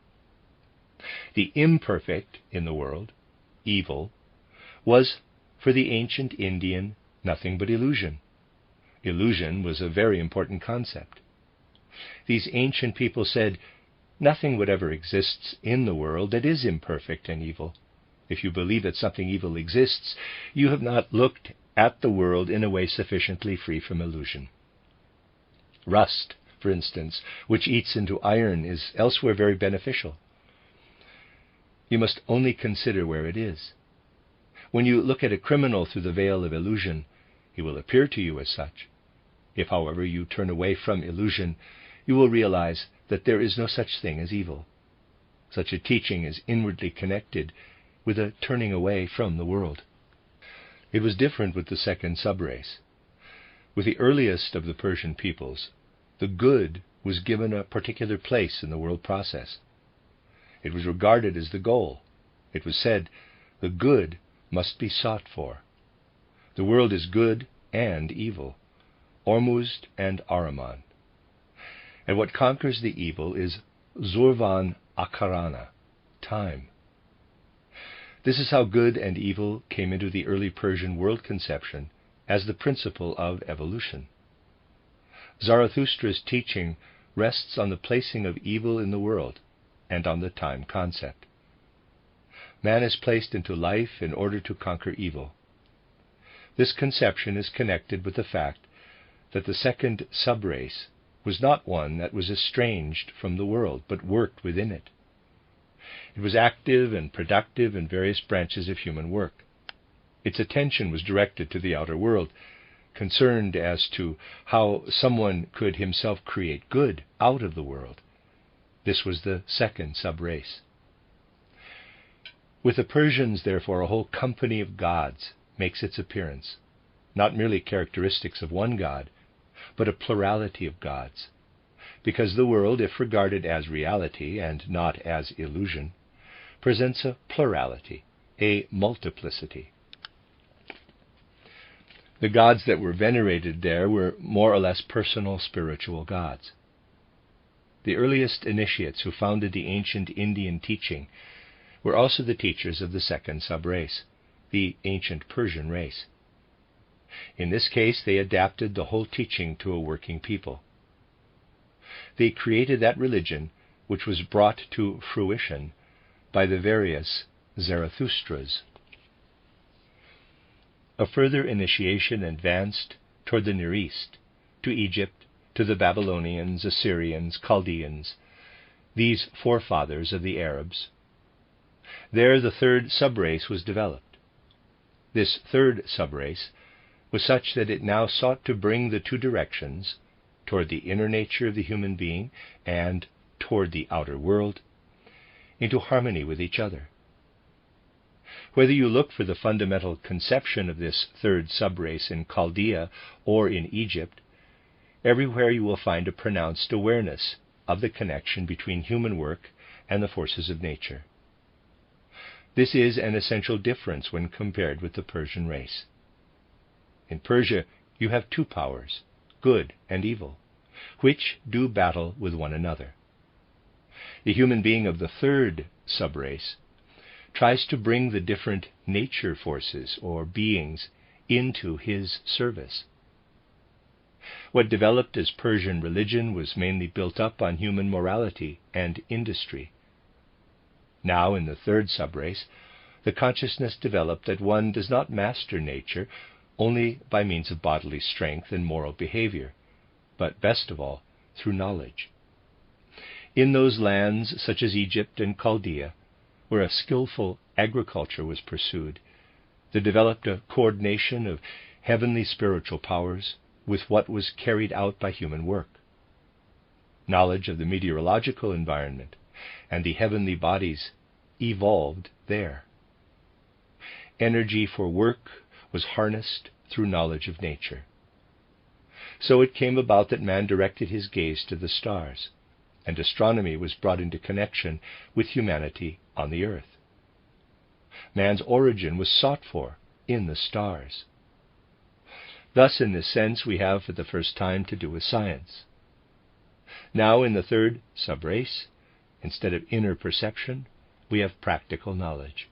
The imperfect in the world, evil, was, for the ancient Indian, nothing but illusion. Illusion was a very important concept. These ancient people said, nothing whatever exists in the world that is imperfect and evil. If you believe that something evil exists, you have not looked at the world in a way sufficiently free from illusion. Rust, for instance, which eats into iron, is elsewhere very beneficial. You must only consider where it is. When you look at a criminal through the veil of illusion, he will appear to you as such. If, however, you turn away from illusion, you will realize that there is no such thing as evil. Such a teaching is inwardly connected with a turning away from the world. It was different with the second subrace. With the earliest of the Persian peoples, the good was given a particular place in the world process. It was regarded as the goal. It was said, the good must be sought for. The world is good and evil, Ormuzd and Ahriman. And what conquers the evil is Zurvan Akarana, time. This is how good and evil came into the early Persian world conception as the principle of evolution. Zarathustra's teaching rests on the placing of evil in the world and on the time concept. Man is placed into life in order to conquer evil. This conception is connected with the fact that the second subrace was not one that was estranged from the world, but worked within it. It was active and productive in various branches of human work. Its attention was directed to the outer world, concerned as to how someone could himself create good out of the world. This was the second subrace. With the Persians, therefore, a whole company of gods makes its appearance, not merely characteristics of one god, but a plurality of gods, because the world, if regarded as reality and not as illusion, presents a plurality, a multiplicity. The gods that were venerated there were more or less personal spiritual gods. The earliest initiates who founded the ancient Indian teaching were also the teachers of the second subrace, the ancient Persian race. In this case, they adapted the whole teaching to a working people. They created that religion which was brought to fruition by the various Zarathustras. A further initiation advanced toward the Near East, to Egypt, to the Babylonians, Assyrians, Chaldeans, these forefathers of the Arabs. There the third subrace was developed. This third subrace was such that it now sought to bring the two directions, toward the inner nature of the human being and toward the outer world, into harmony with each other. Whether you look for the fundamental conception of this third subrace in Chaldea or in Egypt, everywhere you will find a pronounced awareness of the connection between human work and the forces of nature. This is an essential difference when compared with the Persian race. In Persia, you have two powers, good and evil, which do battle with one another. The human being of the third subrace tries to bring the different nature forces or beings into his service. What developed as Persian religion was mainly built up on human morality and industry. Now, in the third subrace, the consciousness developed that one does not master nature only by means of bodily strength and moral behavior, but best of all, through knowledge. In those lands, such as Egypt and Chaldea, where a skillful agriculture was pursued, there developed a coordination of heavenly spiritual powers with what was carried out by human work. Knowledge of the meteorological environment and the heavenly bodies evolved there. Energy for work was harnessed through knowledge of nature. So it came about that man directed his gaze to the stars, and astronomy was brought into connection with humanity on the earth. Man's origin was sought for in the stars. Thus, in this sense, we have for the first time to do with science. Now, in the third subrace, instead of inner perception, we have practical knowledge.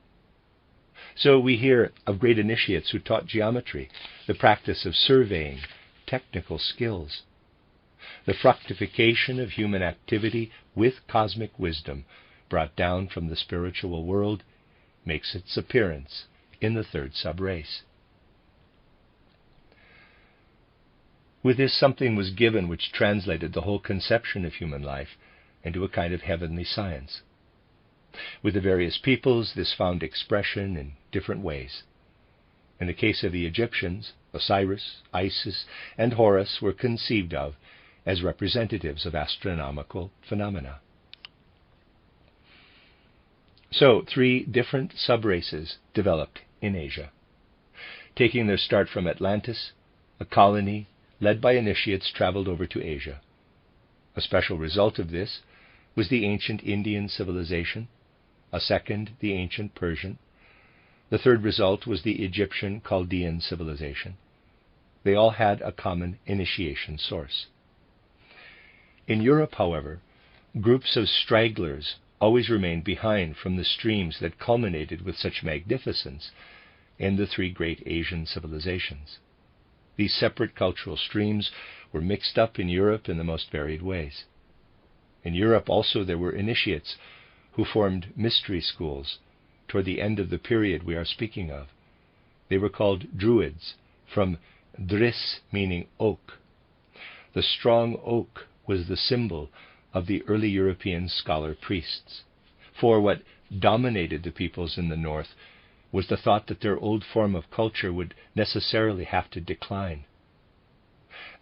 So we hear of great initiates who taught geometry, the practice of surveying, technical skills. The fructification of human activity with cosmic wisdom brought down from the spiritual world makes its appearance in the third subrace. With this, something was given which translated the whole conception of human life into a kind of heavenly science. With the various peoples, this found expression in different ways. In the case of the Egyptians, Osiris, Isis, and Horus were conceived of as representatives of astronomical phenomena. So, three different subraces developed in Asia. Taking their start from Atlantis, a colony led by initiates traveled over to Asia. A special result of this was the ancient Indian civilization, a second, the ancient Persian. The third result was the Egyptian Chaldean civilization. They all had a common initiation source. In Europe, however, groups of stragglers always remained behind from the streams that culminated with such magnificence in the three great Asian civilizations. These separate cultural streams were mixed up in Europe in the most varied ways. In Europe also there were initiates who formed mystery schools toward the end of the period we are speaking of. They were called Druids, from dris, meaning oak. The strong oak was the symbol of the early European scholar priests. For what dominated the peoples in the north was the thought that their old form of culture would necessarily have to decline.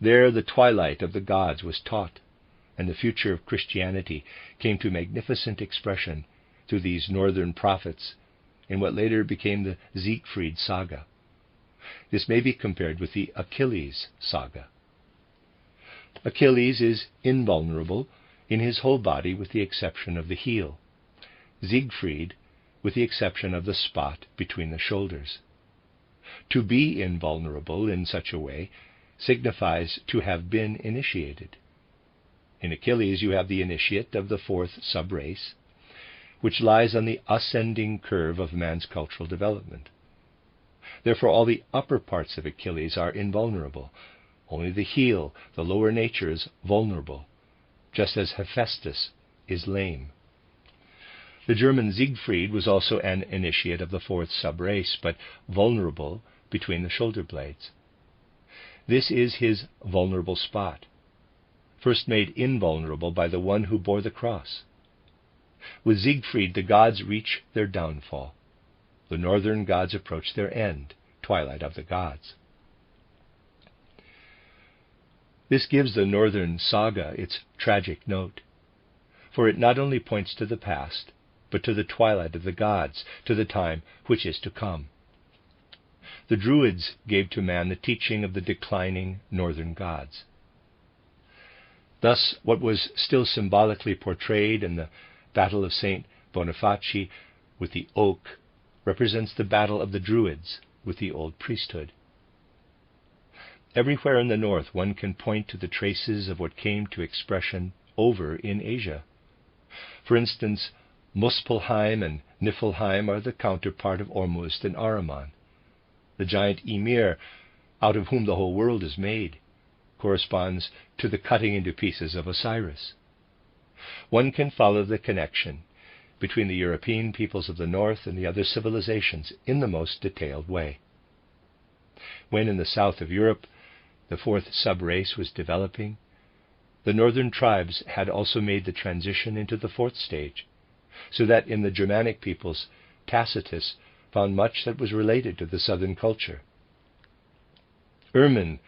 There the twilight of the gods was taught, and the future of Christianity came to magnificent expression through these northern prophets in what later became the Siegfried saga. This may be compared with the Achilles saga. Achilles is invulnerable in his whole body with the exception of the heel. Siegfried with the exception of the spot between the shoulders. To be invulnerable in such a way signifies to have been initiated. In Achilles you have the initiate of the fourth subrace, which lies on the ascending curve of man's cultural development. Therefore all the upper parts of Achilles are invulnerable. Only the heel, the lower nature, is vulnerable, just as Hephaestus is lame. The German Siegfried was also an initiate of the fourth subrace, but vulnerable between the shoulder blades. This is his vulnerable spot, first made invulnerable by the one who bore the cross. With Siegfried the gods reach their downfall. The northern gods approach their end, twilight of the gods. This gives the northern saga its tragic note, for it not only points to the past, but to the twilight of the gods, to the time which is to come. The Druids gave to man the teaching of the declining northern gods. Thus, what was still symbolically portrayed in the Battle of St. Boniface with the oak represents the battle of the Druids with the old priesthood. Everywhere in the north one can point to the traces of what came to expression over in Asia. For instance, Muspelheim and Niflheim are the counterpart of Ormuzd and Ahriman. The giant Ymir, out of whom the whole world is made, corresponds to the cutting into pieces of Osiris. One can follow the connection between the European peoples of the north and the other civilizations in the most detailed way. When in the south of Europe the fourth subrace was developing, the northern tribes had also made the transition into the fourth stage, so that in the Germanic peoples Tacitus found much that was related to the southern culture. Ermin,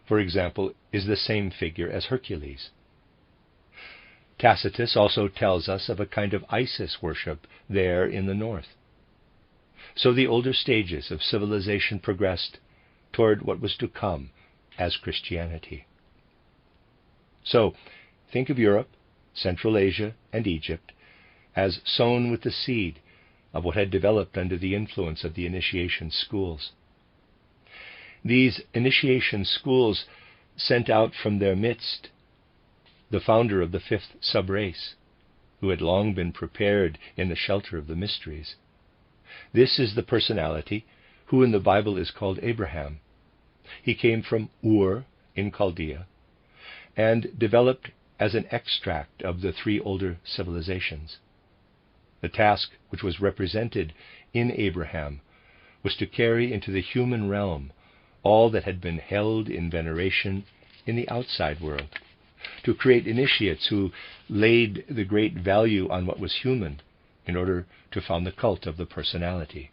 for example, is the same figure as Hercules. Tacitus also tells us of a kind of Isis worship there in the north. So the older stages of civilization progressed toward what was to come as Christianity. So, think of Europe, Central Asia, and Egypt as sown with the seed of what had developed under the influence of the initiation schools. These initiation schools sent out from their midst the founder of the fifth subrace, who had long been prepared in the shelter of the mysteries. This is the personality who in the Bible is called Abraham. He came from Ur in Chaldea and developed as an extract of the three older civilizations. The task which was represented in Abraham was to carry into the human realm all that had been held in veneration in the outside world, to create initiates who laid the great value on what was human in order to found the cult of the personality.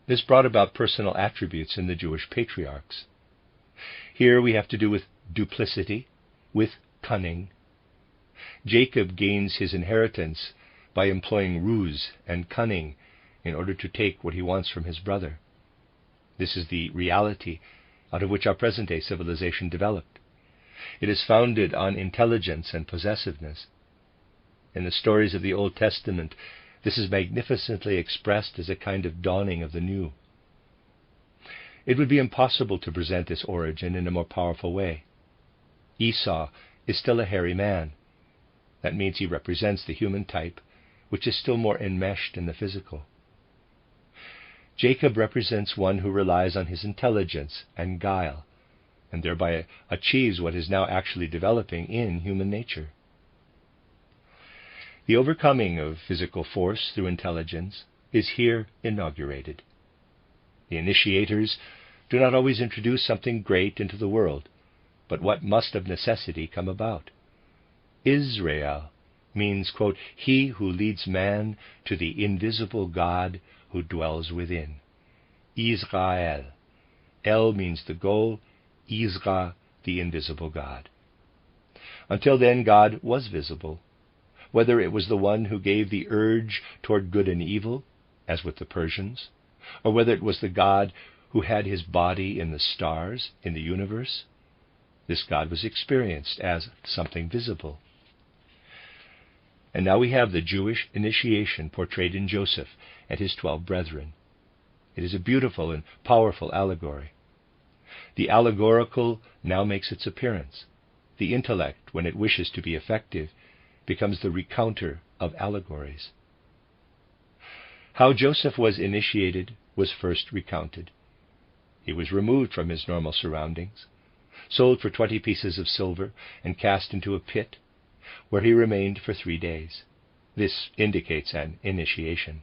This brought about personal attributes in the Jewish patriarchs. Here we have to do with duplicity, with cunning. Jacob gains his inheritance by employing ruse and cunning in order to take what he wants from his brother. This is the reality out of which our present-day civilization developed. It is founded on intelligence and possessiveness. In the stories of the Old Testament, this is magnificently expressed as a kind of dawning of the new. It would be impossible to present this origin in a more powerful way. Esau is still a hairy man. That means he represents the human type, which is still more enmeshed in the physical. Jacob represents one who relies on his intelligence and guile, and thereby achieves what is now actually developing in human nature. The overcoming of physical force through intelligence is here inaugurated. The initiators do not always introduce something great into the world, but what must of necessity come about. Israel means, quote, he who leads man to the invisible God who dwells within. Israel. El means the goal, Isra, the invisible God. Until then, God was visible, whether it was the one who gave the urge toward good and evil, as with the Persians, or whether it was the God who had his body in the stars, in the universe. This God was experienced as something visible. And now we have the Jewish initiation portrayed in Joseph and his 12 brethren. It is a beautiful and powerful allegory. The allegorical now makes its appearance. The intellect, when it wishes to be effective, becomes the recounter of allegories. How Joseph was initiated was first recounted. He was removed from his normal surroundings, sold for 20 pieces of silver, and cast into a pit, where he remained for 3 days. This indicates an initiation.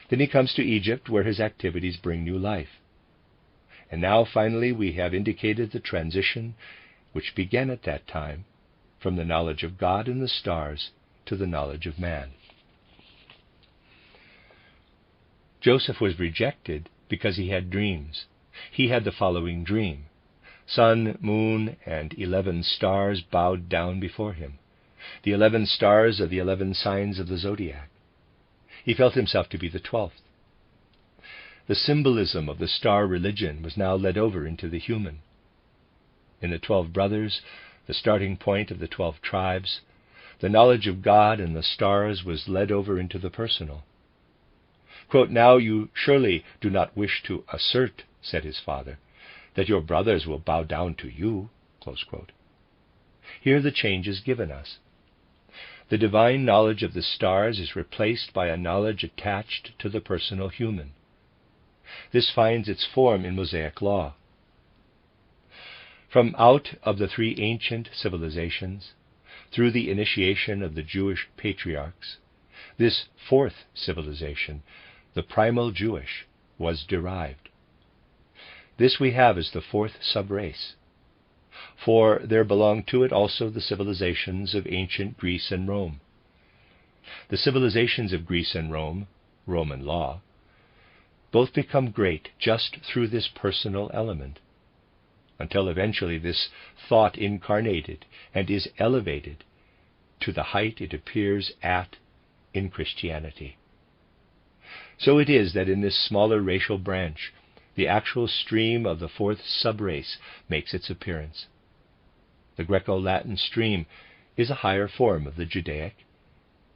Then he comes to Egypt, where his activities bring new life. And now, finally, we have indicated the transition which began at that time from the knowledge of God and the stars to the knowledge of man. Joseph was rejected because he had dreams. He had the following dream. Sun, moon, and 11 stars bowed down before him. The 11 stars are the 11 signs of the zodiac. He felt himself to be the 12th. The symbolism of the star religion was now led over into the human. In the 12 brothers, the starting point of the 12 tribes, the knowledge of God and the stars was led over into the personal. Quote, now you surely do not wish to assert, said his father, that your brothers will bow down to you. Close quote. Here the change is given us. The divine knowledge of the stars is replaced by a knowledge attached to the personal human. This finds its form in Mosaic law. From out of the 3 ancient civilizations, through the initiation of the Jewish patriarchs, this 4th civilization, the primal Jewish, was derived. This we have as the 4th subrace, for there belong to it also the civilizations of ancient Greece and Rome. The civilizations of Greece and Rome, Roman law, both become great just through this personal element, until eventually this thought incarnated and is elevated to the height it appears at in Christianity. So it is that in this smaller racial branch, the actual stream of the 4th subrace makes its appearance. The Greco-Latin stream is a higher form of the Judaic.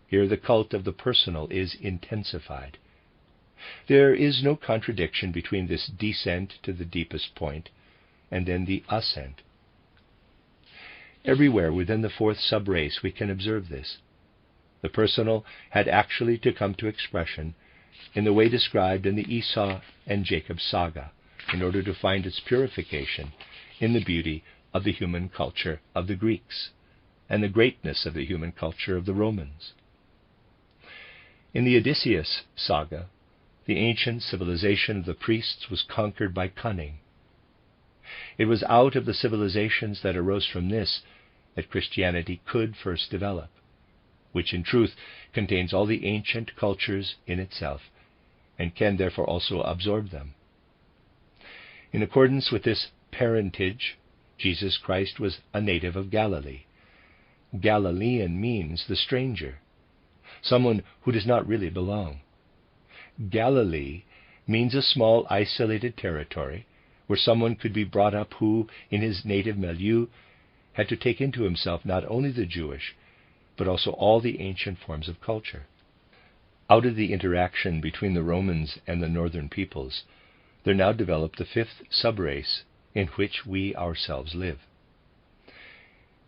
Here the cult of the personal is intensified. There is no contradiction between this descent to the deepest point and then the ascent. Everywhere within the 4th subrace we can observe this. The personal had actually to come to expression in the way described in the Esau and Jacob saga, in order to find its purification in the beauty of the human culture of the Greeks and the greatness of the human culture of the Romans. In the Odysseus saga, the ancient civilization of the priests was conquered by cunning. It was out of the civilizations that arose from this that Christianity could first develop, which in truth contains all the ancient cultures in itself, and can therefore also absorb them. In accordance with this parentage, Jesus Christ was a native of Galilee. Galilean means the stranger, someone who does not really belong. Galilee means a small isolated territory where someone could be brought up who, in his native milieu, had to take into himself not only the Jewish, but also all the ancient forms of culture. Out of the interaction between the Romans and the northern peoples, there now developed the 5th subrace in which we ourselves live.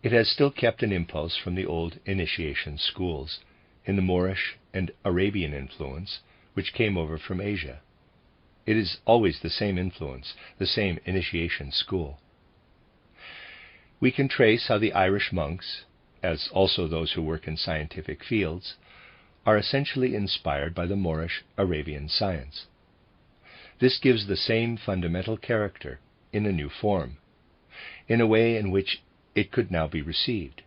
it has still kept an impulse from the old initiation schools in the Moorish and Arabian influence which came over from Asia. It is always the same influence, the same initiation school. We can trace how the Irish monks, as also those who work in scientific fields, are essentially inspired by the Moorish Arabian science. This gives the same fundamental character in a new form, in a way in which it could now be received.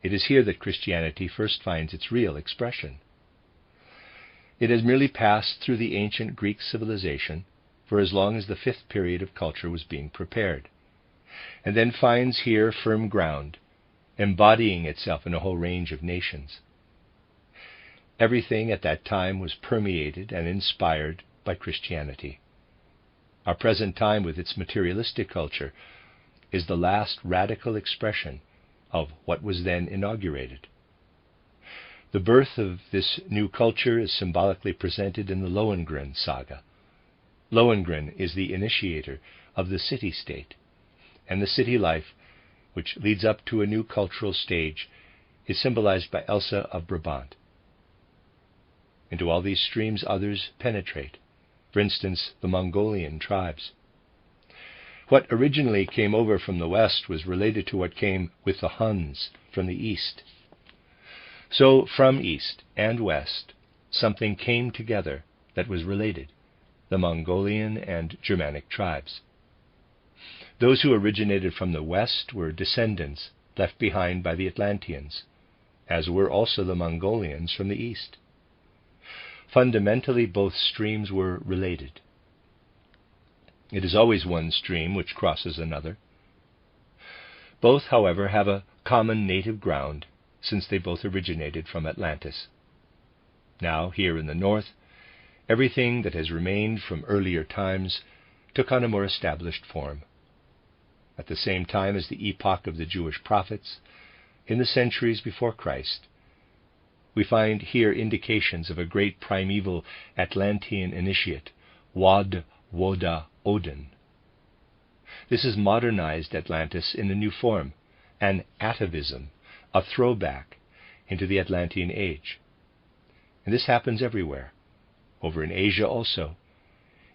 It is here that Christianity first finds its real expression. It has merely passed through the ancient Greek civilization for as long as the fifth period of culture was being prepared, and then finds here firm ground, embodying itself in a whole range of nations. Everything at that time was permeated and inspired by Christianity. Our present time, with its materialistic culture, is the last radical expression of what was then inaugurated. The birth of this new culture is symbolically presented in the Lohengrin saga. Lohengrin is the initiator of the city-state, and the city life, which leads up to a new cultural stage, is symbolized by Elsa of Brabant. Into all these streams others penetrate, for instance, the Mongolian tribes. What originally came over from the west was related to what came with the Huns from the east. So, from east and west, something came together that was related, the Mongolian and Germanic tribes. Those who originated from the west were descendants left behind by the Atlanteans, as were also the Mongolians from the east. Fundamentally, both streams were related. It is always one stream which crosses another. Both, however, have a common native ground, since they both originated from Atlantis. Now, here in the north, everything that has remained from earlier times took on a more established form. At the same time as the epoch of the Jewish prophets, in the centuries before Christ, we find here indications of a great primeval Atlantean initiate, Wod, Woda, Odin. This is modernized Atlantis in a new form, an atavism, a throwback into the Atlantean age. And this happens everywhere, over in Asia also.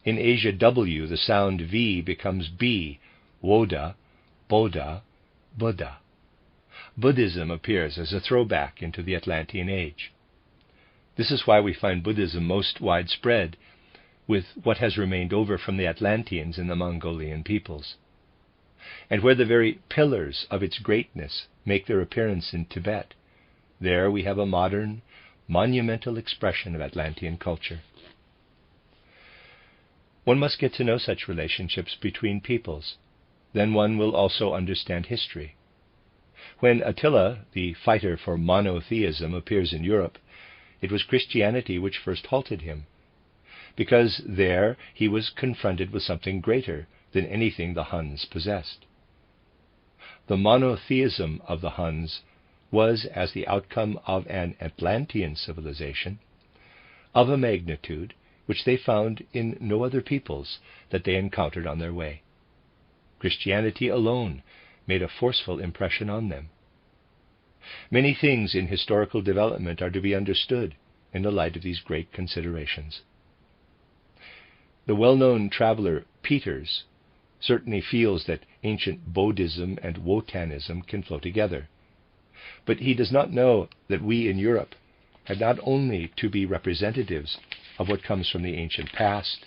In Asia W, the sound V becomes B, Woda, Boda, Buddha. Buddhism appears as a throwback into the Atlantean age. This is why we find Buddhism most widespread, with what has remained over from the Atlanteans in the Mongolian peoples, and where the very pillars of its greatness make their appearance in Tibet. There we have a modern, monumental expression of Atlantean culture. One must get to know such relationships between peoples. Then one will also understand history. When Attila, the fighter for monotheism, appears in Europe, it was Christianity which first halted him, because there he was confronted with something greater than anything the Huns possessed. The monotheism of the Huns was, as the outcome of an Atlantean civilization, of a magnitude which they found in no other peoples that they encountered on their way. Christianity alone made a forceful impression on them. Many things in historical development are to be understood in the light of these great considerations. The well-known traveler Peters certainly feels that ancient Bodhism and Wotanism can flow together, but he does not know that we in Europe have not only to be representatives of what comes from the ancient past,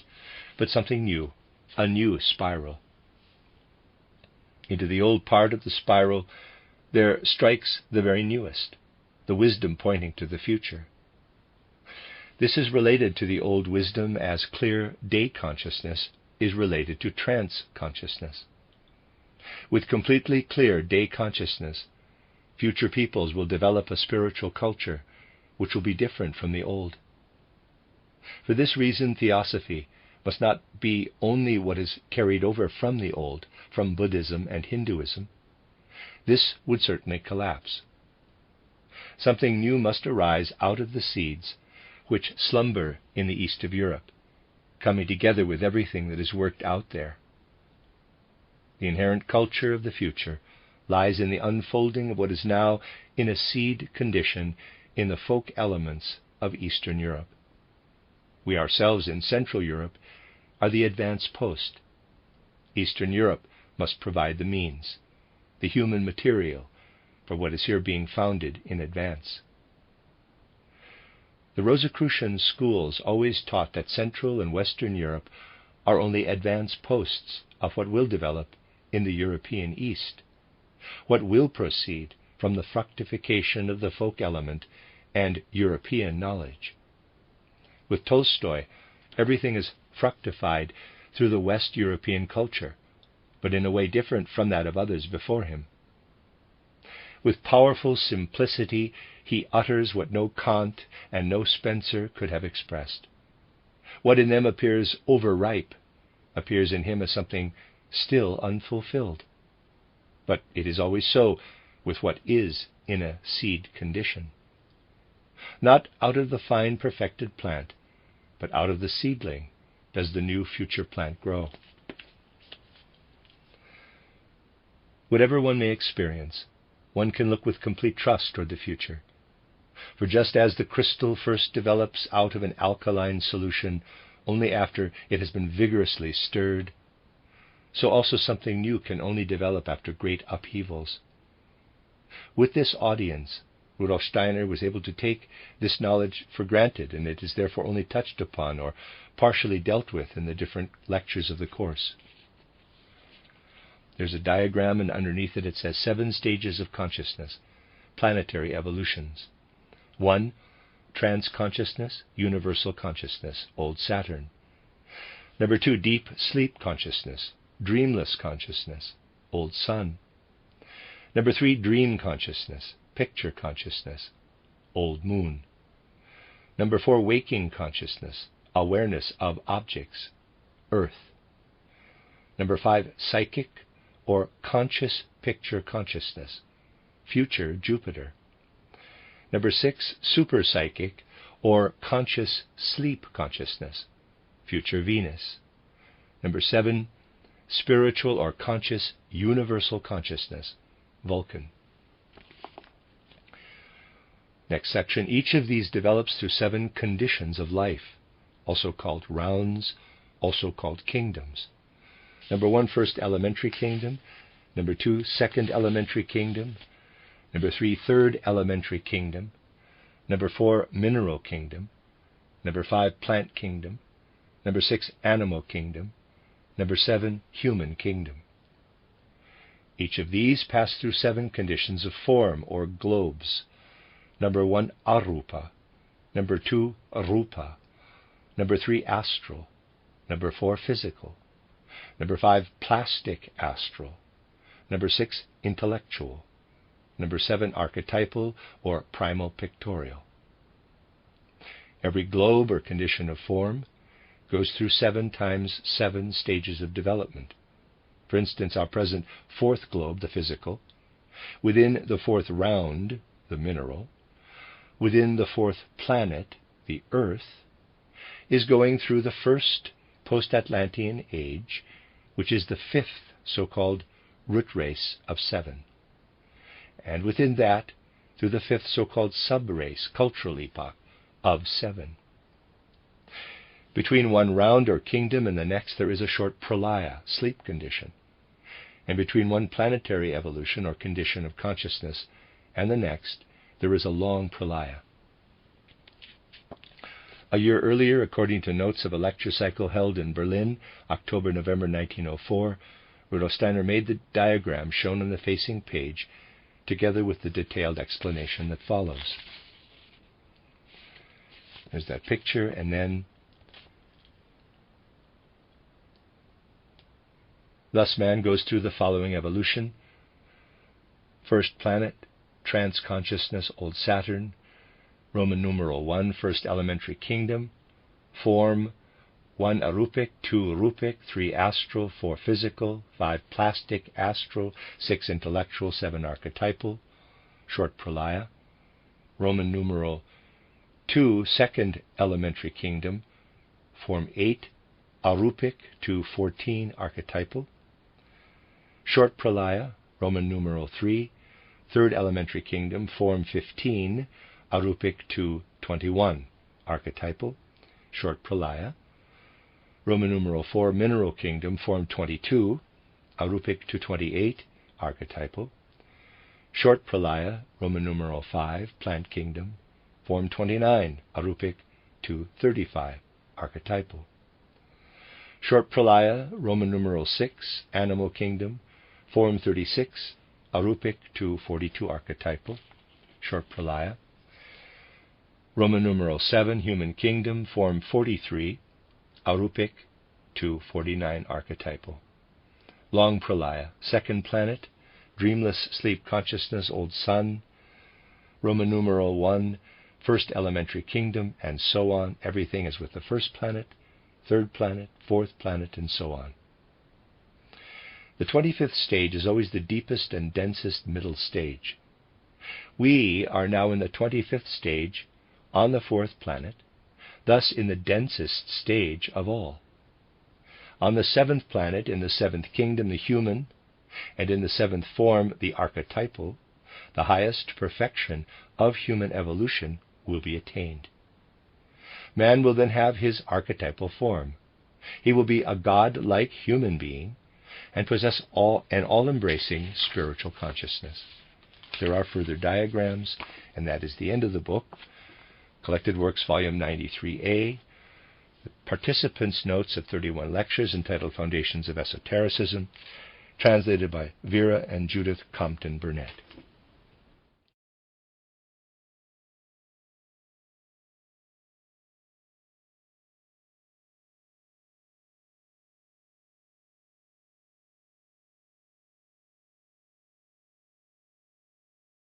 but something new, a new spiral. Into the old part of the spiral there strikes the very newest, the wisdom pointing to the future. This is related to the old wisdom as clear day consciousness is related to trance consciousness. With completely clear day consciousness, future peoples will develop a spiritual culture which will be different from the old. For this reason, theosophy must not be only what is carried over from the old, from Buddhism and Hinduism. This would certainly collapse. Something new must arise out of the seeds which slumber in the east of Europe, coming together with everything that is worked out there. The inherent culture of the future lies in the unfolding of what is now in a seed condition in the folk elements of Eastern Europe. We ourselves in Central Europe are the advance post. Eastern Europe must provide the means, the human material, for what is here being founded in advance. The Rosicrucian schools always taught that Central and Western Europe are only advance posts of what will develop in the European East, what will proceed from the fructification of the folk element and European knowledge. With Tolstoy, everything is fructified through the West European culture, but in a way different from that of others before him. With powerful simplicity, he utters what no Kant and no Spencer could have expressed. What in them appears overripe appears in him as something still unfulfilled. But it is always so with what is in a seed condition. Not out of the fine perfected plant, but out of the seedling does the new future plant grow. Whatever one may experience, one can look with complete trust toward the future. For just as the crystal first develops out of an alkaline solution only after it has been vigorously stirred, so also something new can only develop after great upheavals. With this audience, Rudolf Steiner was able to take this knowledge for granted, and it is therefore only touched upon or partially dealt with in the different lectures of the course. There's a diagram, and underneath it says 7 stages of consciousness, planetary evolutions. 1. Trans-consciousness, universal consciousness, old Saturn. Number 2, deep sleep consciousness, dreamless consciousness, old Sun. Number 3, dream consciousness, picture consciousness, old Moon. Number 4, waking consciousness, awareness of objects, Earth. Number 5, psychic or conscious picture consciousness, future Jupiter. Number 6, superpsychic or conscious sleep consciousness, future Venus. Number 7, spiritual or conscious universal consciousness, Vulcan. Next section, each of these develops through 7 conditions of life, also called rounds, also called kingdoms. Number 1, first elementary kingdom. Number 2, second elementary kingdom. Number 3, third elementary kingdom. Number 4, mineral kingdom. Number 5, plant kingdom. Number 6, animal kingdom. Number 7, human kingdom. Each of these pass through 7 conditions of form or globes. Number 1, arupa. Number 2, rupa. Number 3, astral. Number 4, physical. Number 5, plastic astral. Number 6, intellectual. Number 7, archetypal or primal pictorial. Every globe or condition of form goes through 7 times 7 stages of development. For instance, our present 4th globe, the physical, within the 4th round, the mineral, within the 4th planet, the Earth, is going through the first post-Atlantean age, which is the 5th so-called root race of 7. And within that, through the 5th so-called sub-race, cultural epoch, of 7. Between one round or kingdom and the next there is a short pralaya, sleep condition. And between one planetary evolution or condition of consciousness and the next, there is a long pralaya. A year earlier, according to notes of a lecture cycle held in Berlin, October-November 1904, Rudolf Steiner made the diagram shown on the facing page, together with the detailed explanation that follows. There's that picture, and then thus man goes through the following evolution. First planet, trans-consciousness, old Saturn. Roman numeral 1, first elementary kingdom. Form, 1 arupic, 2 rupic, 3 astral, 4 physical, 5 plastic, astral, 6 intellectual, 7 archetypal. Short pralaya. Roman numeral 2, second elementary kingdom. Form 8, arupic, to 14 archetypal. Short pralaya, Roman numeral 3, third elementary kingdom, form 15, arupic to 21, archetypal, short pralaya. Roman numeral 4, mineral kingdom, form 22, arupic to 28, archetypal. Short pralaya, Roman numeral 5, plant kingdom, form 29, arupic to 35, archetypal. Short pralaya, Roman numeral 6, animal kingdom, form 36, arupic to 42, archetypal, short pralaya. Roman numeral 7, human kingdom, form 43, arupic to 49, archetypal. Long pralaya, second planet, dreamless sleep consciousness, old sun, Roman numeral 1, first elementary kingdom, and so on. Everything is with the first planet, third planet, fourth planet, and so on. The 25th stage is always the deepest and densest middle stage. We are now in the 25th stage on the fourth planet, thus in the densest stage of all. On the seventh planet, in the seventh kingdom, the human, and in the seventh form, the archetypal, the highest perfection of human evolution will be attained. Man will then have his archetypal form. He will be a God-like human being and possess an all-embracing spiritual consciousness. There are further diagrams, and that is the end of the book. Collected Works, Volume 93a. The participants' notes of 31 lectures entitled Foundations of Esotericism, translated by Vera and Judith Compton Burnett.